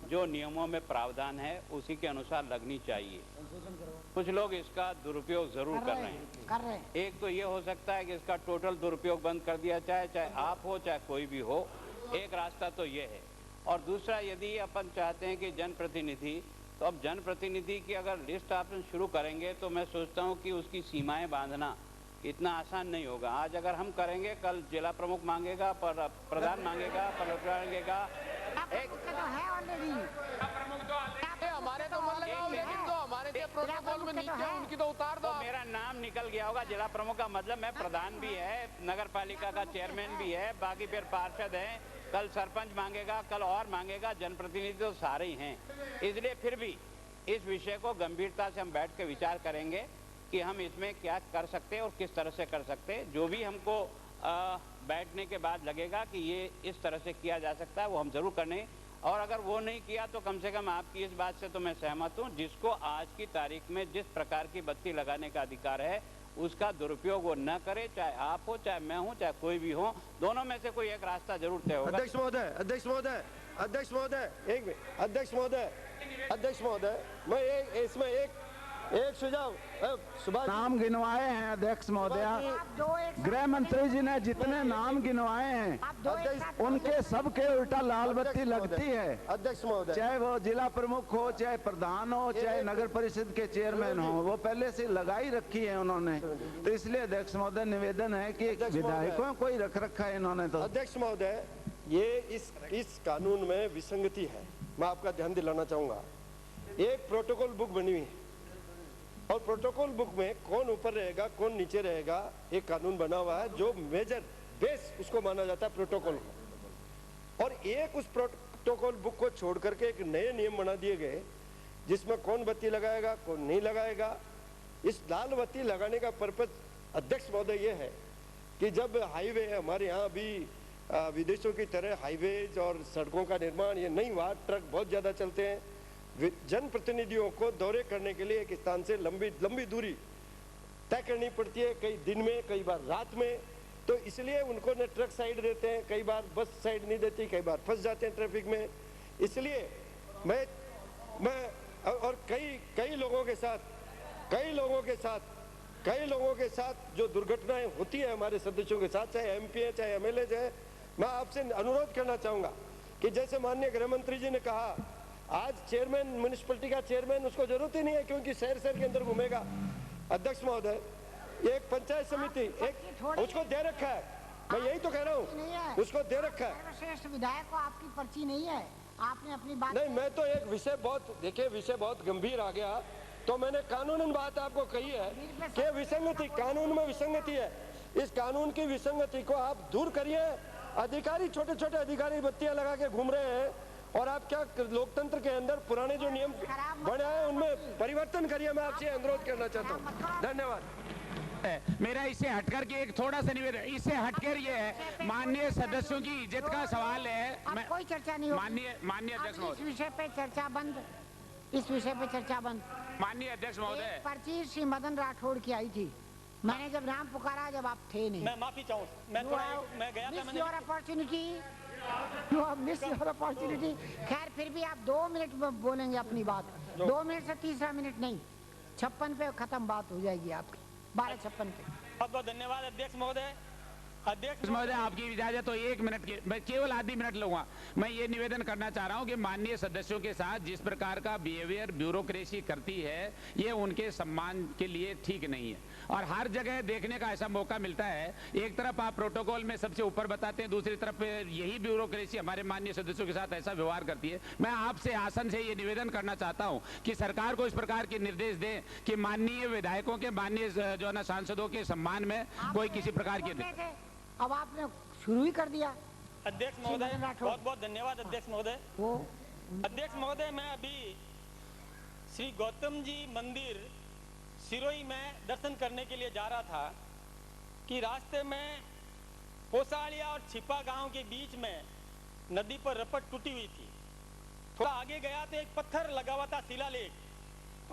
L: जो नियमों में प्रावधान है उसी के अनुसार लगनी चाहिए। कुछ लोग इसका दुरुपयोग जरूर कर रहे हैं। एक तो ये हो सकता है कि इसका टोटल दुरुपयोग बंद कर दिया जाए, चाहे आप हो चाहे कोई भी हो, एक रास्ता तो ये है। और दूसरा, यदि अपन चाहते हैं कि जनप्रतिनिधि, तो अब जनप्रतिनिधि की अगर लिस्ट आप शुरू करेंगे तो मैं सोचता हूँ कि उसकी सीमाएं बांधना इतना आसान नहीं होगा। आज अगर हम करेंगे, कल जिला प्रमुख मांगेगा, प्रधान मांगेगा, मांगेगा।
N: एक तो है ऑलरेडी, हमारे तो मन लगाओ, लेकिन जो हमारे जो प्रोटोकॉल में नीचे है उनकी तो उतार दो।
L: मेरा नाम निकल गया होगा जिला प्रमुख का मतलब, मैं प्रधान भी है, नगर पालिका का चेयरमैन भी है, बाकी फिर पार्षद है, कल सरपंच मांगेगा, कल और मांगेगा, जनप्रतिनिधि तो सारे ही हैं। इसलिए फिर भी इस विषय को गंभीरता से हम बैठ के विचार करेंगे कि हम इसमें क्या कर सकते हैं और किस तरह से कर सकते हैं। जो भी हमको बैठने के बाद लगेगा कि ये इस तरह से किया जा सकता है, वो हम जरूर करें। और अगर वो नहीं किया तो कम से कम आपकी इस बात से तो मैं सहमत हूँ, जिसको आज की तारीख में जिस प्रकार की बत्ती लगाने का अधिकार है उसका दुरुपयोग वो न करे, चाहे आप हो चाहे मैं हूँ चाहे कोई भी हो, दोनों में से कोई एक रास्ता जरूर तय होगा।
K: अध्यक्ष महोदय, अध्यक्ष महोदय, अध्यक्ष महोदय, एक मिनट, अध्यक्ष महोदय, अध्यक्ष महोदय, मैं इसमें एक सुझाव, नाम गिनवाए हैं अध्यक्ष महोदय, गृह मंत्री जी ने जितने नाम गिनवाए हैं उनके सबके उल्टा लाल बत्ती लगती है अध्यक्ष महोदय, चाहे वो जिला प्रमुख हो, चाहे प्रधान हो, चाहे नगर परिषद के चेयरमैन हो, वो पहले से लगाई रखी है उन्होंने। तो इसलिए अध्यक्ष महोदय निवेदन है कि विधायकों को ही रख रखा है इन्होंने। तो अध्यक्ष महोदय, ये इस कानून में विसंगति है, मैं आपका ध्यान दिलाना चाहूंगा। एक प्रोटोकॉल बुक बनी हुई है और प्रोटोकॉल बुक में कौन ऊपर रहेगा कौन नीचे रहेगा एक कानून बना हुआ है, जो मेजर बेस उसको माना जाता है प्रोटोकॉल को। और एक उस प्रोटोकॉल बुक को छोड़ करके एक नए नियम बना दिए गए जिसमें कौन बत्ती लगाएगा कौन नहीं लगाएगा। इस लाल बत्ती लगाने का पर्पज अध्यक्ष महोदय ये है कि जब हाईवे हमारे यहाँ भी विदेशों की तरह हाईवेज और सड़कों का निर्माण ये नहीं हुआ, ट्रक बहुत ज्यादा चलते हैं, जनप्रतिनिधियों को दौरे करने के लिए एक स्थान से लंबी दूरी तय करनी पड़ती है, कई दिन में कई बार रात में। तो इसलिए उनको न ट्रक साइड देते हैं, कई बार बस साइड नहीं देती, कई बार फंस जाते हैं ट्रैफिक में। इसलिए मैं और कई लोगों के साथ जो दुर्घटनाएं होती है हमारे सदस्यों के साथ, चाहे एमपी है चाहे एमएलए है, मैं आपसे अनुरोध करना चाहूंगा कि जैसे माननीय गृह मंत्री जी ने कहा, आज चेयरमैन म्युनिसिपैलिटी का चेयरमैन उसको जरूरत ही नहीं है क्योंकि शहर के अंदर घूमेगा। अध्यक्ष महोदय, एक पंचायत समिति एक उसको दे रखा है, मैं यही तो कह रहा हूँ, उसको दे रखा है।
R: श्रेष्ठ विधायक को आपकी पर्ची नहीं है, आपने अपनी बात
K: नहीं, मैं तो एक विषय बहुत गंभीर आ गया, तो मैंने कानूनन बात आपको कही है कि विसंगति, कानून में विसंगति है, इस कानून की विसंगति को आप दूर करिए। अधिकारी छोटे छोटे अधिकारी बत्तियां लगा के घूम रहे हैं और आप क्या लोकतंत्र के अंदर पुराने जो नियम बने हैं उनमें परिवर्तन करिए, मैं आपसे अनुरोध करना चाहता हूँ। धन्यवाद।
L: मेरा इससे हटकर के एक थोड़ा सा निवेदन, इससे हटकर ये है, माननीय सदस्यों की इज्जत का सवाल है।
R: कोई चर्चा नहीं होगी।
L: माननीय अध्यक्ष महोदय,
R: इस विषय पे चर्चा बंद, इस विषय पे चर्चा बंद।
L: माननीय अध्यक्ष महोदय,
R: पर्ची श्री मदन राठौड़ की आई थी, मैंने जब नाम पुकारा जब आप थे नहीं।
C: मैं माफी चाहूँ, मैं गया था, मैंने
R: your opportunity, you have miss your opportunity. खैर फिर भी आप 2 मिनट में बोलेंगे अपनी बात, 2 मिनट से तीसरा मिनट नहीं, 56 पे खत्म बात हो जाएगी आपकी, 12:56 पे।
C: बहुत बहुत धन्यवाद अध्यक्ष महोदय।
L: अध्यक्ष महोदय आपकी इजाजत तो 1 मिनट की, मैं केवल आधी मिनट लूंगा। मैं ये निवेदन करना चाह रहा हूं कि माननीय सदस्यों के साथ जिस प्रकार का बिहेवियर ब्यूरोक्रेसी करती है ये उनके सम्मान के लिए ठीक नहीं है, और हर जगह देखने का ऐसा मौका मिलता है। एक तरफ आप प्रोटोकॉल में सबसे ऊपर बताते हैं, दूसरी तरफ यही ब्यूरोक्रेसी हमारे माननीय सदस्यों के साथ ऐसा व्यवहार करती है। मैं आपसे आसन से ये निवेदन करना चाहता हूँ कि सरकार को इस प्रकार के निर्देश दें कि माननीय विधायकों के, माननीय जो है ना सांसदों के सम्मान में कोई किसी प्रकार की।
R: अब आपने शुरू ही कर दिया।
C: अध्यक्ष महोदय बहुत बहुत धन्यवाद अध्यक्ष महोदय। अध्यक्ष महोदय मैं अभी श्री गौतम जी मंदिर सिरोही में दर्शन करने के लिए जा रहा था कि रास्ते में पोसाड़िया और छिपा गांव के बीच में नदी पर रपट टूटी हुई थी। थोड़ा आगे गया तो एक पत्थर लगा हुआ था शिलालेख,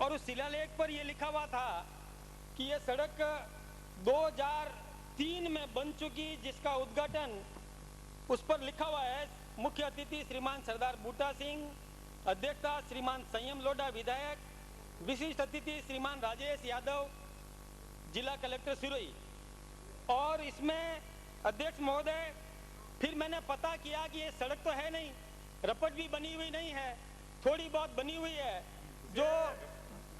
C: और उस शिलालेख पर यह लिखा हुआ था कि यह सड़क 2003 में बन चुकी, जिसका उद्घाटन उस पर लिखा हुआ है मुख्य अतिथि श्रीमान सरदार बूटा सिंह, अध्यक्षता श्रीमान संयम लोढ़ा विधायक, विशिष्ट अतिथि श्रीमान राजेश यादव जिला कलेक्टर सिरोही। और इसमें अध्यक्ष महोदय फिर मैंने पता किया कि ये सड़क तो है नहीं, रपट भी बनी हुई नहीं है, थोड़ी बहुत बनी हुई है जो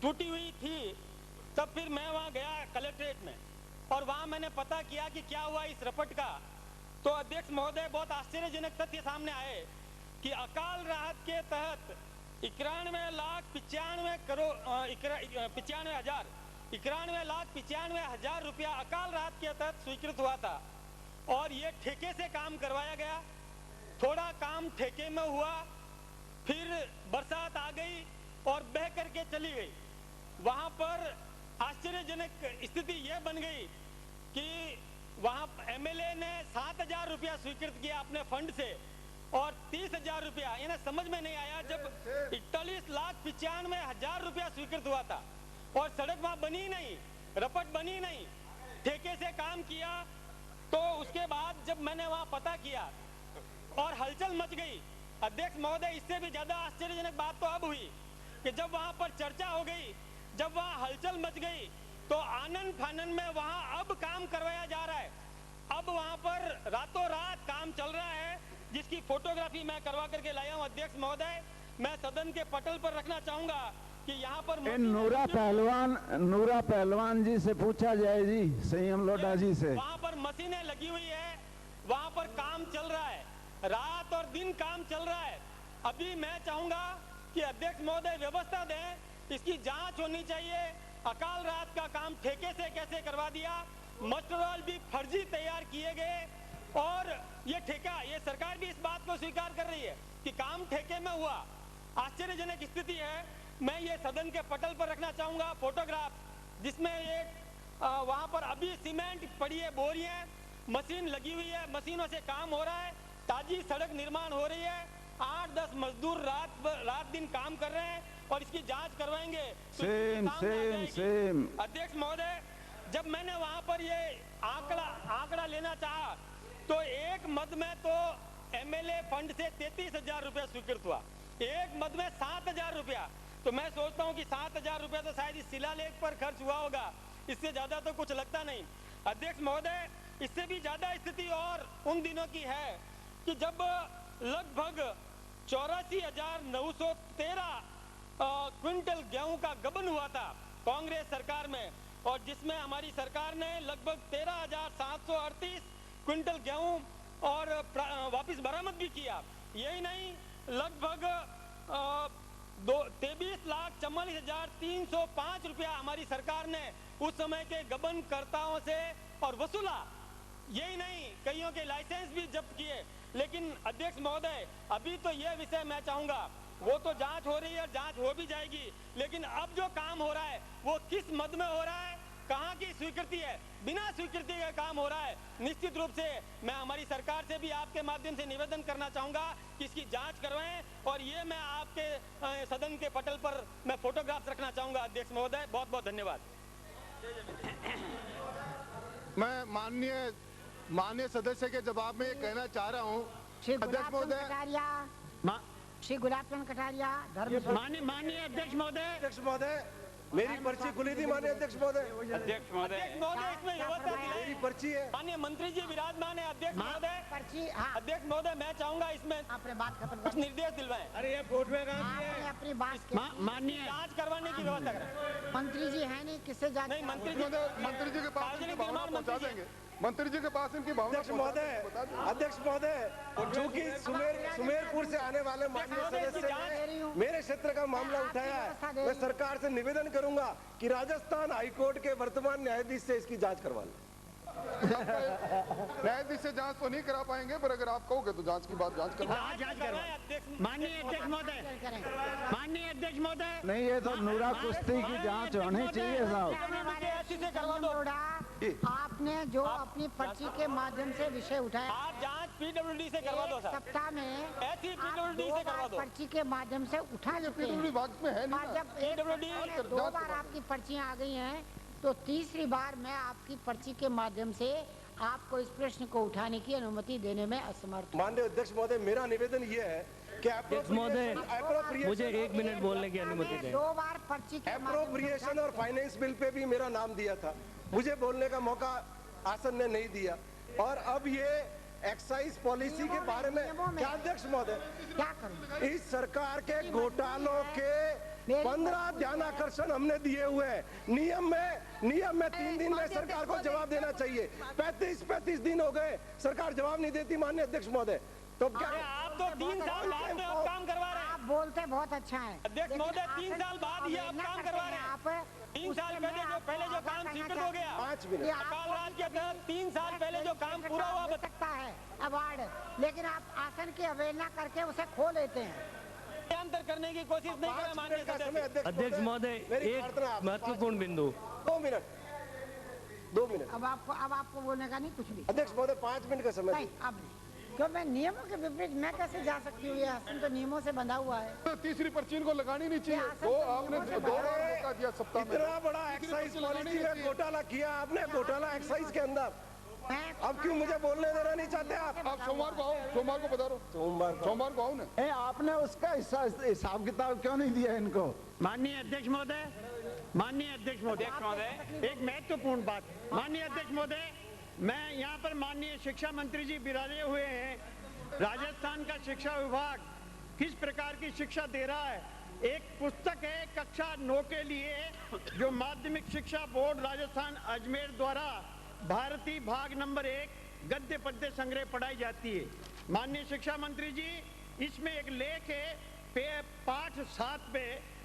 C: टूटी हुई थी। तब फिर मैं वहाँ गया कलेक्ट्रेट में और वहाँ मैंने पता किया कि क्या हुआ इस रपट का। तो अध्यक्ष महोदय बहुत आश्चर्यजनक तथ्य सामने आए कि अकाल राहत के तहत 91,95,हजार रुपया अकाल राहत के तहत स्वीकृत हुआ था, और ये ठेके से काम करवाया गया। थोड़ा काम ठेके में हुआ, फिर बरसात आ गई और बह करके चली गई। वहां पर आश्चर्यजनक स्थिति यह बन गई कि वहां एमएलए ने 7,000 रुपया स्वीकृत किया अपने फंड से, और 30,000 रुपया, इन्हें समझ में नहीं आया जब 41,95,000 रुपया स्वीकृत हुआ था और सड़क वहां बनी नहीं, रपट बनी नहीं, ठेके से काम किया। तो उसके बाद जब मैंने वहां पता किया और हलचल मच गई। अध्यक्ष महोदय इससे भी ज्यादा आश्चर्यजनक बात तो अब हुई कि जब वहां पर चर्चा हो गई, जब वहां हलचल मच गई, तो आनन फानन में वहां अब काम करवाया जा रहा है। अब वहां पर रातों रात काम चल रहा है, जिसकी फोटोग्राफी मैं करवा करके लाया हूं। अध्यक्ष महोदय मैं सदन के पटल पर रखना चाहूंगा कि यहाँ पर
A: नूरा पहलवान जी से पूछा जाए जी, संयम लोढ़ा जी से।
C: वहाँ पर मशीनें लगी हुई है, वहाँ पर काम चल रहा है, रात और दिन काम चल रहा है। अभी मैं चाहूंगा कि अध्यक्ष महोदय व्यवस्था दें, इसकी जांच होनी चाहिए। अकाल रात का काम ठेके से कैसे करवा दिया, मास्टर रोल भी फर्जी तैयार किए गए, और ये ठेका, ये सरकार भी इस बात को स्वीकार कर रही है कि काम ठेके में हुआ। आश्चर्यजनक स्थिति है। मैं ये सदन के पटल पर रखना चाहूंगा फोटोग्राफ, जिसमें एक वहां पर अभी सीमेंट पड़ी है, बोरियां, मशीन लगी हुई है, मशीनों से काम हो रहा है, ताजी सड़क निर्माण हो रही है, 8-10 मजदूर रात दिन काम कर रहे हैं और इसकी जांच करवाएंगे तो
A: सेम।
C: अध्यक्ष महोदय जब मैंने वहां पर ये आंकड़ा लेना चाहा तो एक मद में तो एमएलए फंड से 33,000 रुपया स्वीकृत हुआ, एक मद में 7,000 रुपया। तो मैं सोचता हूं कि 7,000 रुपया तो शायद इस शिलालेख पर खर्च हुआ होगा, इससे ज्यादा तो कुछ लगता नहीं। अध्यक्ष महोदय इससे भी ज्यादा स्थिति और उन दिनों की है कि जब लगभग 84,913 क्विंटल गेहूं का गबन हुआ था कांग्रेस सरकार में, और जिसमें हमारी सरकार ने लगभग 13,738 क्विंटल गेहूं और वापस बरामद भी किया। यही नहीं, लगभग 23,44,305 रुपया हमारी सरकार ने उस समय के गबन कर्ताओं से और वसूला। यही नहीं, कईयों के लाइसेंस भी जब्त किए। लेकिन अध्यक्ष महोदय अभी तो यह विषय मैं चाहूंगा, वो तो जांच हो रही है, जांच हो भी जाएगी, लेकिन अब जो काम हो रहा है वो किस मद में हो रहा है, कहाँ की स्वीकृति है, बिना स्वीकृति का काम हो रहा है। निश्चित रूप से मैं हमारी सरकार से भी आपके माध्यम से निवेदन करना चाहूंगा कि इसकी जांच करवाएं, और ये मैं आपके सदन के पटल पर मैं फोटोग्राफ रखना चाहूंगा। अध्यक्ष महोदय बहुत बहुत धन्यवाद।
P: मैं माननीय सदस्य के जवाब में ये कहना चाह रहा हूँ, अध्यक्ष महोदय,
R: श्री गुलाब चंद कटारिया,
O: माननीय अध्यक्ष महोदय,
K: मेरी पर्ची खुली थी माननीय अध्यक्ष महोदय।
C: अध्यक्ष महोदय इसमें व्यवस्था
K: मेरी पर्ची है।
C: माननीय मंत्री जी विराजमान है। अध्यक्ष महोदय
R: पर्ची,
C: अध्यक्ष महोदय मैं चाहूंगा इसमें
R: आपने बात खत्म
C: कुछ निर्देश दिलवाएं।
O: अरे ये फोटो
R: आपने अपनी बात
O: माननीय
C: जांच करवाने की व्यवस्था करें।
R: मंत्री जी है नहीं, किससे जांच?
C: नहीं, मंत्री
P: जी के पास इनकी भावना पहुंचा देंगे। मंत्री जी के पास इनकी भावना
K: अध्यक्ष महोदय, चूंकि सुमेरपुर से आने वाले माननीय सदस्य ने मेरे क्षेत्र का मामला उठाया है, मैं सरकार से निवेदन करूंगा कि राजस्थान हाईकोर्ट के वर्तमान न्यायाधीश से इसकी जांच करवा लें।
P: न्यायाधीश से जांच तो नहीं करा पाएंगे, पर अगर आप कहोगे तो जांच की बात जांच करें।
O: माननीय अध्यक्ष महोदय,
A: नहीं, ये तो नूरा कुश्ती की जांच होनी चाहिए साहब।
R: आपने जो अपनी पर्ची के माध्यम से विषय उठाया,
C: आप जांच पीडब्ल्यूडी से करवा दो।
R: सप्ताह में
C: ऐसी पीडब्ल्यूडी से करवा दो।
R: पर्ची के माध्यम से उठा लेते हैं। जब 2 बार आपकी पर्चियां आ गई हैं, तो तीसरी बार मैं आपकी पर्ची के माध्यम से आपको इस प्रश्न को उठाने की अनुमति देने में असमर्थ।
K: माननीय अध्यक्ष महोदय, मेरा निवेदन ये है कि
G: अध्यक्ष महोदय, मुझे 1 मिनट बोलने की अनुमति दें।
R: 2 बार पर्ची के
K: एप्रोप्रिएशन और फाइनेंस बिल पे भी मेरा नाम दिया था, मुझे बोलने का मौका आसन ने नहीं दिया। और अब ये एक्साइज पॉलिसी के बारे में क्या अध्यक्ष महोदय,
R: क्या करूं?
K: इस सरकार के घोटालों के 15 ध्यानाकर्षण हमने दिए हुए हैं। नियम में 3 दिन में सरकार को जवाब देना चाहिए। 35 दिन हो गए, सरकार जवाब नहीं देती माननीय अध्यक्ष महोदय। तो क्या
C: आप तो 3 साल बाद में आप काम करवा रहे हैं।
R: आप बोलते बहुत अच्छा है
C: अध्यक्ष महोदय, 3 साल बाद ये आप काम करवा रहे हैं।
R: आप
C: 3 साल पहले जो काम स्वीकृत हो गया,
K: 5 मिनट
C: अकाल राज के तहत 3 साल पहले जो काम पूरा हुआ
R: हो सकता है अवार्ड, लेकिन आप आसन की अवहेलना करके उसे खो लेते हैं।
C: अंतर करने की कोशिश नहीं करें माननीय सदस्य।
G: अध्यक्ष महोदय, एक महत्वपूर्ण बिंदु।
K: 2 मिनट।
R: अब आपको बोलने का नहीं कुछ भी।
K: अध्यक्ष महोदय, 5 मिनट का समय
R: नहीं, अब नहीं, क्यों? मैं नियमों के विपरीत मैं कैसे जा सकती हूँ? ये आसन तो नियमों से बंधा हुआ है।
P: तो तीसरी पर्ची इनको लगानी नहीं चाहिए। आपने 2 बार मौका दिया सप्ताह में।
K: इतना बड़ा एक्साइज पॉलिसी में घोटाला किया आपने, घोटाला एक्साइज के अंदर। अब क्यों मुझे बोलने देना नहीं चाहते आप?
P: सोमवार को आओ, सोमवार को पधारो। सोमवार को आओ ना।
A: आपने उसका हिसाब किताब क्यों नहीं दिया इनको?
O: माननीय अध्यक्ष महोदय, एक महत्वपूर्ण बात। माननीय अध्यक्ष महोदय, मैं यहाँ पर माननीय शिक्षा मंत्री जी विराजे हुए हैं। राजस्थान का शिक्षा विभाग किस प्रकार की शिक्षा दे रहा है, एक पुस्तक है कक्षा 9 के लिए, जो माध्यमिक शिक्षा बोर्ड राजस्थान अजमेर द्वारा भारतीय भाग नंबर 1 गद्य पद्य संग्रह पढ़ाई जाती है। माननीय शिक्षा मंत्री जी, इसमें एक लेख है पाठ 7 पे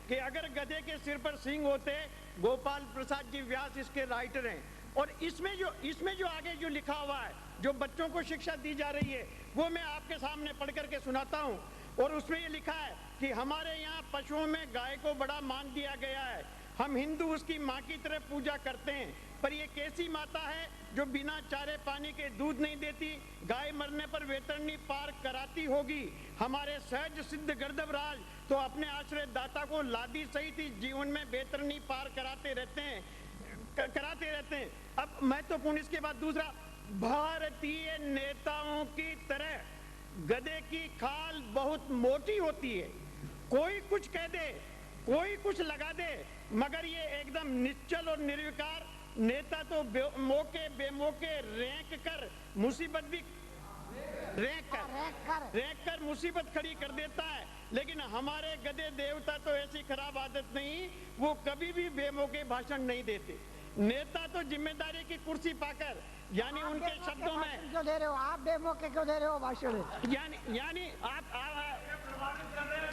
O: कि अगर गधे के सिर पर सींग होते, गोपाल प्रसाद जी व्यास इसके राइटर हैं। और इसमें जो आगे जो लिखा हुआ है, जो बच्चों को शिक्षा दी जा रही है, वो मैं आपके सामने पढ़ करके सुनाता हूँ। और उसमें ये लिखा है कि हमारे यहाँ पशुओं में गाय को बड़ा मान दिया गया है। हम हिंदू उसकी माँ की तरह पूजा करते हैं, पर ये कैसी माता है जो बिना चारे पानी के दूध नहीं देती? गाय मरने पर वेतरणी पार कराती होगी। हमारे सहज सिद्ध गर्दभ राज तो अपने आश्रय दाता को लादी सहित इस जीवन में वेतरणी पार कराते रहते हैं। अब महत्वपूर्ण इसके बाद दूसरा, भारतीय नेताओं की तरह गधे की खाल बहुत मोटी होती है। कोई कुछ कह दे, कोई कुछ लगा दे, मगर ये एकदम निश्चल और निर्विकार नेता तो मौके बेमौके रैंक कर मुसीबत खड़ी कर देता है। लेकिन हमारे गधे देवता तो ऐसी खराब आदत नहीं, वो कभी भी बेमौके भाषण नहीं देते। नेता तो जिम्मेदारी की कुर्सी पाकर, यानी उनके शब्दों में
R: क्यों दे रहे हो आप? बेमौके क्यों दे रहे हो भाषण?
O: यानी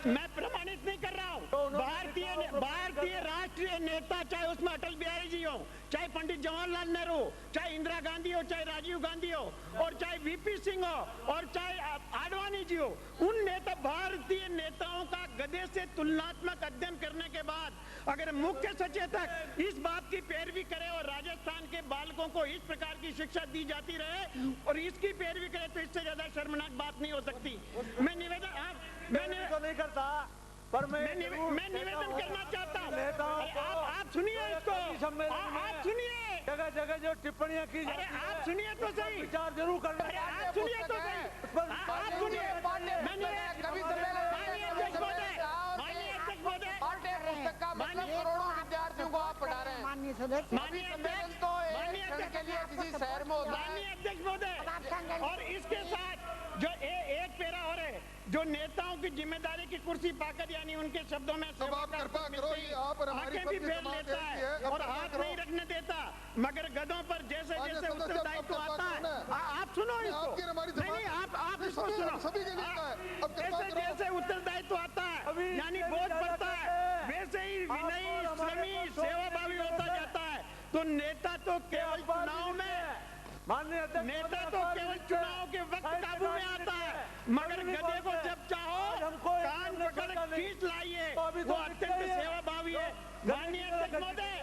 O: मैं प्रमाणित नहीं कर रहा हूँ। भारतीय राष्ट्रीय नेता, चाहे उसमें अटल बिहारी जी हो, चाहे पंडित जवाहरलाल नेहरू, चाहे इंदिरा गांधी हो, चाहे राजीव गांधी हो, और चाहे वीपी सिंह हो, और चाहे आडवाणी जी हो, उन भारतीय नेताओं का गधे से तुलनात्मक अध्ययन करने के बाद अगर मुख्य सचेतक इस बात की पैरवी करे और राजस्थान के बालकों को इस प्रकार की शिक्षा दी जाती रहे और इसकी पैरवी करे, तो इससे ज्यादा शर्मनाक बात नहीं हो सकती। मैं निवेदन नहीं करता।
M: पर मैं
O: निवेदन करना चाहता हूँ, आप सुनिए इसको, आप सुनिए,
M: जगह जगह जो टिप्पणियां की
O: अरे आप सुनिए तो सही,
M: विचार जरूर करना,
O: आप सुनिए तो सही, आप सुनिए,
N: पुस्तक का मतलब करोड़ों विद्यार्थियों को आप पढ़ा रहे हैं।
R: माननीय सदस्य,
N: सम्मेलन तो एक क्षण के लिए किसी शहर में होता है।
O: माननीय अध्यक्ष महोदय, और इसके साथ जो एक पैरा और है, जो नेताओं की जिम्मेदारी की कुर्सी पाकर यानी उनके शब्दों में
P: अब आप कृपा करो, यहाँ पर हमारी
O: आगे भी फेल लेता है और हाथ नहीं रखने देता, मगर गधों पर जैसे जैसे उत्तरदायित्व आता है, आप सुनो इसको, नहीं आप इसको सुनो, जैसे जैसे उत्तरदायित्व आता है यानी बोझ बढ़ता है, वैसे ही विनयी, श्रमी, सेवाभावी होता जाता है। तो नेता तो केवल चुनाव में, नेता तो केवल चुनाव के वक्त काबू में आता है, मगर गधे को जब चाहो कान पकड़ खींच लाइए, वो अत्यंत सेवाभावी है। माननीय अध्यक्ष महोदय,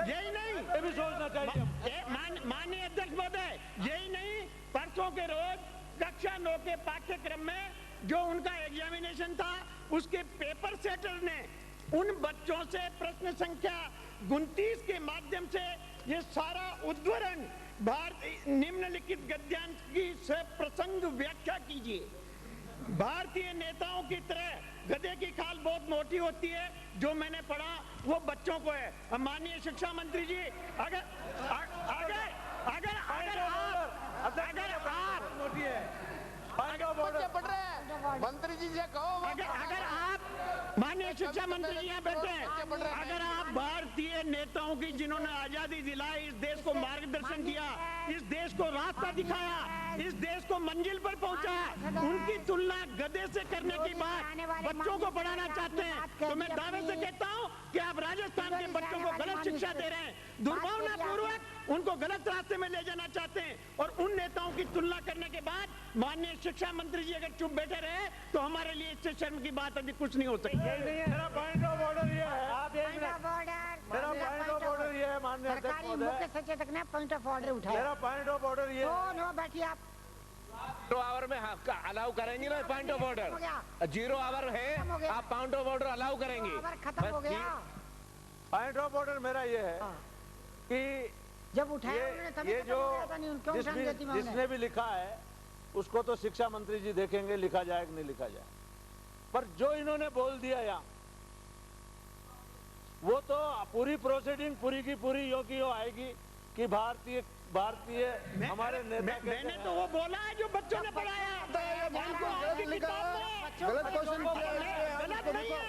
O: यही नहीं,
M: ये भी सोचना चाहिए।
O: माननीय अध्यक्ष महोदय, यही नहीं, परसों के रोज कक्षा 9 के पाठ्यक्रम में जो उनका एग्जामिनेशन था, उसके पेपर सेटर ने उन बच्चों से प्रश्न संख्या 29 के माध्यम से ये सारा उद्धरण भारत निम्नलिखित गद्यांश की प्रसंग व्याख्या कीजिए। भारतीय नेताओं की तरह गधे की खाल बहुत मोटी होती है, जो मैंने पढ़ा वो बच्चों को है। माननीय शिक्षा मंत्री जी, अगर
N: पढ़ रहे हैं मंत्री जी से कहो,
O: अगर आप माननीय शिक्षा मंत्री जी यहाँ बैठे हैं, अगर आप भारतीय नेताओं की जिन्होंने आजादी दिलाई, इस देश को मार्गदर्शन किया, इस देश को रास्ता दिखाया, इस देश को मंजिल पर पहुंचाया, उनकी तुलना गधे से करने की बात बच्चों को पढ़ाना चाहते हैं, तो मैं दावे से कहता हूँ कि आप राजस्थान के बच्चों को गलत शिक्षा दे रहे हैं, दुर्भावना पूर्वक उनको गलत रास्ते में ले जाना चाहते हैं। और उन नेताओं की तुलना करने के बाद माननीय शिक्षा मंत्री जी अगर चुप बैठे रहे तो हमारे लिए इससे शर्म की बात अभी कुछ नहीं हो सकती।
M: मेरा पॉइंट ऑफ ऑर्डर ये है, आप एक मिनट, मेरा पॉइंट ऑफ ऑर्डर ये है माननीय अध्यक्ष महोदय,
R: मुख्य सचेतक ने पॉइंट ऑफ ऑर्डर उठाया,
M: मेरा पॉइंट ऑफ ऑर्डर ये
R: नो बैठिए आप,
U: 0 आवर में अलाउ करेंगे ना पॉइंट ऑफ ऑर्डर, 0 आवर है, आप पॉइंट ऑफ ऑर्डर अलाउ करेंगे।
R: खत्म हो गया।
M: पॉइंट ऑफ ऑर्डर मेरा ये है कि
R: जब उठाया
M: ये जो जिसने भी लिखा है उसको तो शिक्षा मंत्री जी देखेंगे लिखा जाए कि नहीं लिखा जाए, पर जो इन्होंने बोल दिया यहाँ, वो तो पूरी प्रोसीडिंग पूरी की पूरी यो की यो आएगी कि भारतीय हमारे नेता,
O: मैंने तो वो बोला है जो बच्चों ने पढ़ाया,
K: गलत क्वेश्चन
O: गलत नहीं है,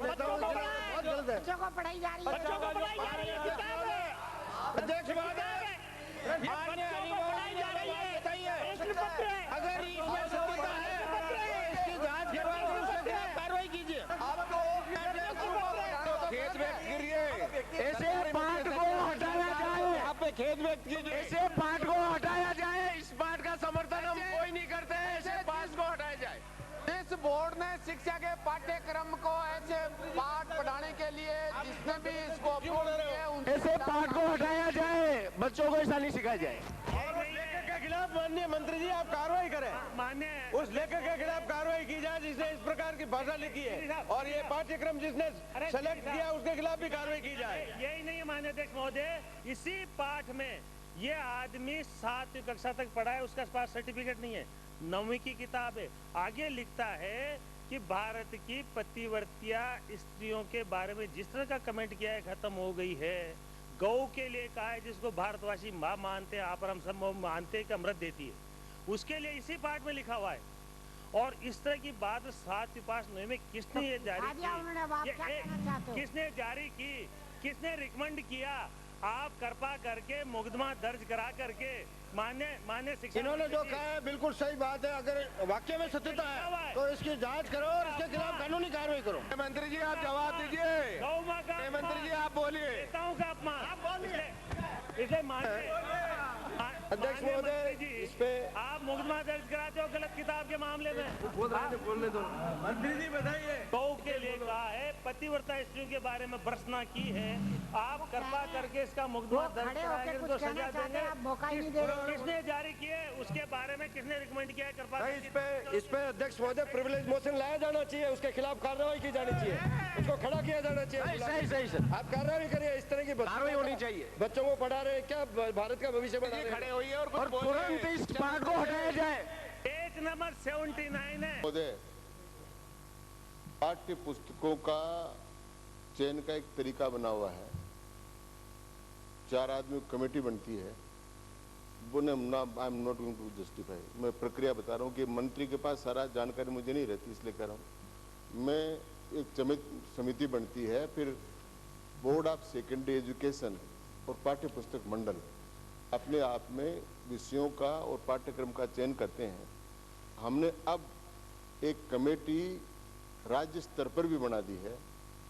R: बच्चों को पढ़ाई जा रही है,
O: बच्चों को पढ़ाई जा रही है, किताब है
K: अध्यक्ष महोदय,
O: अगर
K: इसमें सत्यता है इसकी जांच करवाइए, कार्रवाई कीजिए।
U: खेद व्यक्त करिए,
K: ऐसे पाठ को हटाया जाए,
U: यहाँ पे खेद व्यक्त कीजिए,
K: ऐसे पाठ को हटाया जाए, इस पाठ का समर्थन हम कोई नहीं करते हैं, ऐसे पाठ को हटाया जाए।
N: इस बोर्ड ने शिक्षा के पाठ्यक्रम को ऐसे पाठ पढ़ाने के लिए जिसने भी इसको अप्रूव किया,
K: ऐसे पाठ को हटाया जाए, बच्चों को ऐसा नहीं सिखाया जाए। और उस लेखक के खिलाफ माननीय मंत्री जी आप कार्रवाई करें,
O: माननीय
K: उस लेखक के खिलाफ कार्रवाई की जाए जिसने इस प्रकार की भाषा लिखी है, और ये पाठ्यक्रम जिसने सेलेक्ट किया उसके खिलाफ भी कार्रवाई की जाए।
Q: यही नहीं है माननीय अध्यक्ष महोदय, इसी पाठ में ये आदमी 7वीं कक्षा तक पढ़ा है, उसका पास सर्टिफिकेट नहीं है, 9वीं की किताब है, आगे लिखता है कि भारत की पतिवर्तिया स्त्रियों के बारे में जिस तरह का कमेंट किया है खत्म हो गई है। गौ के लिए कहा है जिसको भारतवासी माँ मानते हैं, आप और हम सब मानते हैं कि अमृत देती है, उसके लिए इसी पाठ में लिखा हुआ है। और इस तरह की बात 7वीं पास 9वीं में किसने ये जारी की, किसने जारी की, किसने रिकमेंड किया? आप कृपा करके मुकदमा दर्ज करा करके मान्य शिक्षा
K: इन्होंने जो कहा है बिल्कुल सही बात है, अगर वाक्य में सत्यता है तो इसकी जांच करो और इसके खिलाफ कानूनी कार्रवाई करो।
U: मंत्री जी आप जवाब दीजिए, मंत्री जी आप बोलिए,
O: नेताओं का अपमान, आप बोलिए, इसे
K: अध्यक्ष महोदय इस पे
Q: आप मुकदमा दर्ज कराते हो गलत किताब के मामले में,
K: बोलने दो।
Q: मंत्री जी बताइए। गौ के लिए कहा है, पतिव्रता स्त्रियों के बारे में भर्त्सना की है, आप कृपा करके इसका मुकदमा दर्ज कराएंगे, इनको सजा देंगे। किसने जारी किए उसके बारे में किसने रिकमेंड किया है? कृपा
K: इस पे अध्यक्ष महोदय प्रिविलेज मोशन लाया जाना चाहिए, उसके खिलाफ कार्रवाई की जानी चाहिए, उसको खड़ा किया जाना चाहिए। सही सर, आप कार्रवाई करिए। इस तरह की कार्रवाई होनी चाहिए। बच्चों को पढ़ा रहे क्या, भारत का भविष्य बना रहे, खड़े होइए और तुरंत इस बात को हटाया जाए।
Q: पेज नंबर 79 है।
D: महोदय, पाठ्य पुस्तकों का चयन का एक तरीका बना हुआ है। 4 आदमी कमेटी बनती है। वो I am not going to justify, मैं प्रक्रिया बता रहा हूँ कि मंत्री के पास सारा जानकारी मुझे नहीं रहती, इसलिए कह रहा हूँ। मैं एक समिति बनती है, फिर बोर्ड ऑफ सेकेंडरी एजुकेशन और पाठ्य पुस्तक मंडल अपने आप में विषयों का और पाठ्यक्रम का चयन करते हैं। हमने अब एक कमेटी राज्य स्तर पर भी बना दी है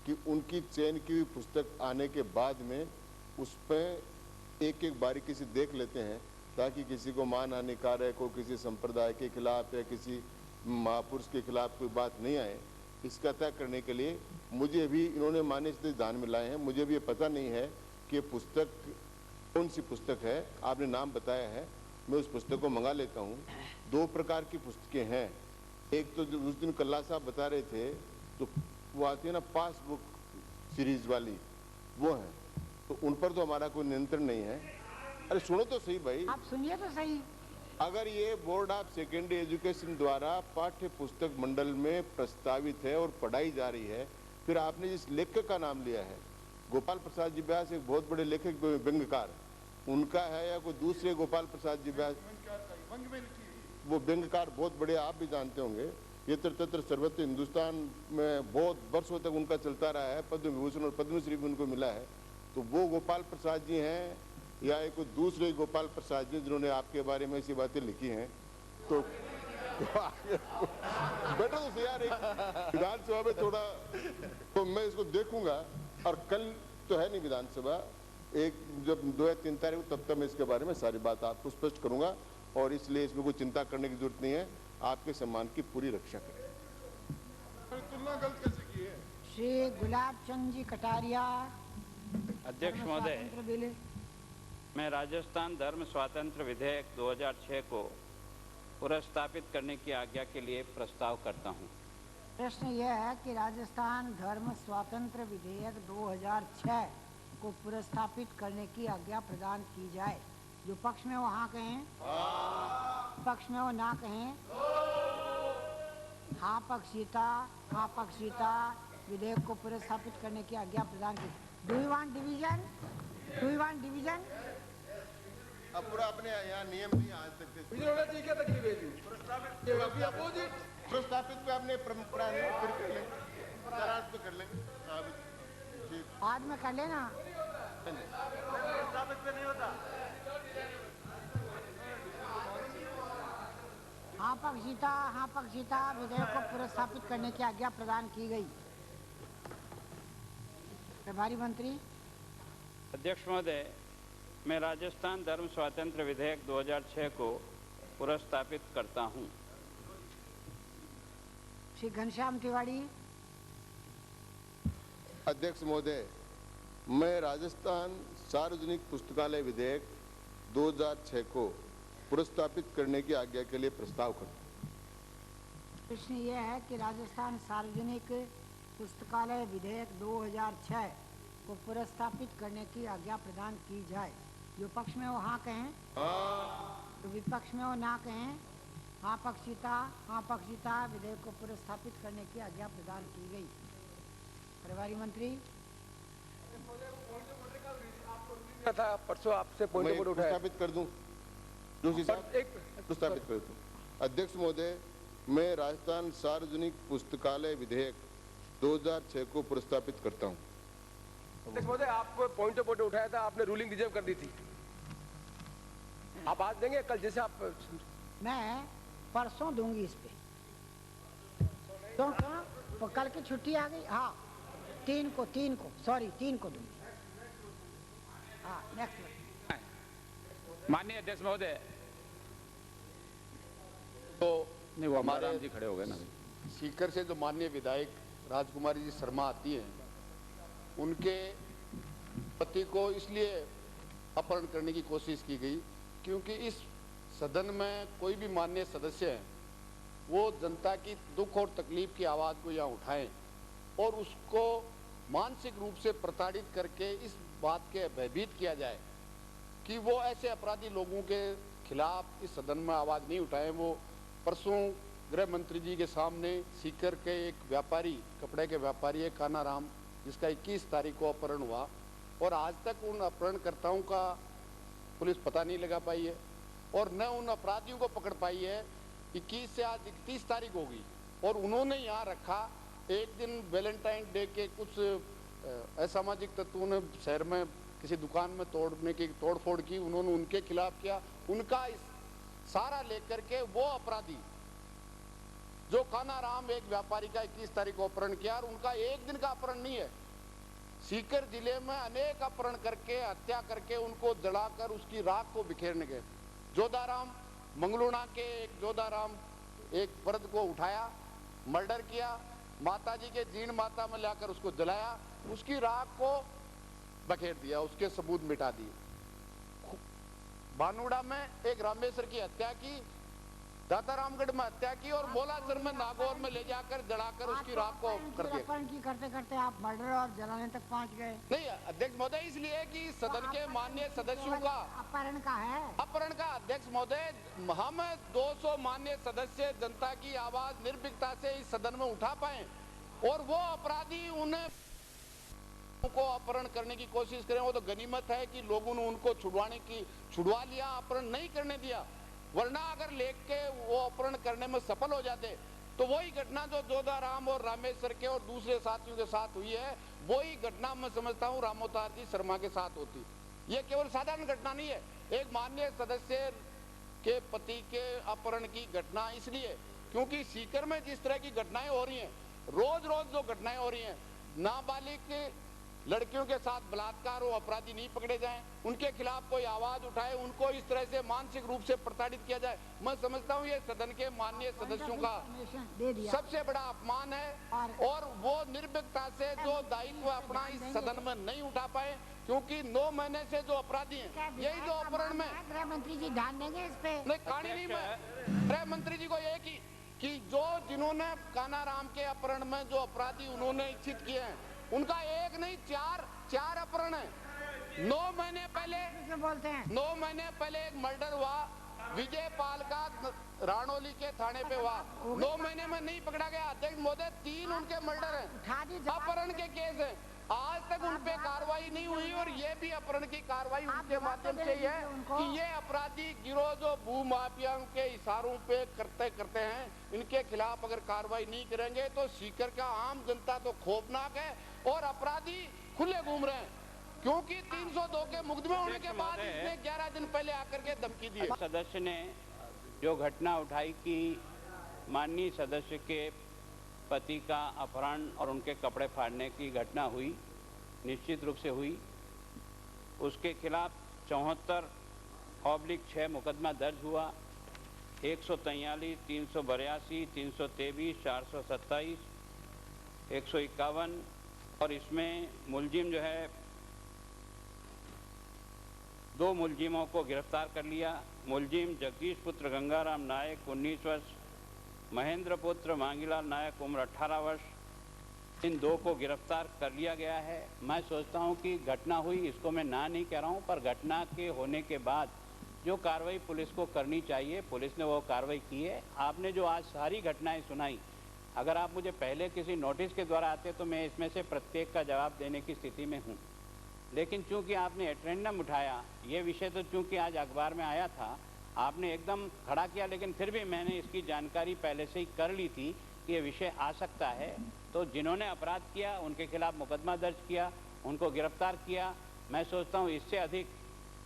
D: कि उनकी चयन की हुई पुस्तक आने के बाद में उस पर एक एक बारीकी से देख लेते हैं, ताकि किसी को मान हानिकार है, कोई किसी संप्रदाय के खिलाफ या किसी महापुरुष के खिलाफ कोई बात नहीं आए। इसका तय करने के लिए मुझे भी इन्होंने मान्य से ध्यान में लाए हैं। मुझे भी ये पता नहीं है कि पुस्तक कौन सी पुस्तक है, आपने नाम बताया है, मैं उस पुस्तक को मंगा लेता हूँ। 2 प्रकार की पुस्तकें हैं। एक तो जो उस दिन कल्ला साहब बता रहे थे, तो वो आती है ना पासबुक सीरीज वाली, वो है, तो उन पर तो हमारा कोई नियंत्रण नहीं है। अरे सुनो तो सही भाई,
R: आप सुनिए तो सही।
D: अगर ये बोर्ड ऑफ सेकेंडरी एजुकेशन द्वारा पाठ्य पुस्तक मंडल में प्रस्तावित है और पढ़ाई जा रही है, फिर आपने जिस लेखक का नाम लिया है, गोपाल प्रसाद जी व्यास एक बहुत बड़े लेखक व्यंग्यकार, उनका है या कोई दूसरे गोपाल प्रसाद जी व्यास, वो व्यंग्यकार बहुत बड़े, आप भी जानते होंगे। ये तत्र सर्वत्र हिंदुस्तान में बहुत वर्षों तक उनका चलता रहा है, पद्म विभूषण और पद्मश्री भी उनको मिला है। तो वो गोपाल प्रसाद जी हैं या एक दूसरे गोपाल प्रसाद जी जिन्होंने आपके बारे में ऐसी बातें लिखी हैं, तो बेटा तो यार एक विधानसभा में थोड़ा, तो मैं इसको देखूंगा। और कल तो है नहीं विधानसभा, एक जब 2 या 3 तारीख तब तक मैं इसके बारे में सारी बात आपको स्पष्ट करूंगा, और इसलिए इसमें कोई चिंता करने की जरूरत नहीं है। आपके सम्मान की पूरी रक्षा करें।
P: तुलना गलत कैसे की है?
R: श्री गुलाब चंद जी कटारिया।
V: अध्यक्ष महोदय, मैं राजस्थान धर्म स्वातंत्र विधेयक 2006 को पुनर्स्थापित करने की आज्ञा के लिए प्रस्ताव करता हूं।
R: प्रश्न यह है कि राजस्थान धर्म स्वातंत्र विधेयक 2006 को पुनर्स्थापित करने की आज्ञा प्रदान की जाए। जो पक्ष में वो हाँ कहें, पक्ष में वो ना कहें। हाँ पक्षीता, हाँ पक्षीता, विधेयक को पुनर्स्थापित करने की आज्ञा प्रदान की। Do you want division? Do you want division?
D: अब पूरा अपने यहाँ नियम नहीं आज तक प्रस्तावित पे आपने परंपरा है, फिर कर लेंगे, कर लेंगे,
R: बाद में कर लेना।
D: प्रस्तावित पे नहीं होता।
R: हाँ पक्षीता, विधेयक को पुनर्स्थापित करने की आज्ञा प्रदान की गई। प्रभारी मंत्री।
V: अध्यक्ष महोदय, मैं राजस्थान धर्म स्वातंत्र विधेयक 2006 को पुनर्स्थापित करता हूं।
R: श्री घनश्याम तिवारी।
D: अध्यक्ष महोदय, मैं राजस्थान सार्वजनिक पुस्तकालय विधेयक 2006 को पुनर्स्थापित करने की आज्ञा के लिए प्रस्ताव करता हूं।
R: प्रश्न यह है कि राजस्थान सार्वजनिक पुस्तकालय विधेयक 2006 को पुनर्स्थापित करने की आज्ञा प्रदान की जाए। जो पक्ष में वो हाँ कहें, तो विपक्ष में वो ना कहें। हाँ पक्षीता, विधेयक को पुनर्स्थापित करने की आज्ञा प्रदान की गई। प्रभारी मंत्री।
K: था परसों आपसे पॉइंट ऑफ ऑर्डर उठाया,
D: प्रस्तावित कर दूं, जोशी साहब प्रस्तावित कर दूं। अध्यक्ष महोदय, मैं राजस्थान सार्वजनिक पुस्तकालय विधेयक 2006 को प्रस्तावित करता हूं।
K: अध्यक्ष महोदय, आपको पॉइंट ऑफ ऑर्डर उठाया था, आपने रूलिंग रिजर्व कर दी थी। आप आज देंगे कल? जैसे आप,
R: मैं परसों दूंगी इस पे। तो कल की छुट्टी आ गई। हाँ 3 को दूंगी। हाँ नेक्स्ट।
L: माननीय अध्यक्ष महोदय, तो नहीं वो हमारे जी खड़े हो गए ना।
N: सीकर से जो माननीय विधायक राजकुमारी जी शर्मा आती हैं, उनके पति को इसलिए अपहरण करने की कोशिश की गई क्योंकि इस सदन में कोई भी माननीय सदस्य है वो जनता की दुख और तकलीफ की आवाज़ को यहाँ उठाएं और उसको मानसिक रूप से प्रताड़ित करके इस बात के भयभीत किया जाए कि वो ऐसे अपराधी लोगों के खिलाफ इस सदन में आवाज़ नहीं उठाएं। वो परसों गृह मंत्री जी के सामने सीकर के एक व्यापारी, कपड़े के व्यापारी है कानाराम, जिसका 21 तारीख को अपहरण हुआ और आज तक उन अपहरणकर्ताओं का पुलिस पता नहीं लगा पाई है और न उन अपराधियों को पकड़ पाई है। 21 से आज 31 तारीख हो गई और उन्होंने यहाँ रखा। एक दिन वैलेंटाइन डे के कुछ असामाजिक तत्वों ने शहर में किसी दुकान में तोड़फोड़ की, उन्होंने उनके खिलाफ किया। उनका सारा लेकर के वो अपराधी जो कानाराम एक व्यापारी का 21 तारीख को अपहरण किया और उनका एक दिन का अपहरण नहीं है, सीकर जिले में अनेक अपहरण करके हत्या करके उनको जलाकर उसकी राख को बिखेरने गए। जोधाराम मंगलूना के एक जोधाराम एक वृद्ध को उठाया, मर्डर किया, माताजी के जीर्ण माता में लाकर उसको जलाया, उसकी राख को बखेर दिया, उसके सबूत मिटा दिए। भानुड़ा में एक रामेश्वर की हत्या की, दातारामगढ़ में हत्या की और मोलासर में नागौर में ले जाकर जलाकर उसकी राख को कर दिया।
R: अपहरण की करते करते आप मर्डर और जलाने तक पहुंच गए।
N: नहीं अध्यक्ष महोदय, इसलिए कि सदन के माननीय सदस्यों का
R: अपहरण का है,
N: अपहरण का अध्यक्ष महोदय, हम 200 माननीय सदस्य जनता की आवाज निर्भीकता से इस सदन में उठा पाए और वो अपराधी उन्हें को अपहरण करने की कोशिश करें, वो तो गनीमत है कि लोगों ने उनको छुड़वा लिया, अपहरण नहीं करने दिया। वरना अगर लेके वो अपहरण करने में सफल हो जाते तो वही घटना जो जोधाराम और रामेश्वर के और दूसरे साथियों के साथ हुई है, वही घटना मैं समझता हूँ रामोतार जी शर्मा के साथ होती। ये केवल साधारण घटना नहीं है, एक माननीय सदस्य के पति के अपहरण की घटना इसलिए क्योंकि सीकर में जिस तरह की घटनाएं हो रही हैं, रोज रोज जो घटनाएं हो रही हैं, नाबालिग लड़कियों के साथ बलात्कार, वो अपराधी नहीं पकड़े जाएं, उनके खिलाफ कोई आवाज उठाए, उनको इस तरह से मानसिक रूप से प्रताड़ित किया जाए, मैं समझता हूँ ये सदन के माननीय सदस्यों का सबसे बड़ा अपमान है और वो निर्भीकता से जो दायित्व अपना इस सदन में नहीं उठा पाए क्योंकि 9 महीने से जो अपराधी हैं, यही जो अपहरण में
R: गृह मंत्री जी ध्यान देंगे इस पे?
N: नहीं, कहानी नहीं, मैं गृह मंत्री जी को ये कि जो जिन्होंने कानाराम के अपहरण में जो अपराधी उन्होंने इच्छित किए हैं उनका एक नहीं चार अपहरण है। 9 महीने पहले
R: बोलते हैं
N: 9 महीने पहले एक मर्डर हुआ विजय पाल का राणोली के थाने पे हुआ, 9 महीने में नहीं पकड़ा गया। अध्यक्ष महोदय 3 उनके मर्डर हैं, अपहरण के केस हैं, आज तक उन पे कार्रवाई नहीं हुई और ये भी अपहरण की कार्रवाई उनके माध्यम से है कि ये अपराधी गिरोह जो भू माफियाओं के इशारों पे करते हैं, इनके खिलाफ अगर कार्रवाई नहीं करेंगे तो सीकर का आम जनता तो खौफनाक है और अपराधी खुले घूम रहे हैं क्योंकि 302 के मुकदमे होने के बाद इसने 11 दिन पहले आकर के धमकी दी।
V: सदस्य ने जो घटना उठाई कि माननीय सदस्य के पति का अपहरण और उनके कपड़े फाड़ने की घटना हुई, निश्चित रूप से हुई, उसके खिलाफ 74/6 मुकदमा दर्ज हुआ, 143, 382, 323, 427, 151 और इसमें मुलजिम जो है 2 मुलजिमों को गिरफ्तार कर लिया। मुलजिम जगदीश पुत्र गंगाराम नायक 19 वर्ष, महेंद्र पुत्र मांगीलाल नायक उम्र 18 वर्ष, इन 2 को गिरफ्तार कर लिया गया है। मैं सोचता हूं कि घटना हुई, इसको मैं ना नहीं कह रहा हूं, पर घटना के होने के बाद जो कार्रवाई पुलिस को करनी चाहिए, पुलिस ने वो कार्रवाई की है। आपने जो आज सारी घटनाएं सुनाई, अगर आप मुझे पहले किसी नोटिस के द्वारा आते तो मैं इसमें से प्रत्येक का जवाब देने की स्थिति में हूँ, लेकिन चूंकि आपने एट्रेंडम उठाया, ये विषय तो चूंकि आज अखबार में आया था, आपने एकदम खड़ा किया, लेकिन फिर भी मैंने इसकी जानकारी पहले से ही कर ली थी कि ये विषय आ सकता है। तो जिन्होंने अपराध किया उनके खिलाफ मुकदमा दर्ज किया, उनको गिरफ्तार किया। मैं सोचता हूँ इससे अधिक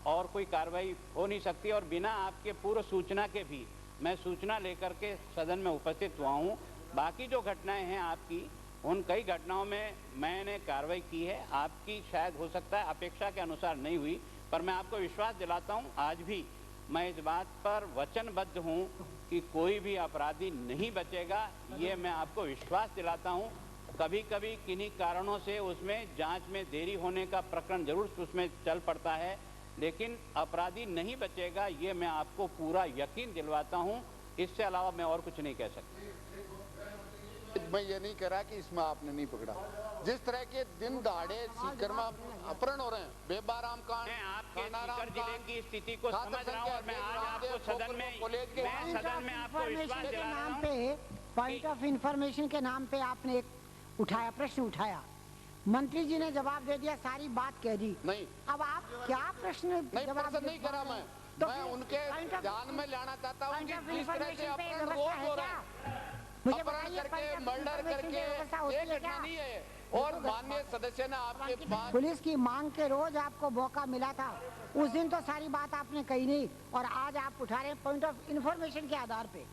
V: और कोई कार्रवाई हो नहीं सकती और बिना आपके पूर्व सूचना के भी मैं सूचना लेकर के सदन में उपस्थित हुआ हूँ। बाकी जो घटनाएं हैं आपकी, उन कई घटनाओं में मैंने कार्रवाई की है, आपकी शायद हो सकता है अपेक्षा के अनुसार नहीं हुई, पर मैं आपको विश्वास दिलाता हूँ आज भी मैं इस बात पर वचनबद्ध हूँ कि कोई भी अपराधी नहीं बचेगा, ये मैं आपको विश्वास दिलाता हूँ। कभी कभी किन्हीं कारणों से उसमें जांच में देरी होने का प्रकरण जरूर उसमें चल पड़ता है, लेकिन अपराधी नहीं बचेगा, ये मैं आपको पूरा यकीन दिलवाता हूं। इससे अलावा मैं और कुछ नहीं कह सकता।
N: मैं ये नहीं कह रहा कि इसमें आपने नहीं पकड़ा। जिस तरह के दिन दहाड़े सीकर में अपहरण हो रहे हैं, बेबाराम कांड,
V: आपके सीकर जिले की स्थिति को समझ रहा हूं और मैं आज आपको सदन में आपको विश्वास दिला रहा हूं।
R: पॉइंट ऑफ इंफॉर्मेशन के नाम पे आपने एक उठाया, प्रश्न उठाया, मंत्री जी ने जवाब दे दिया, सारी बात कह दी।
N: नहीं,
R: अब आप क्या प्रश्न
N: जवाब नहीं करा मैं उनके ध्यान में लाना चाहता हूँ कि जिस तरह से अपहरण रोज हो रहा है, अपहरण करके, मर्डर करके, एक घटना नहीं है। और माननीय सदस्य ने आपके पास
R: पुलिस की मांग के रोज आपको मौका मिला था, उस दिन तो सारी बात आपने कही नहीं, और आज आप उठा रहे हैं पॉइंट ऑफ इंफॉर्मेशन के आधार पे।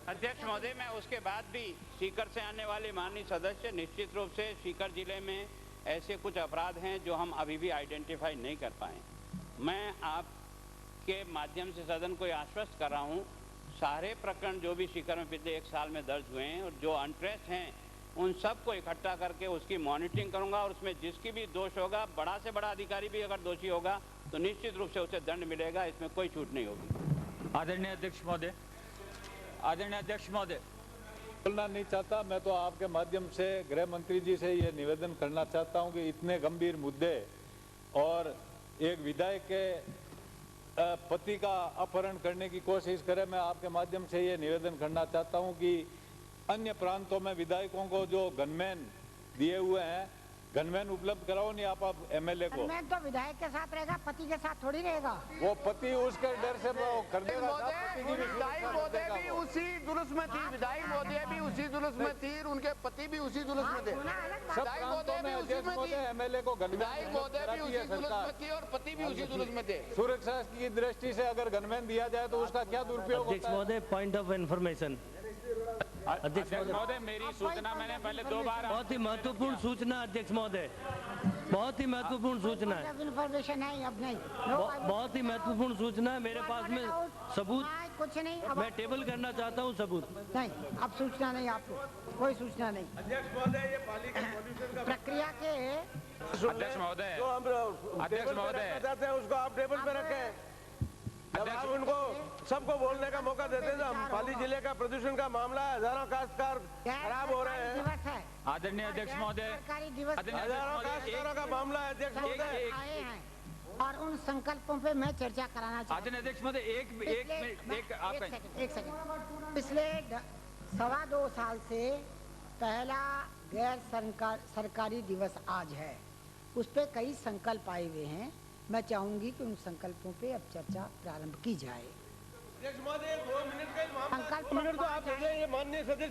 V: अध्यक्ष महोदय, मैं उसके बाद भी सीकर से आने वाले माननीय सदस्य, निश्चित रूप से सीकर जिले में ऐसे कुछ अपराध हैं जो हम अभी भी आइडेंटिफाई नहीं कर पाए। मैं आपके माध्यम से सदन को आश्वस्त कर रहा हूँ, सारे प्रकरण जो भी सीकर में पिछले 1 साल में दर्ज हुए हैं और जो अनट्रेस्ड हैं, उन सब को इकट्ठा करके उसकी मॉनिटरिंग करूंगा और उसमें जिसकी भी दोष होगा, बड़ा से बड़ा अधिकारी भी अगर दोषी होगा तो निश्चित रूप से उसे दंड मिलेगा, इसमें कोई छूट नहीं होगी।
E: आदरणीय अध्यक्ष महोदय, आदरणीय अध्यक्ष महोदय,
M: बोलना नहीं चाहता। मैं तो आपके माध्यम से गृह मंत्री जी से ये निवेदन करना चाहता हूं कि इतने गंभीर मुद्दे और एक विधायक के पति का अपहरण करने की कोशिश करे, मैं आपके माध्यम से ये निवेदन करना चाहता हूं कि अन्य प्रांतों में विधायकों को जो गनमैन दिए हुए हैं, गनमैन उपलब्ध कराओ नहीं आप एमएलए को।
R: गनमैन तो विधायक के साथ रहेगा, पति के साथ थोड़ी रहेगा।
M: वो पति उसके डर से वो कर देगा।
N: विधायक महोदय भी उसी जुलूस में थी, विधायक महोदय भी उसी जुलूस में थी, उनके पति भी उसी जुलूस में थे। विधायक महोदय भी उसी में थी,
M: एमएलए को
N: विधायक महोदय भी उसी जुलूस में थी और पति भी उसी जुलूस में थे।
M: सुरक्षा की दृष्टि से अगर गनमैन दिया जाए तो उसका क्या दुरुपयोग होता है?
G: अध्यक्ष महोदय, पॉइंट ऑफ इन्फॉर्मेशन।
L: अध्यक्ष महोदय, मेरी सूचना मैंने पहले 2 बार,
G: बहुत ही महत्वपूर्ण सूचना अध्यक्ष महोदय, बहुत ही महत्वपूर्ण सूचना है,
R: इन्फॉर्मेशन है अब नहीं,
G: बहुत ही महत्वपूर्ण सूचना है। मेरे पास में सबूत
R: कुछ नहीं,
G: मैं टेबल करना चाहता हूँ सबूत।
R: नहीं, अब सूचना नहीं, आपको कोई सूचना नहीं।
K: अध्यक्ष महोदय, ये पालिका
R: प्रक्रिया के
L: अध्यक्ष महोदय,
K: जो हम
L: अध्यक्ष महोदय
K: चाहते हैं उसको आप टेबल पे रखें। जब आप उनको सबको बोलने का मौका देते हैं, हम पाली जिले का प्रदूषण का मामला है, हजारों काश्तकार खराब हो रहे हैं।
L: आदरणीय अध्यक्ष महोदय,
K: हजारों काश्तकारों का मामला है अध्यक्ष महोदय,
R: और उन संकल्पों पे मैं चर्चा कराना चाहता हूँ।
L: आदरणीय अध्यक्ष महोदय,
R: एक सेकंड। पिछले 2.25 साल से पहला गैर सरकारी दिवस आज है, उस पे कई संकल्प आए हुए हैं। मैं चाहूंगी कि उन संकल्पों पे अब चर्चा प्रारंभ की जाए।
K: अध्यक्ष महोदय, 2 मिनट का
R: संकल्प
K: मिनट तो आप दे दें, ये माननीय सदस्य